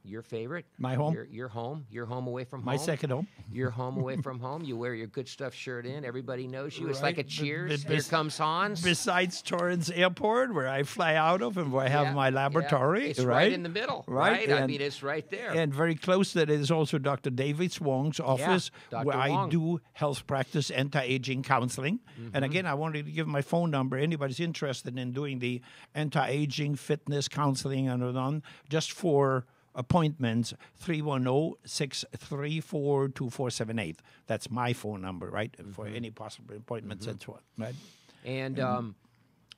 Your favorite. My home. Your home. Your home away from home. My second home. Your home away from home. You wear your good stuff shirt in. Everybody knows you. It's Right. like a cheers. But Here comes Hans. Besides Torrance Airport, where I fly out of and where I have my laboratory. It's right in the middle. Right. I mean, it's right there. And very close to that is also Dr. David Swong's office, Dr. where I Wong. do health practice, anti-aging counseling. And again, I wanted to give my phone number. Anybody's interested in doing the anti-aging fitness counseling and on, just for appointments, 310-634-2478. That's my phone number, right? For any possible appointments and so on, right?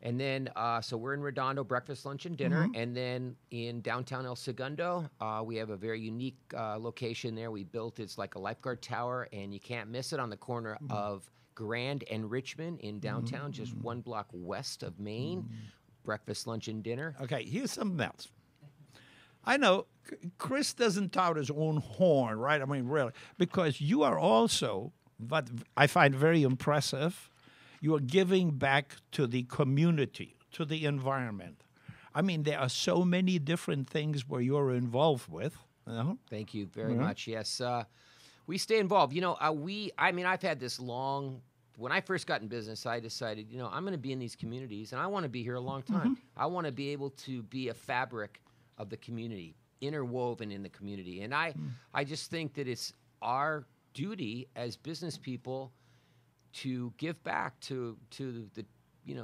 And then, so we're in Redondo, breakfast, lunch, and dinner. And then in downtown El Segundo, we have a very unique location there. We built, it's like a lifeguard tower, and you can't miss it, on the corner of Grand and Richmond in downtown, just 1 block west of Maine. Breakfast, lunch, and dinner. Okay, here's something else. I know Cris doesn't tout his own horn, right? I mean, really, because you are also, what I find very impressive, you are giving back to the community, to the environment. I mean, there are so many different things where you're involved with. You know? Thank you very much. Yes, we stay involved. You know, I've had this long. When I first got in business, I decided, I'm going to be in these communities, and I want to be here a long time. I want to be able to be a fabric of the community, interwoven in the community. And I just think that it's our duty as business people to give back to the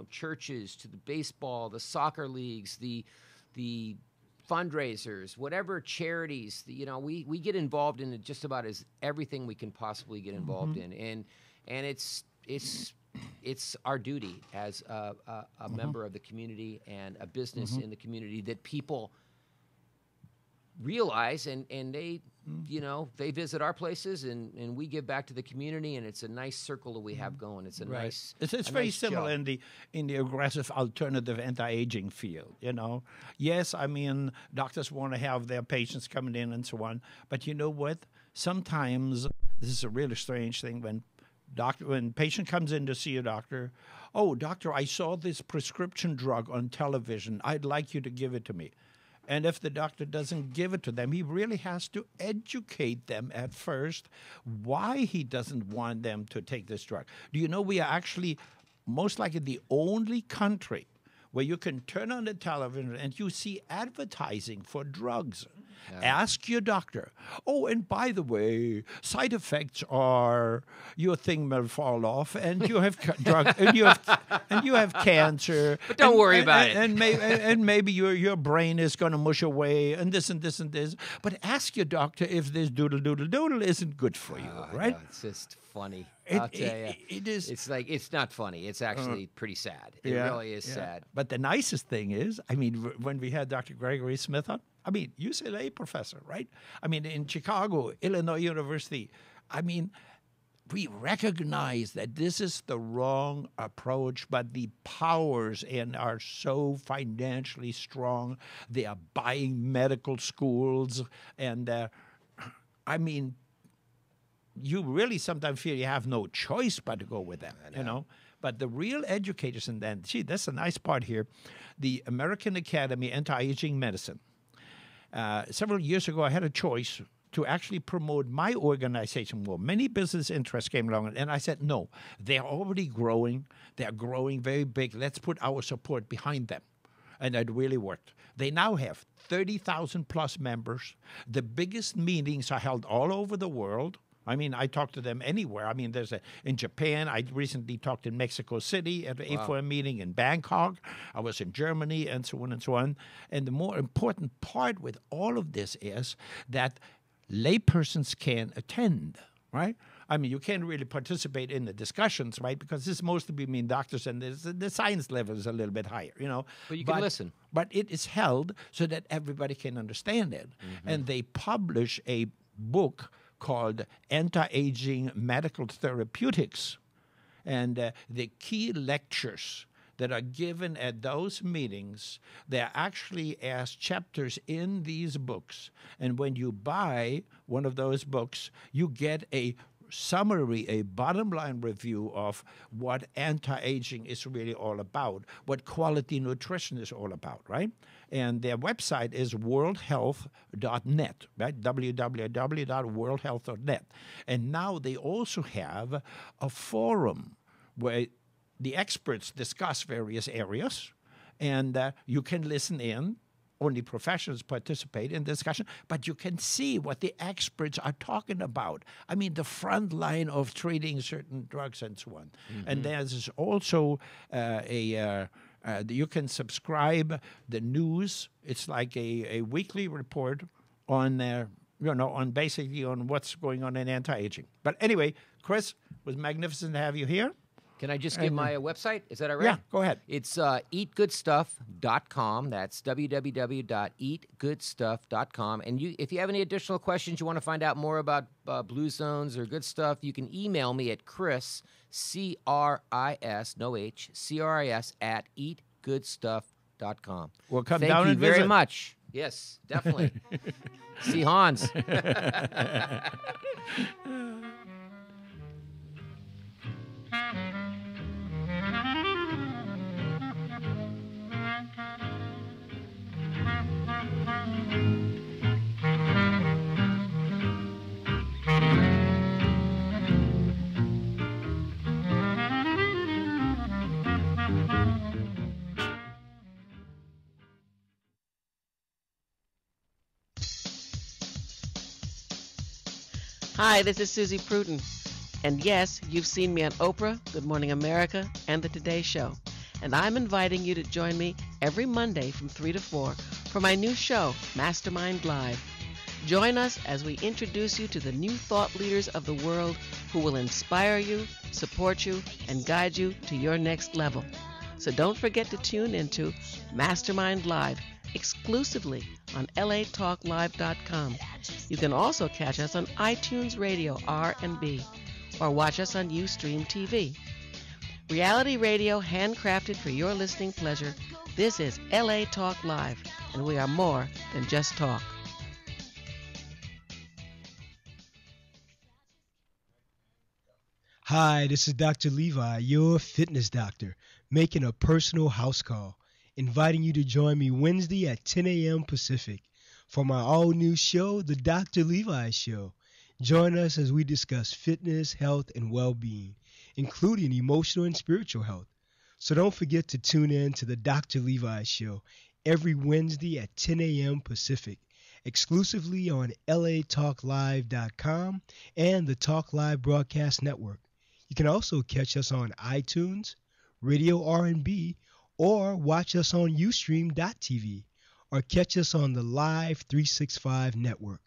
churches, to the baseball, the soccer leagues, the fundraisers, whatever charities. We get involved in just about as everything we can possibly get involved in, and it's our duty as a member of the community and a business in the community that people realize, and they they visit our places, and we give back to the community, and it's a nice circle that we have going. It's a nice. It's very similar in the aggressive alternative anti-aging field. Yes, I mean, doctors want to have their patients coming in and so on, but you know what? Sometimes this is a really strange thing when patient comes in to see a doctor. Oh, doctor, I saw this prescription drug on television. I'd like you to give it to me. And if the doctor doesn't give it to them, he really has to educate them at first why he doesn't want them to take this drug. Do you know we are actually most likely the only country where you can turn on the television and you see advertising for drugs. Ask your doctor. Oh, and by the way, side effects are your thing will fall off, and you have and you have cancer. But don't worry about it. And maybe your brain is going to mush away, and this and this and this. But ask your doctor if this doodle isn't good for you, right? No, it's just funny. I'll tell you. It is. It's not funny. It's actually pretty sad. It really is sad. But the nicest thing is, I mean, when we had Dr. Gregory Smith on, I mean, UCLA professor, right? I mean, in Chicago, Illinois University, I mean, we recognize that this is the wrong approach, but the powers are so financially strong. They are buying medical schools, and I mean, you really sometimes feel you have no choice but to go with them, But the real educators, and then, that's a nice part here, the American Academy Anti-Aging Medicine. Several years ago, I had a choice to actually promote my organization more. Many business interests came along, and I said, no, they're already growing. They're growing very big. Let's put our support behind them. And it really worked. They now have 30,000 plus members. The biggest meetings are held all over the world. I mean, I talk to them anywhere. I mean, in Japan. I recently talked in Mexico City at for a meeting in Bangkok. I was in Germany, and so on and so on. And the more important part with all of this is that laypersons can attend, right? I mean, you can't really participate in the discussions, right? Because this is mostly between doctors, and the science level is a little bit higher, But you can listen. But it is held so that everybody can understand it. And they publish a book called Anti-Aging Medical Therapeutics. And the key lectures that are given at those meetings, they're actually as chapters in these books. And when you buy one of those books, you get a summary, a bottom line review of what anti-aging is really all about, what quality nutrition is all about, right? And their website is worldhealth.net, right? www.worldhealth.net. And now they also have a forum where the experts discuss various areas, and you can listen in. Only professionals participate in the discussion, but you can see what the experts are talking about. I mean, the front line of treating certain drugs and so on. Mm-hmm. And there's also you can subscribe the news. It's like a weekly report on on basically on what's going on in anti-aging. But anyway, Cris, it was magnificent to have you here. Can I just give my website? Is that all right? Yeah, go ahead. It's eatgoodstuff.com. That's www.eatgoodstuff.com. And if you have any additional questions, you want to find out more about Blue Zones or good stuff, you can email me at Cris, C-R-I-S, no H, C-R-I-S, at eatgoodstuff.com. We'll come Thank down you and very visit. much. Yes, definitely. See Hans. Hi, this is Susie Pruden. And yes, you've seen me on Oprah, Good Morning America, and The Today Show. And I'm inviting you to join me every Monday from 3 to 4 for my new show, Mastermind Live. Join us as we introduce you to the new thought leaders of the world who will inspire you, support you, and guide you to your next level. So don't forget to tune into Mastermind Live exclusively on latalklive.com. You can also catch us on iTunes Radio R&B or watch us on Ustream TV. Reality radio handcrafted for your listening pleasure. This is LA Talk Live, and we are more than just talk. Hi, this is Dr. Levi, your fitness doctor, making a personal house call, inviting you to join me Wednesday at 10 a.m. Pacific for my all-new show, The Dr. Levi Show. Join us as we discuss fitness, health, and well-being, including emotional and spiritual health. So don't forget to tune in to The Dr. Levi Show every Wednesday at 10 a.m. Pacific, exclusively on latalklive.com and the Talk Live Broadcast Network. You can also catch us on iTunes, Radio R&B, or watch us on Ustream.tv, or catch us on the Live 365 network,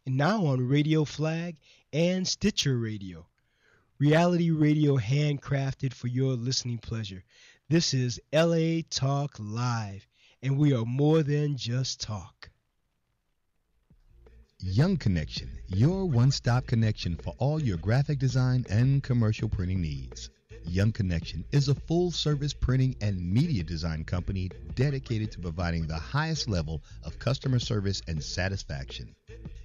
and now on Radio Flag and Stitcher Radio. Reality radio handcrafted for your listening pleasure. This is LA Talk Live, and we are more than just talk. Young Connection, your one-stop connection for all your graphic design and commercial printing needs. Young Connection is a full-service printing and media design company dedicated to providing the highest level of customer service and satisfaction.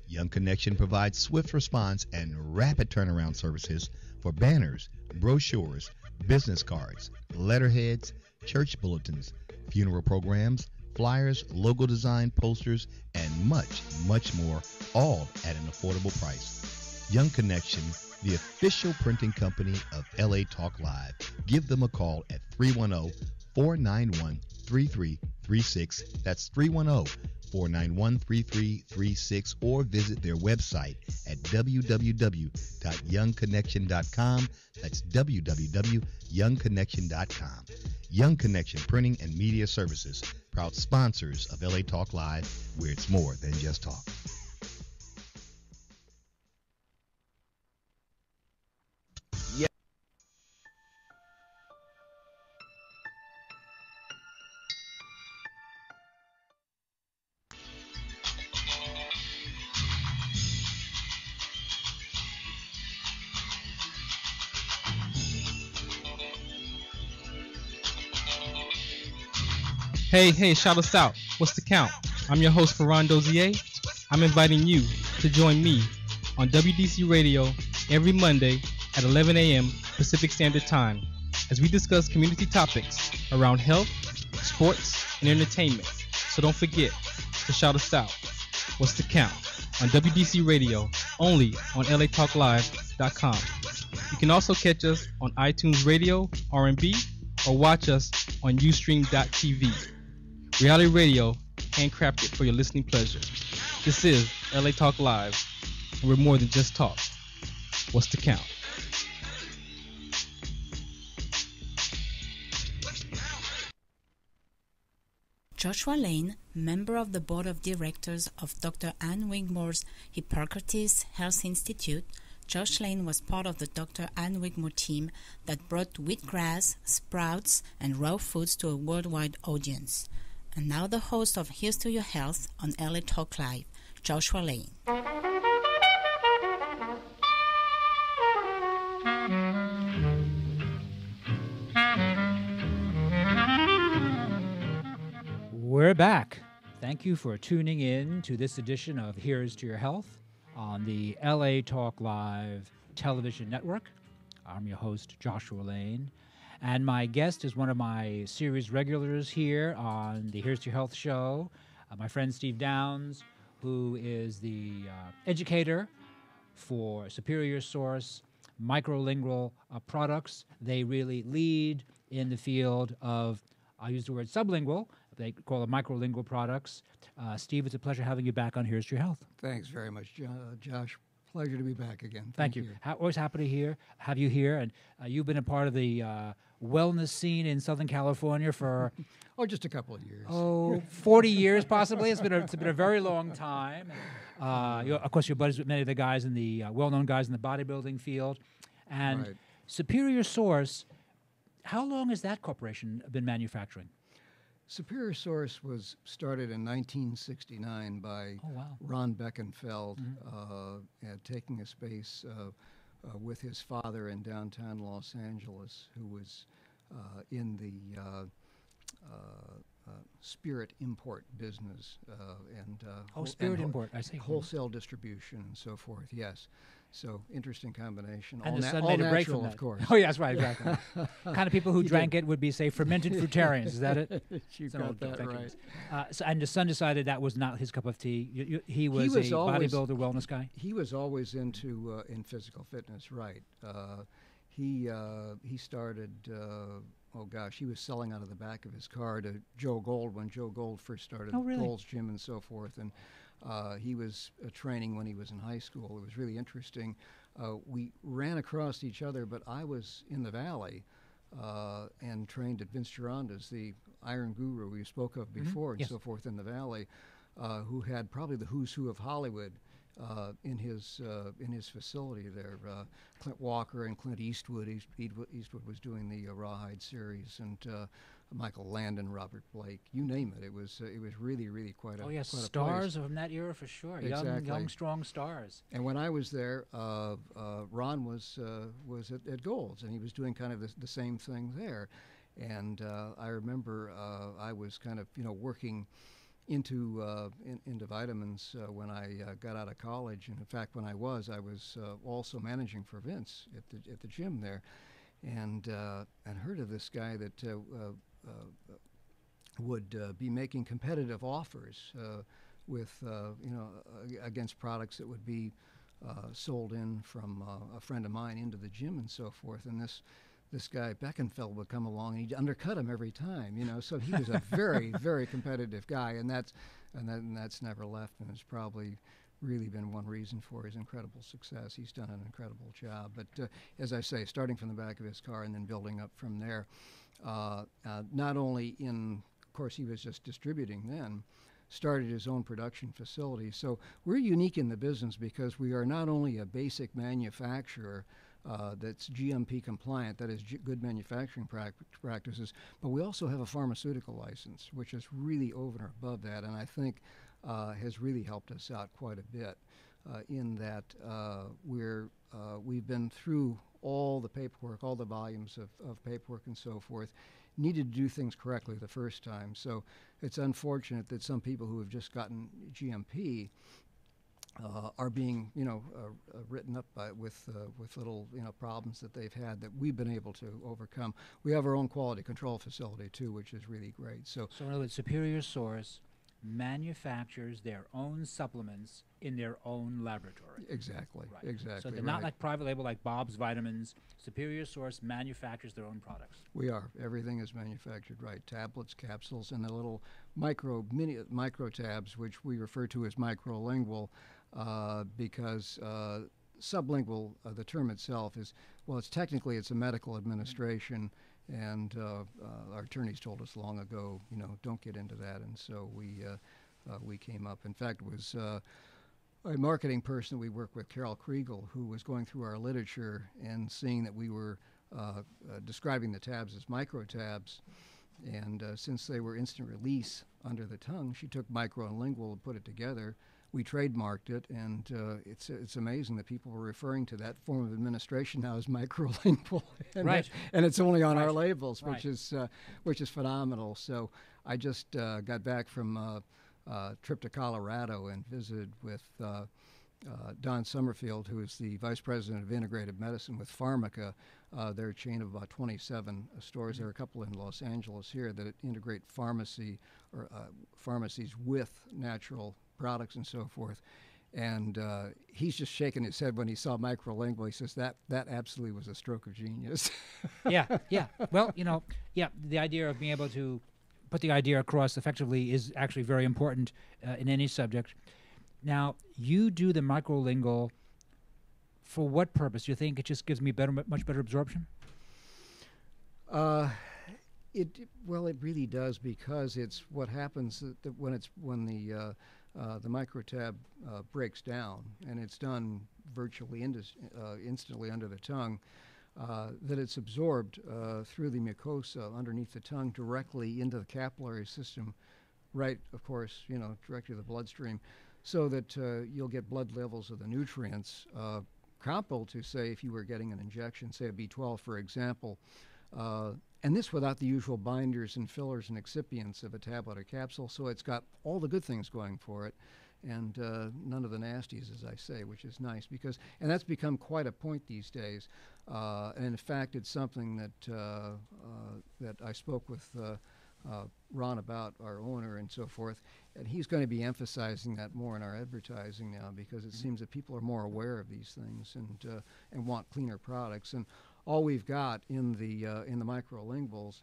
Young Connection provides swift response and rapid turnaround services for banners, brochures, business cards, letterheads, church bulletins, funeral programs, flyers, logo design, posters, and much, much more, all at an affordable price. Young Connection, the official printing company of LA Talk Live. Give them a call at 310-491-3336. That's 310-491-3336, or visit their website at www.youngconnection.com. That's www.youngconnection.com. Young Connection Printing and Media Services, proud sponsors of LA Talk Live, where it's more than just talk. Hey, shout us out. What's the count? I'm your host, Ferran Dozier. I'm inviting you to join me on WDC Radio every Monday at 11 a.m. Pacific Standard Time as we discuss community topics around health, sports, and entertainment. So don't forget to shout us out. What's the count? On WDC Radio, only on latalklive.com. You can also catch us on iTunes Radio, R&B, or watch us on Ustream.tv. Reality radio, handcrafted for your listening pleasure. This is LA Talk Live, and we're more than just talk. What's the count? Joshua Lane, member of the board of directors of Dr. Ann Wigmore's Hippocrates Health Institute, Josh Lane was part of the Dr. Ann Wigmore team that brought wheatgrass, sprouts, and raw foods to a worldwide audience. And now the host of Here's to Your Health on LA Talk Live, Joshua Lane. We're back. Thank you for tuning in to this edition of Here's to Your Health on the LA Talk Live television network. I'm your host, Joshua Lane, and my guest is one of my series regulars here on the Here's to Your Health show, my friend Steve Downs, who is the educator for Superior Source microlingual products. They really lead in the field of, I'll use the word sublingual, they call them microlingual products. Steve, it's a pleasure having you back on Here's to Your Health. Thanks very much, Josh. Pleasure to be back again. Thank you. Always happy to have you here. And you've been a part of the wellness scene in Southern California for... just a couple of years. 40 years possibly. It's been a very long time. Of course, you're buddies with many of the guys in the well-known guys in the bodybuilding field. And Right. Superior Source, how long has that corporation been manufacturing? Superior Source was started in 1969 by Ron Beckenfeld, taking a space with his father in downtown Los Angeles, who was in the spirit import business spirit import, I see. wholesale distribution and so forth. Yes, so interesting combination. And all the son all made a natural, break from that. of course. Oh, yes, right, exactly. Kind of people who drank it would be, say, fermented fruitarians. Is that it? You It's an got old joke, that thank you. right. And the son decided that was not his cup of tea. He was a bodybuilder, wellness guy. He was always into in physical fitness, right? He started. He was selling out of the back of his car to Joe Gold when Joe Gold first started Gold's Gym and so forth. And he was training when he was in high school. It was really interesting. We ran across each other, but I was in the Valley and trained at Vince Gironda's, the Iron Guru we spoke of before, and so forth in the Valley, who had probably the who's who of Hollywood in his facility there. Clint Walker and Clint Eastwood. Eastwood was doing the Rawhide series, and Michael Landon, Robert Blake, you name it. It was really quite a quite a stars place. from that era for sure. Exactly. Young, strong stars. And when I was there, Ron was at Gold's, and he was doing kind of the same thing there. And I remember I was kind of working into vitamins when I got out of college, and in fact, when I was also managing for Vince at the gym there, and heard of this guy that would be making competitive offers with against products that would be sold in from a friend of mine into the gym and so forth, and this guy Beckenfeld would come along and he'd undercut him every time, so he was a very, very competitive guy, and that's never left, and it's probably really been one reason for his incredible success. He's done an incredible job. But as I say, starting from the back of his car and then building up from there, not only of course, he was just distributing then, started his own production facility. So we're unique in the business because we are not only a basic manufacturer that's GMP compliant, that is good manufacturing practices, but we also have a pharmaceutical license, which is really over and above that, and I think has really helped us out quite a bit in that we've been through all the paperwork, all the volumes of paperwork and so forth, needed to do things correctly the first time. So it's unfortunate that some people who have just gotten GMP are being, written up with little, problems that they've had that we've been able to overcome. We have our own quality control facility too, which is really great. So in other words, Superior Source manufactures their own supplements in their own laboratory. Exactly. Right. Exactly. So they're not like private label like Bob's Vitamins. Superior Source manufactures their own products. We are. Everything is manufactured right. Tablets, capsules, and the little micro tabs, which we refer to as microlingual, because sublingual, the term itself is, well, it's a medical administration, and our attorneys told us long ago, don't get into that, and so we came up. In fact, it was a marketing person we work with, Carol Kriegel, who was going through our literature and seeing that we were describing the tabs as micro tabs, and since they were instant release under the tongue, she took micro and lingual and put it together. We trademarked it, and it's amazing that people were referring to that form of administration now as microlingual, and right? And it's only on our Right. labels, Right. which is phenomenal. So I just got back from a trip to Colorado and visited with Don Summerfield, who is the vice president of integrative medicine with Pharmaca. They're a chain of about 27 stores. There are a couple in Los Angeles here that integrate pharmacies with natural products and so forth. And he's just shaking his head when he saw microlingual. He says that absolutely was a stroke of genius. Yeah. Well, the idea of being able to put the idea across effectively is actually very important in any subject. Now, you do the microlingual for what purpose? Do you think it just gives me much better absorption? It really does, because it's what happens that when the microtab breaks down, and it's done virtually instantly under the tongue, that it's absorbed through the mucosa underneath the tongue directly into the capillary system, right, of course, directly to the bloodstream, so that you'll get blood levels of the nutrients comparable to, say, if you were getting an injection, say a B12, for example, and this without the usual binders and fillers and excipients of a tablet or capsule. So it's got all the good things going for it, and none of the nasties, as I say, which is nice, and that's become quite a point these days. And in fact, it's something that I spoke with Ron about, our owner, and so forth, and he's going to be emphasizing that more in our advertising now, because it seems that people are more aware of these things and want cleaner products. And all we've got in the microlinguals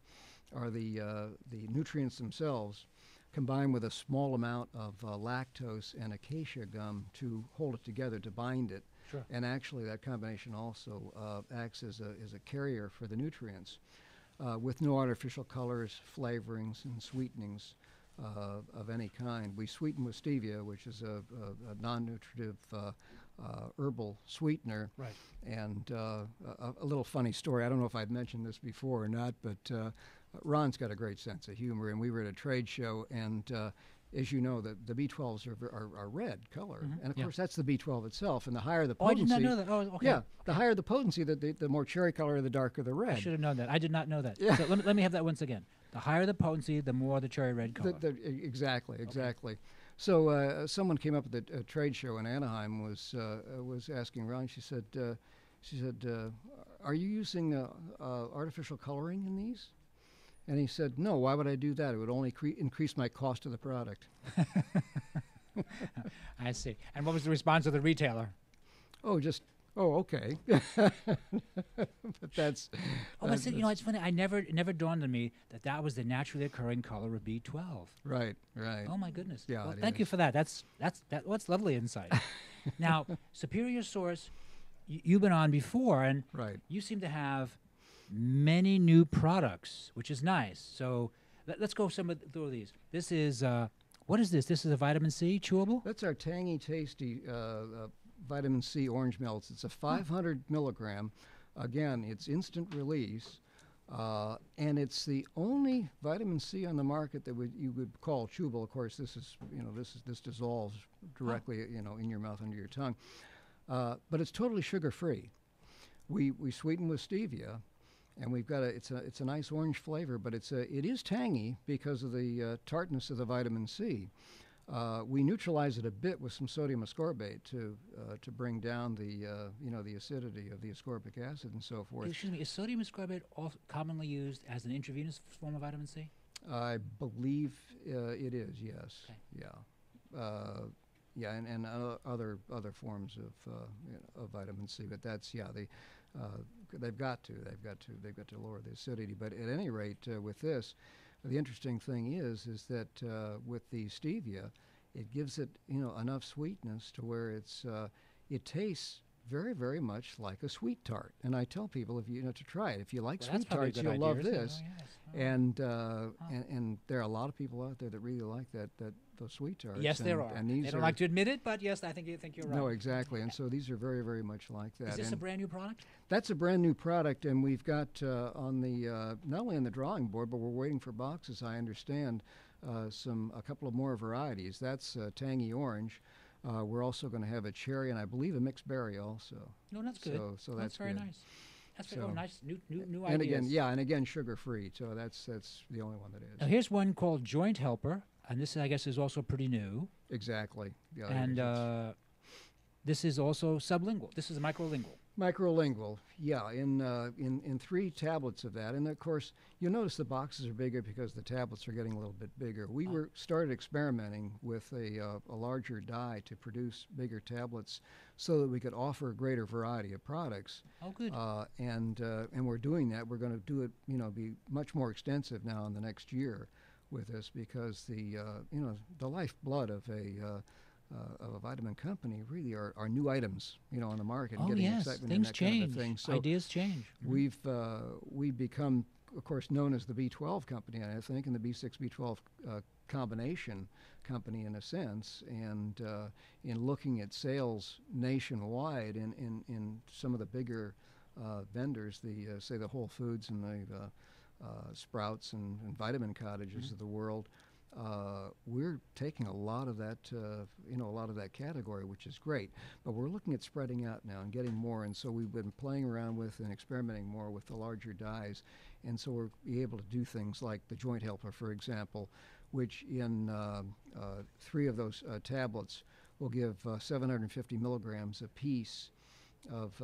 are the nutrients themselves, combined with a small amount of lactose and acacia gum to hold it together, to bind it. Sure. And actually, that combination also acts as a carrier for the nutrients, with no artificial colors, flavorings, and sweetenings of any kind. We sweeten with stevia, which is a non-nutritive herbal sweetener. Right. And a little funny story. I don't know if I've mentioned this before or not, but Ron's got a great sense of humor, and we were at a trade show, and as you know, the B12s are red color, and of course that's the B12 itself. And the higher the potency, I did not know that. Oh, okay. Yeah, the higher the potency, the more cherry color, the darker the red. I should have known that. I did not know that. Yeah. So let me have that once again. The higher the potency, the more the cherry red color. Exactly. So someone came up at the trade show in Anaheim, was asking Ron. She said, "Are you using artificial coloring in these?" And he said, "No, why would I do that? It would only increase my cost of the product." I see. And what was the response of the retailer? Okay. But that's... but see, it's funny. It never dawned on me that was the naturally occurring color of B12. Right. Oh, my goodness. Yeah, well, thank you for that. That's lovely insight. Now, Superior Source, you've been on before, and you seem to have many new products, which is nice. So let's go through these. This is, what is this? This is a vitamin C chewable? That's our tangy, tasty vitamin C orange melts. It's a 500 milligram. Again, it's instant release, and it's the only vitamin C on the market that you would call chewable. Of course, this dissolves directly, in your mouth under your tongue. But it's totally sugar-free. We sweeten with stevia. And we've got it's a nice orange flavor, but it is tangy because of the tartness of the vitamin C. We neutralize it a bit with some sodium ascorbate to bring down the the acidity of the ascorbic acid and so forth. Excuse me, is sodium ascorbate commonly used as an intravenous form of vitamin C? I believe it is. Yes. Okay. Yeah. Yeah, and other forms of vitamin C, but that's they've got to lower the acidity. But at any rate, with this, the interesting thing is that with the stevia, it gives it enough sweetness to where it tastes very, very much like a sweet tart. And I tell people to try it. If you like sweet tarts, you'll love this. And there are a lot of people out there that really like those sweet tarts. Yes, there are. And these they don't like to admit it, but yes, I think you're right. No, exactly. And so these are very, very much like that. Is this a brand new product? That's a brand new product, and we've got on the not only on the drawing board, but we're waiting for boxes. I understand a couple of more varieties. That's tangy orange. We're also going to have a cherry and I believe a mixed berry also. No, that's good. So that's very good. nice. That's very nice. New and ideas. again, sugar free. So that's the only one that is. Now here's one called Joint Helper, and this I guess is also pretty new. Exactly. Yeah, and this is also sublingual. This is microlingual. Microlingual, yeah, in 3 tablets of that, and of course you'll notice the boxes are bigger because the tablets are getting a little bit bigger. We started experimenting with a larger die to produce bigger tablets, so that we could offer a greater variety of products. Oh, good. And we're doing that. We're going to do it, be much more extensive now in the next year with this because the lifeblood of a vitamin company really are new items, on the market. And getting excitement things in that change. Kind of thing. So ideas change. We've become, of course, known as the B12 company, I think, and the B6 B12 combination company in a sense. And in looking at sales nationwide, in some of the bigger vendors, say the Whole Foods and the Sprouts and Vitamin Cottages of the world. We're taking a lot of that, a lot of that category, which is great. But we're looking at spreading out now and getting more. And so we've been playing around with and experimenting more with the larger dyes. And so we're able to do things like the Joint Helper, for example, which in 3 of those tablets will give 750 milligrams apiece of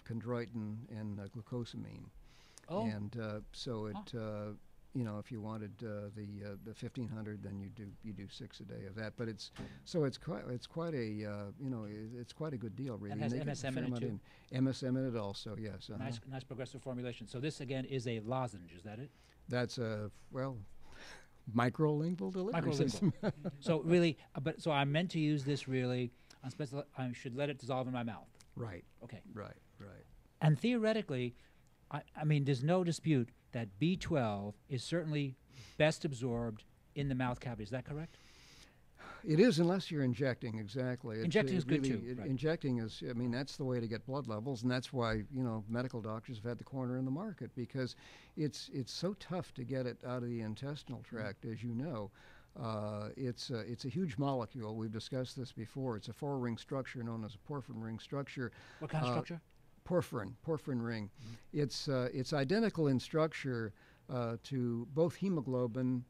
chondroitin and glucosamine. Oh. And so it. If you wanted the 1,500, then you do 6 a day of that. But it's quite a good deal, really. And has MSM in it too. MSM in it also, yes. Uh-huh. Nice progressive formulation. So this again is a lozenge. Is that it? That's microlingual delivery system. So really, so I'm meant to use this really. I should let it dissolve in my mouth. Right. Okay. Right. And theoretically, I mean, there's no dispute that B12 is certainly best absorbed in the mouth cavity. Is that correct? It is, unless you're injecting, exactly. Injecting is good too. Right. Injecting is, that's the way to get blood levels, and that's why, medical doctors have had the corner in the market, because it's so tough to get it out of the intestinal tract, as you know. It's a huge molecule. We've discussed this before. It's a 4-ring structure known as a porphyrin ring structure. What kind of structure? Porphyrin ring. It's identical in structure to both hemoglobin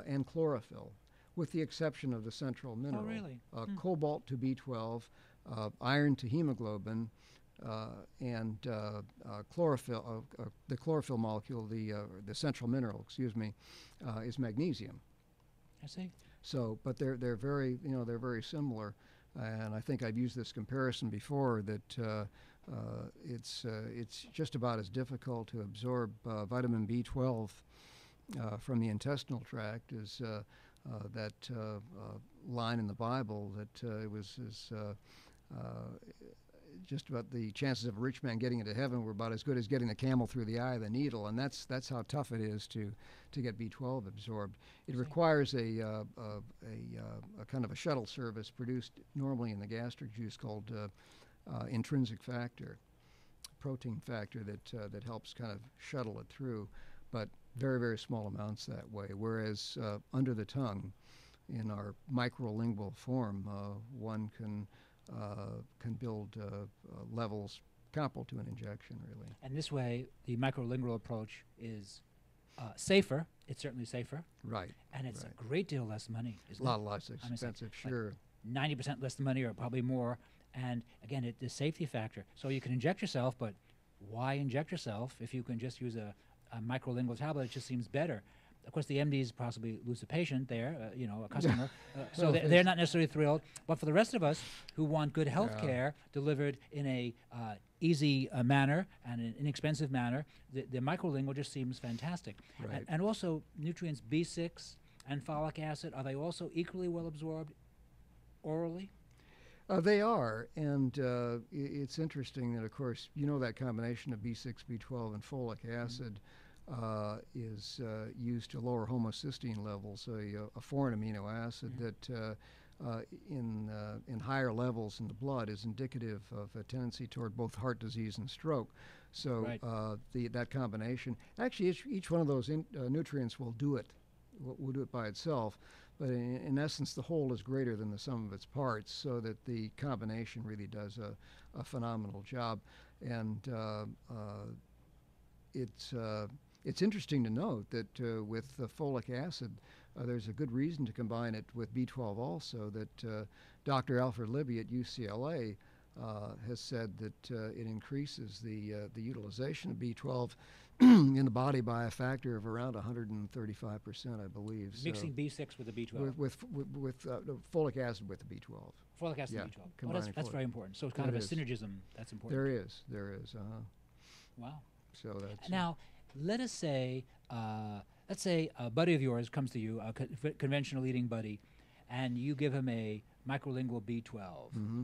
and chlorophyll, with the exception of the central mineral. Oh, really? Cobalt to B12, iron to hemoglobin, and chlorophyll. The chlorophyll molecule, the central mineral, is magnesium. I see. So, but they're very they're very similar, and I think I've used this comparison before that. It's just about as difficult to absorb vitamin B12 from the intestinal tract as that line in the Bible that it was just about the chances of a rich man getting into heaven were about as good as getting the camel through the eye of the needle, and that's how tough it is to get B12 absorbed. It requires a kind of a shuttle service produced normally in the gastric juice called intrinsic factor, protein factor that helps kind of shuttle it through, but very, very small amounts that way. Whereas under the tongue, in our microlingual form, one can build levels comparable to an injection, really. And this way, the microlingual approach is safer. It's certainly safer. Right. And it's right. a great deal less money, isn't a it? lot less expensive, sure. 90% less money or probably more. And again, the safety factor. So you can inject yourself, but why inject yourself if you can just use a microlingual tablet? It just seems better. Of course, the MDs possibly lose a patient there, a customer. So they're not necessarily thrilled. But for the rest of us who want good health care delivered in a easy manner and an inexpensive manner, the microlingual just seems fantastic. Right. And also, nutrients B6 and folic acid, are they also equally well absorbed orally? They are, and it's interesting that, of course, that combination of B6, B12, and folic acid is used to lower homocysteine levels, a foreign amino acid that in higher levels in the blood is indicative of a tendency toward both heart disease and stroke. So that combination, actually each one of those nutrients will do it by itself, but in essence the whole is greater than the sum of its parts, so that the combination really does a phenomenal job. And it's interesting to note that with the folic acid, there's a good reason to combine it with B12 also, that Dr. Alfred Libby at UCLA has said that it increases the utilization of B12 in the body by a factor of around 135%, I believe. Mixing B6 with the B12? With folic acid with the B12. Folic acid and B12. Well, that's very important. So it's kind of a synergism that's important. There is. Wow. So that's... Now, let us say, a buddy of yours comes to you, a conventional eating buddy, and you give him a microlingual B12. Mm-hmm.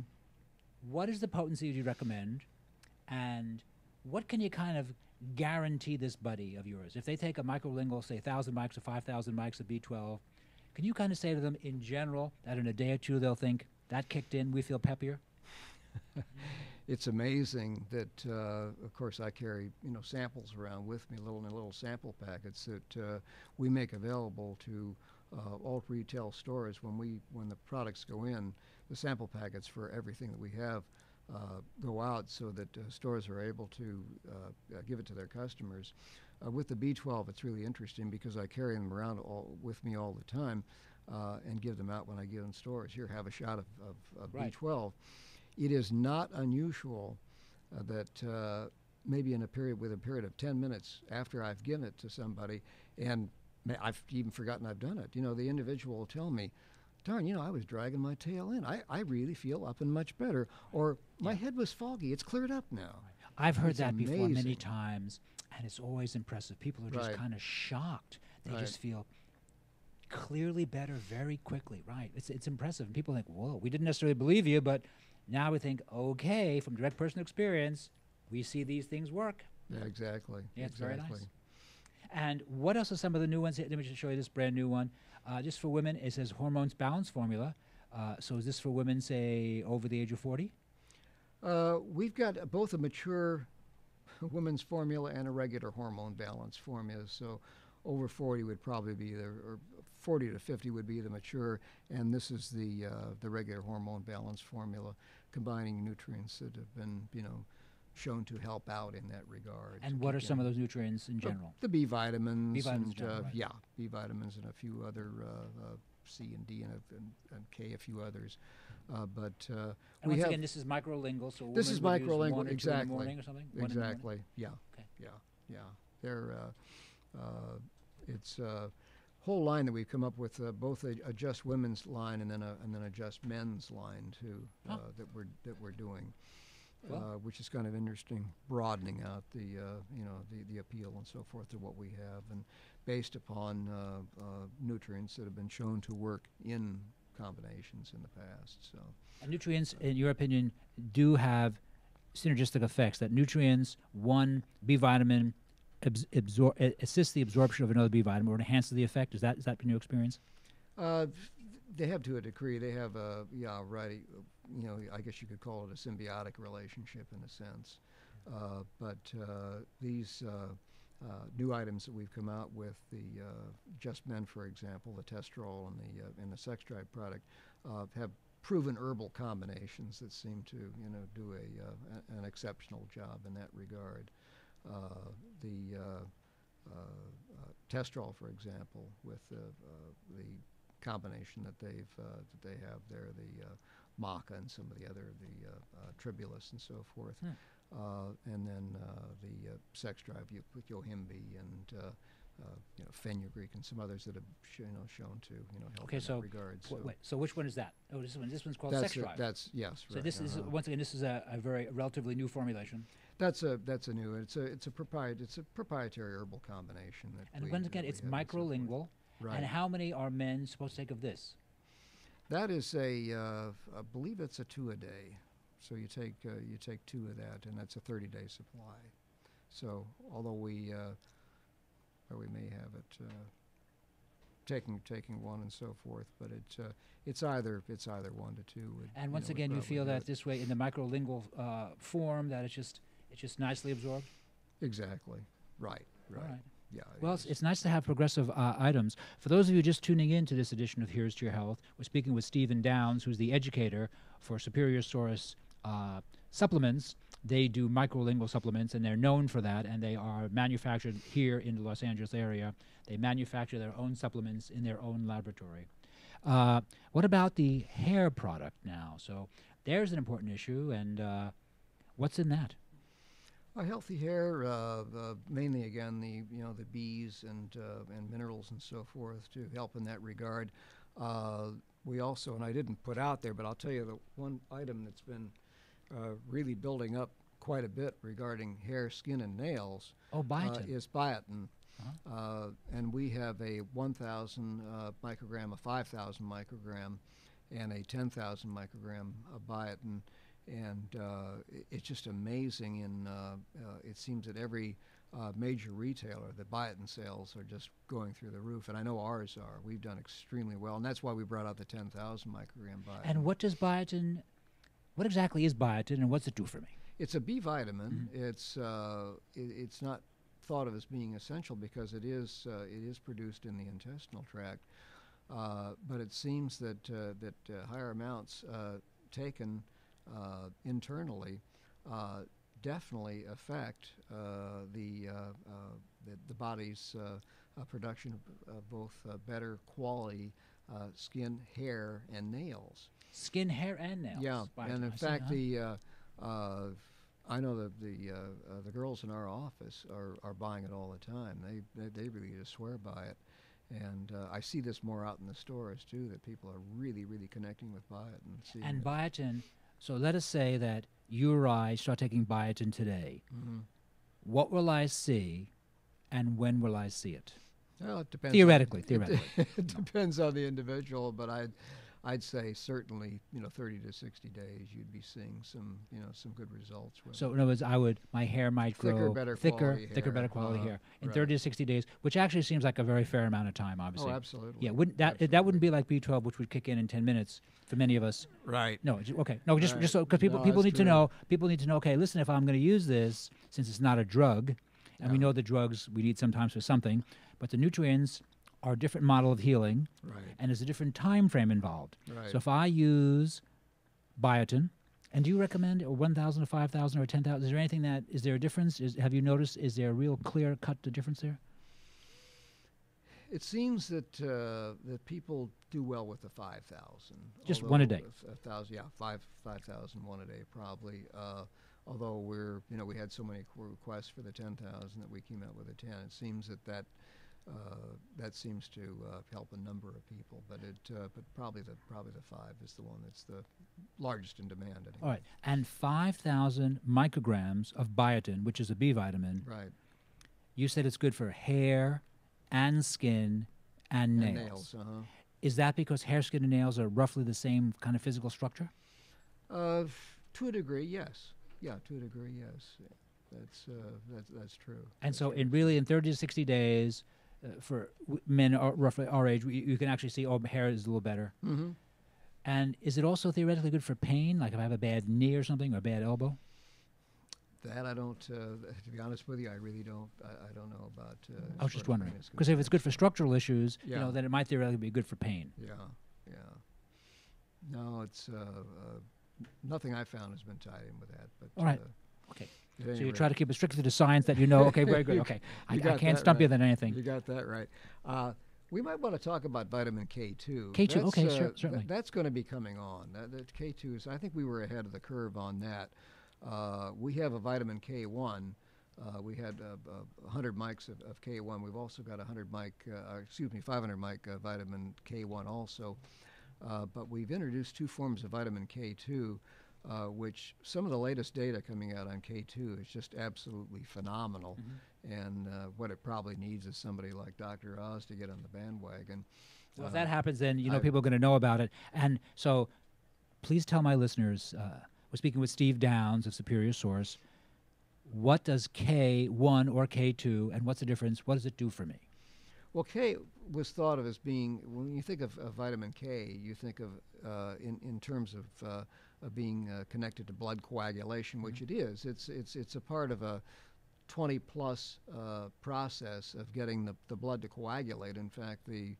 What is the potency you recommend, and what can you kind of guarantee this buddy of yours? If they take a microlingual, say 1,000 mics or 5,000 mics of B12, can you kind of say to them in general that in a day or two they'll think, that kicked in, we feel peppier? It's amazing that, of course, I carry samples around with me, little sample packets that we make available to all retail stores when the products go in. The sample packets for everything that we have go out so that stores are able to give it to their customers. With the B12, it's really interesting because I carry them around with me all the time and give them out when I give them stores. Here, have a shot of right. B12. It is not unusual that maybe in a period of 10 minutes after I've given it to somebody, and I've even forgotten I've done it, the individual will tell me, darn, I was dragging my tail in. I really feel up and much better. Or my head was foggy. It's cleared up now. I've heard that before many times, and it's always impressive. People are just kind of shocked. They just feel clearly better very quickly. Right. It's impressive. And people think, whoa, we didn't necessarily believe you, but now we think, okay, from direct personal experience, we see these things work. Yeah, exactly. Yeah, it's exactly. very nice. And what else are some of the new ones? Let me just show you this brand new one. Just for women, it says Hormones Balance Formula. So is this for women, say, over the age of 40? We've got both a mature women's formula and a regular hormone balance formula. So over 40 would probably be or 40 to 50 would be the mature, and this is the regular hormone balance formula, combining nutrients that have been, shown to help out in that regard. And what are some of those nutrients in general? The B vitamins. B vitamins, right. Yeah, B vitamins and a few other C and D and K, a few others. But and we once have again, this is microlingual. So this is microlingual, one or exactly. two in the morning or something. Exactly. Yeah. Okay. Yeah. They're it's a whole line that we've come up with, both a Just Women's line and then a Just Men's line too, that we're doing. Which is kind of interesting, broadening out the appeal and so forth to what we have, and based upon nutrients that have been shown to work in combinations in the past. So, and nutrients, in your opinion, do have synergistic effects. That nutrients, one B vitamin, assists the absorption of another B vitamin or enhances the effect. Is that been your experience? They have to a degree. They have I guess you could call it a symbiotic relationship in a sense. But these new items that we've come out with, the Just Men, for example, the Testrol and the Sex Drive product, have proven herbal combinations that seem to do an exceptional job in that regard. The Testrol, for example, with the combination that they have there, the maca and some of the other, tribulus and so forth. And then the sex drive with yohimbe and fenugreek and some others that have shown to help in that regard. So which one is that? Oh, this one's called that's sex drive. Yes. So right, this is once again this is a very relatively new formulation. That's a new. It's a proprietary herbal combination. And once again, it's microlingual. Right. And how many are men supposed to take of this? That is I believe it's a 2 a day. So you take 2 of that, and that's a 30-day supply. So although we may have it taking one and so forth, but it's either 1 to 2. And once again, you feel that this way in the microlingual form that it's just nicely absorbed. Exactly. Right. Yeah. Well, it's nice to have progressive items. For those of you just tuning in to this edition of Here's to Your Health, we're speaking with Stephen Downs, who's the educator for Superior Source supplements. They do microlingual supplements, and they're known for that, and they are manufactured here in the Los Angeles area. They manufacture their own supplements in their own laboratory. What about the hair product now? So there's an important issue, and what's in that? A healthy hair, mainly again the bees and minerals and so forth to help in that regard. We also, and I didn't put out there, but I'll tell you the one item that's been really building up quite a bit regarding hair, skin, and nails. Oh, biotin. Is biotin. And we have a 1,000 microgram, a 5,000 microgram, and a 10,000 microgram of biotin. And it's just amazing. It seems that every major retailer, the biotin sales are just going through the roof. And I know ours are. We've done extremely well. And that's why we brought out the 10,000 microgram biotin. And what exactly is biotin, and what's it do for me? It's a B vitamin. It's not thought of as being essential because it is produced in the intestinal tract. But it seems that higher amounts taken internally definitely affect the body's production of both better quality skin, hair, and nails. Skin, hair, and nails. Yeah, biotin. and in fact, I know that the girls in our office are buying it all the time. They really just swear by it. And I see this more out in the stores, too, that people are really, really connecting with biotin. And biotin, so let us say that you or I start taking biotin today. Mm-hmm. What will I see, and when will I see it? Well, it depends. Theoretically. It depends on the individual, but I'd say certainly 30 to 60 days you'd be seeing some good results. So in other words, my hair might grow thicker, better quality hair in 30 to 60 days, which actually seems like a very fair amount of time, obviously. Oh, absolutely. Yeah, that wouldn't be like B12, which would kick in 10 minutes for many of us. Right. No, okay. No, just so because people need to know. People need to know. Okay, listen, if I'm going to use this, since it's not a drug, and we know the drugs we need sometimes for something, but the nutrients are a different model of healing, and there's a different time frame involved. Right. So if I use biotin, and do you recommend 1,000 or 5,000 or 10,000? Is there anything is there a difference? Have you noticed, is there a real clear-cut difference there? It seems that people do well with the 5,000. Just one a day. 1,000, yeah, 5,000 one a day probably. Although we had so many requests for the 10,000 that we came out with a 10. It seems that seems to help a number of people, but probably the 5 is the one that's the largest in demand. Anyway. All right, and 5,000 micrograms of biotin, which is a B vitamin. Right. You said it's good for hair, and skin, and nails. Is that because hair, skin, and nails are roughly the same kind of physical structure? To a degree, yes. Yeah, to a degree, yes. That's true. And so, in 30 to 60 days. For men roughly our age, you can actually see, hair is a little better. Mm-hmm. And is it also theoretically good for pain, like if I have a bad knee or something, or a bad elbow? That I don't, to be honest with you, I really don't, I don't know about. I was just wondering, because if it's good for structural issues, then it might theoretically be good for pain. Yeah. No, it's, nothing I found has been tied in with that. But, all right. Okay. any So you rate. try to keep it strictly to science that you know. Okay, very good. Okay, I got can't that stump you right. than anything. You got that right. We might want to talk about vitamin K2. K2, That's, okay, sure, certainly. That's going to be coming on. That K2 is, I think we were ahead of the curve on that. We have a vitamin K1. We had 100 mics of K1. We've also got 500 mic vitamin K1 also. But we've introduced two forms of vitamin K2, which some of the latest data coming out on K2 is just absolutely phenomenal. And what it probably needs is somebody like Dr. Oz to get on the bandwagon. Well, if that happens, then people are going to know about it. And so please tell my listeners, we're speaking with Steve Downs of Superior Source. What does K1 or K2, and what's the difference? What does it do for me? Well, K was thought of as being, when you think of vitamin K, you think of in terms of being connected to blood coagulation, which it is. It's a part of a 20-plus process of getting the blood to coagulate. In fact, the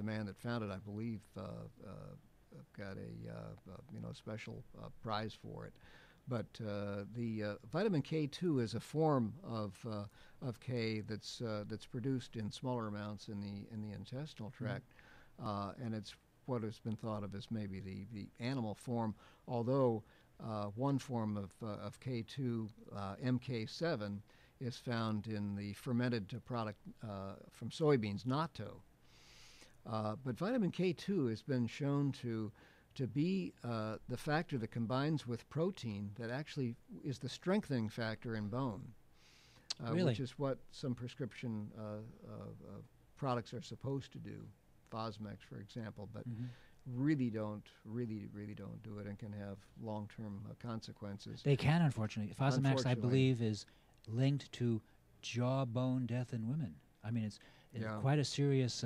man that found it, I believe, got a special prize for it. But the vitamin K2 is a form of K that's produced in smaller amounts in the intestinal tract, and it's what has been thought of as maybe the animal form. Although one form of K2, MK7, is found in the fermented product from soybeans, natto. But vitamin K2 has been shown to be the factor that combines with protein that actually is the strengthening factor in bone, Really? which is what some prescription products are supposed to do, Fosmex, for example, but really don't do it and can have long-term consequences. They can, unfortunately. Fosamax, I Unfortunately. believe, is linked to jawbone death in women. I mean, it's Yeah. quite a serious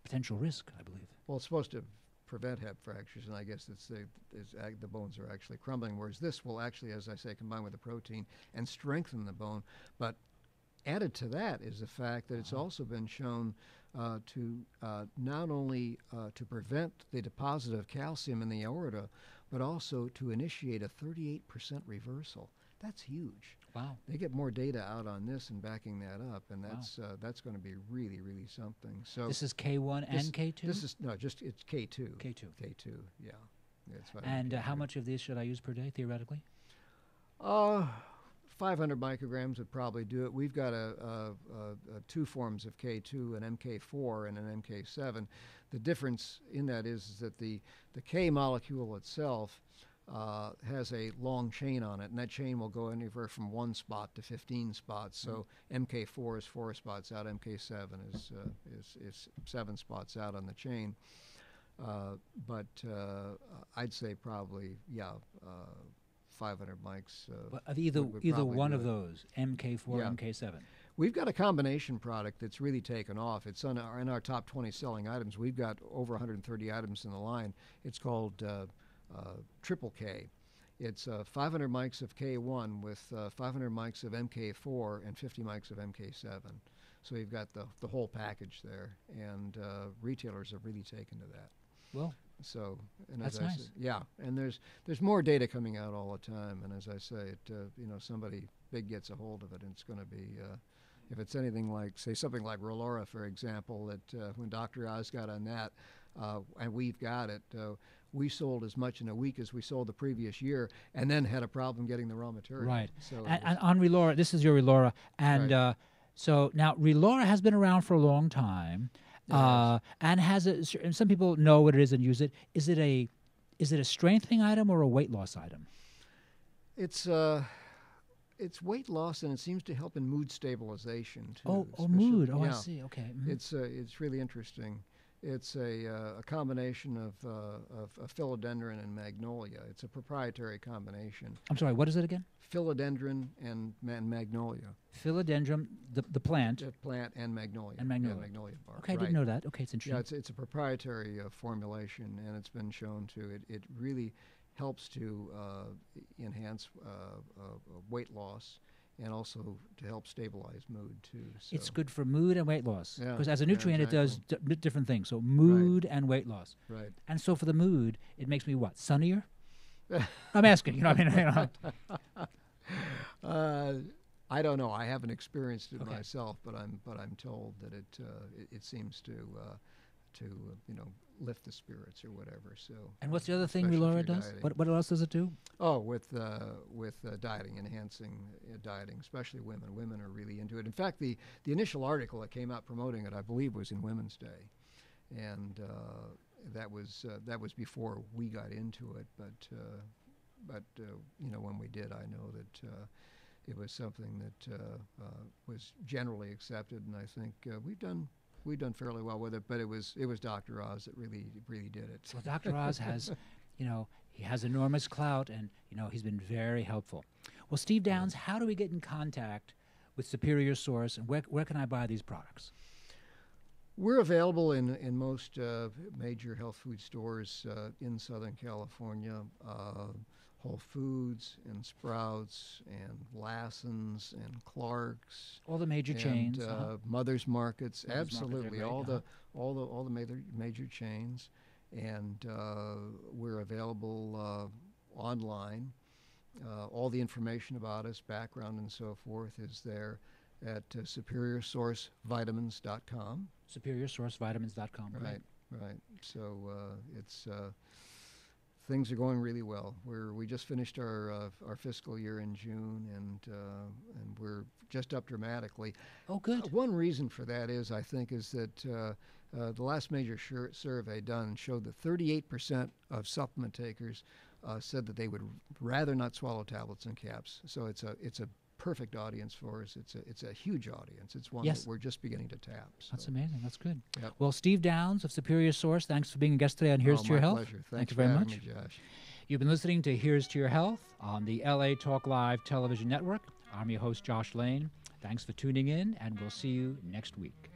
potential risk, I believe. Well, it's supposed to prevent hip fractures, and I guess the bones are actually crumbling, whereas this will actually, as I say, combine with the protein and strengthen the bone. But added to that is the fact that it's also been shown to not only to prevent the deposit of calcium in the aorta, but also to initiate a 38% reversal. That's huge. Wow. They get more data out on this and backing that up, and that's going to be really, really something. So This is K1 and K2? This is it's K2. K2. K2. Yeah. It's And vitamin how K2. much of these should I use per day, theoretically? 500 micrograms would probably do it. We've got two forms of K2, an MK4 and an MK7. The difference in that is that the K molecule itself has a long chain on it, and that chain will go anywhere from 1 spot to 15 spots. So MK4 is 4 spots out, MK7 is 7 spots out on the chain. But I'd say probably 500 mics. But of either probably one do of it. those, MK4, Yeah. MK7. We've got a combination product that's really taken off. It's in our top 20 selling items. We've got over 130 items in the line. It's called Triple K. It's 500 mics of K1 with 500 mics of MK4 and 50 mics of MK7. So you've got the whole package there, and retailers have really taken to that. Well, so and that's as I nice. say, yeah, and there's more data coming out all the time, and as I say, somebody big gets a hold of it, and it's going to be. If it's anything like, say, something like Rolora, for example, that when Dr. Oz got on that, and we've got it, we sold as much in a week as we sold the previous year, and then had a problem getting the raw material. Right. So And on Relora, this is your Relora, and so now Relora has been around for a long time, and and some people know what it is and use it. Is it a strengthening item or a weight loss item? It's weight loss, and it seems to help in mood stabilization too. Mood. Oh, Yeah. I see. Okay. It's really interesting. It's a combination of philodendron and magnolia. It's a proprietary combination. I'm sorry. What is it again? Philodendron and magnolia. Philodendron, the plant. The plant and magnolia. And magnolia. Yeah, magnolia bark. Okay, I didn't know that. Okay, it's interesting. Yeah, it's a proprietary formulation, and it's been shown to. It really helps to enhance weight loss and also to help stabilize mood too. So. It's good for mood and weight loss Yeah, because as a yeah, nutrient it does different things. So mood and weight loss. Right. And so for the mood, it makes me what? Sunnier? I'm asking. You know what I mean? I don't know. I haven't experienced it myself, but I'm told that it seems to lift the spirits or whatever. So. And what's the other thing Relora does? What else does it do? Oh, with dieting, enhancing dieting, especially women. Women are really into it. In fact, the initial article that came out promoting it, I believe, was in Women's Day, and that was before we got into it. But when we did, I know that it was something that was generally accepted, and I think we've done fairly well with it. But it was Dr. Oz that really did it. Well, Dr. Oz has, he has enormous clout, and he's been very helpful. Well, Steve Downs, how do we get in contact with Superior Source, and where can I buy these products? We're available in most major health food stores in Southern California. Whole Foods and Sprouts and Lassen's and Clark's, all the major chains, Mother's Markets, Mother's absolutely, Market, all the major chains, and we're available online. All the information about us, background and so forth, is there at SuperiorSourceVitamins.com. SuperiorSourceVitamins.com. Right. So things are going really well. We just finished our fiscal year in June, and we're just up dramatically. Oh, good. One reason for that is that the last major survey done showed that 38% of supplement takers said that they would rather not swallow tablets and caps. So it's a perfect audience for us. It's a huge audience. It's one that we're just beginning to tap. So. That's amazing. That's good. Yep. Well, Steve Downs of Superior Source, thanks for being a guest today on Here's to Your Health. My pleasure. Thank you for very having much. Me, Josh. You've been listening to Here's to Your Health on the LA Talk Live television network. I'm your host, Josh Lane. Thanks for tuning in, and we'll see you next week.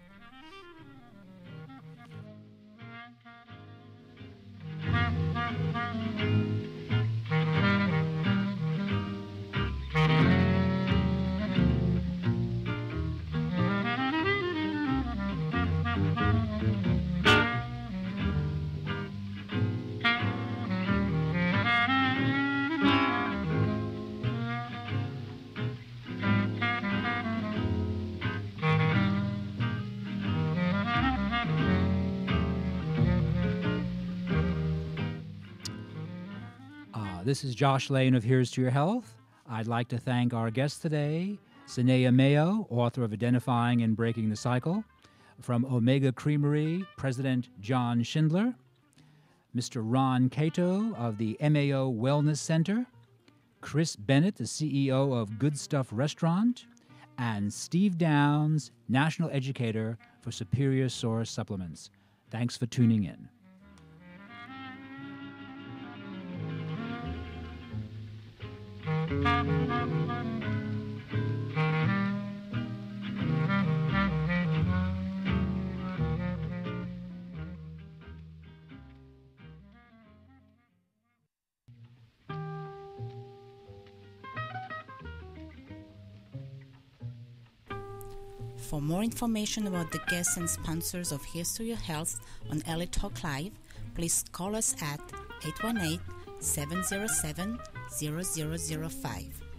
This is Josh Lane of Here's to Your Health. I'd like to thank our guest today, Saniyyah Mayo, author of Identifying and Breaking the Cycle, from Omega Creamery, President John Schindler, Mr. Ron Kato of the Mayo Wellness Center, Cris Bennett, the CEO of Good Stuff Restaurant, and Steve Downs, National Educator for Superior Source Supplements. Thanks for tuning in. For more information about the guests and sponsors of Here's to Your Health on LA Talk Live, please call us at 818-707-0005.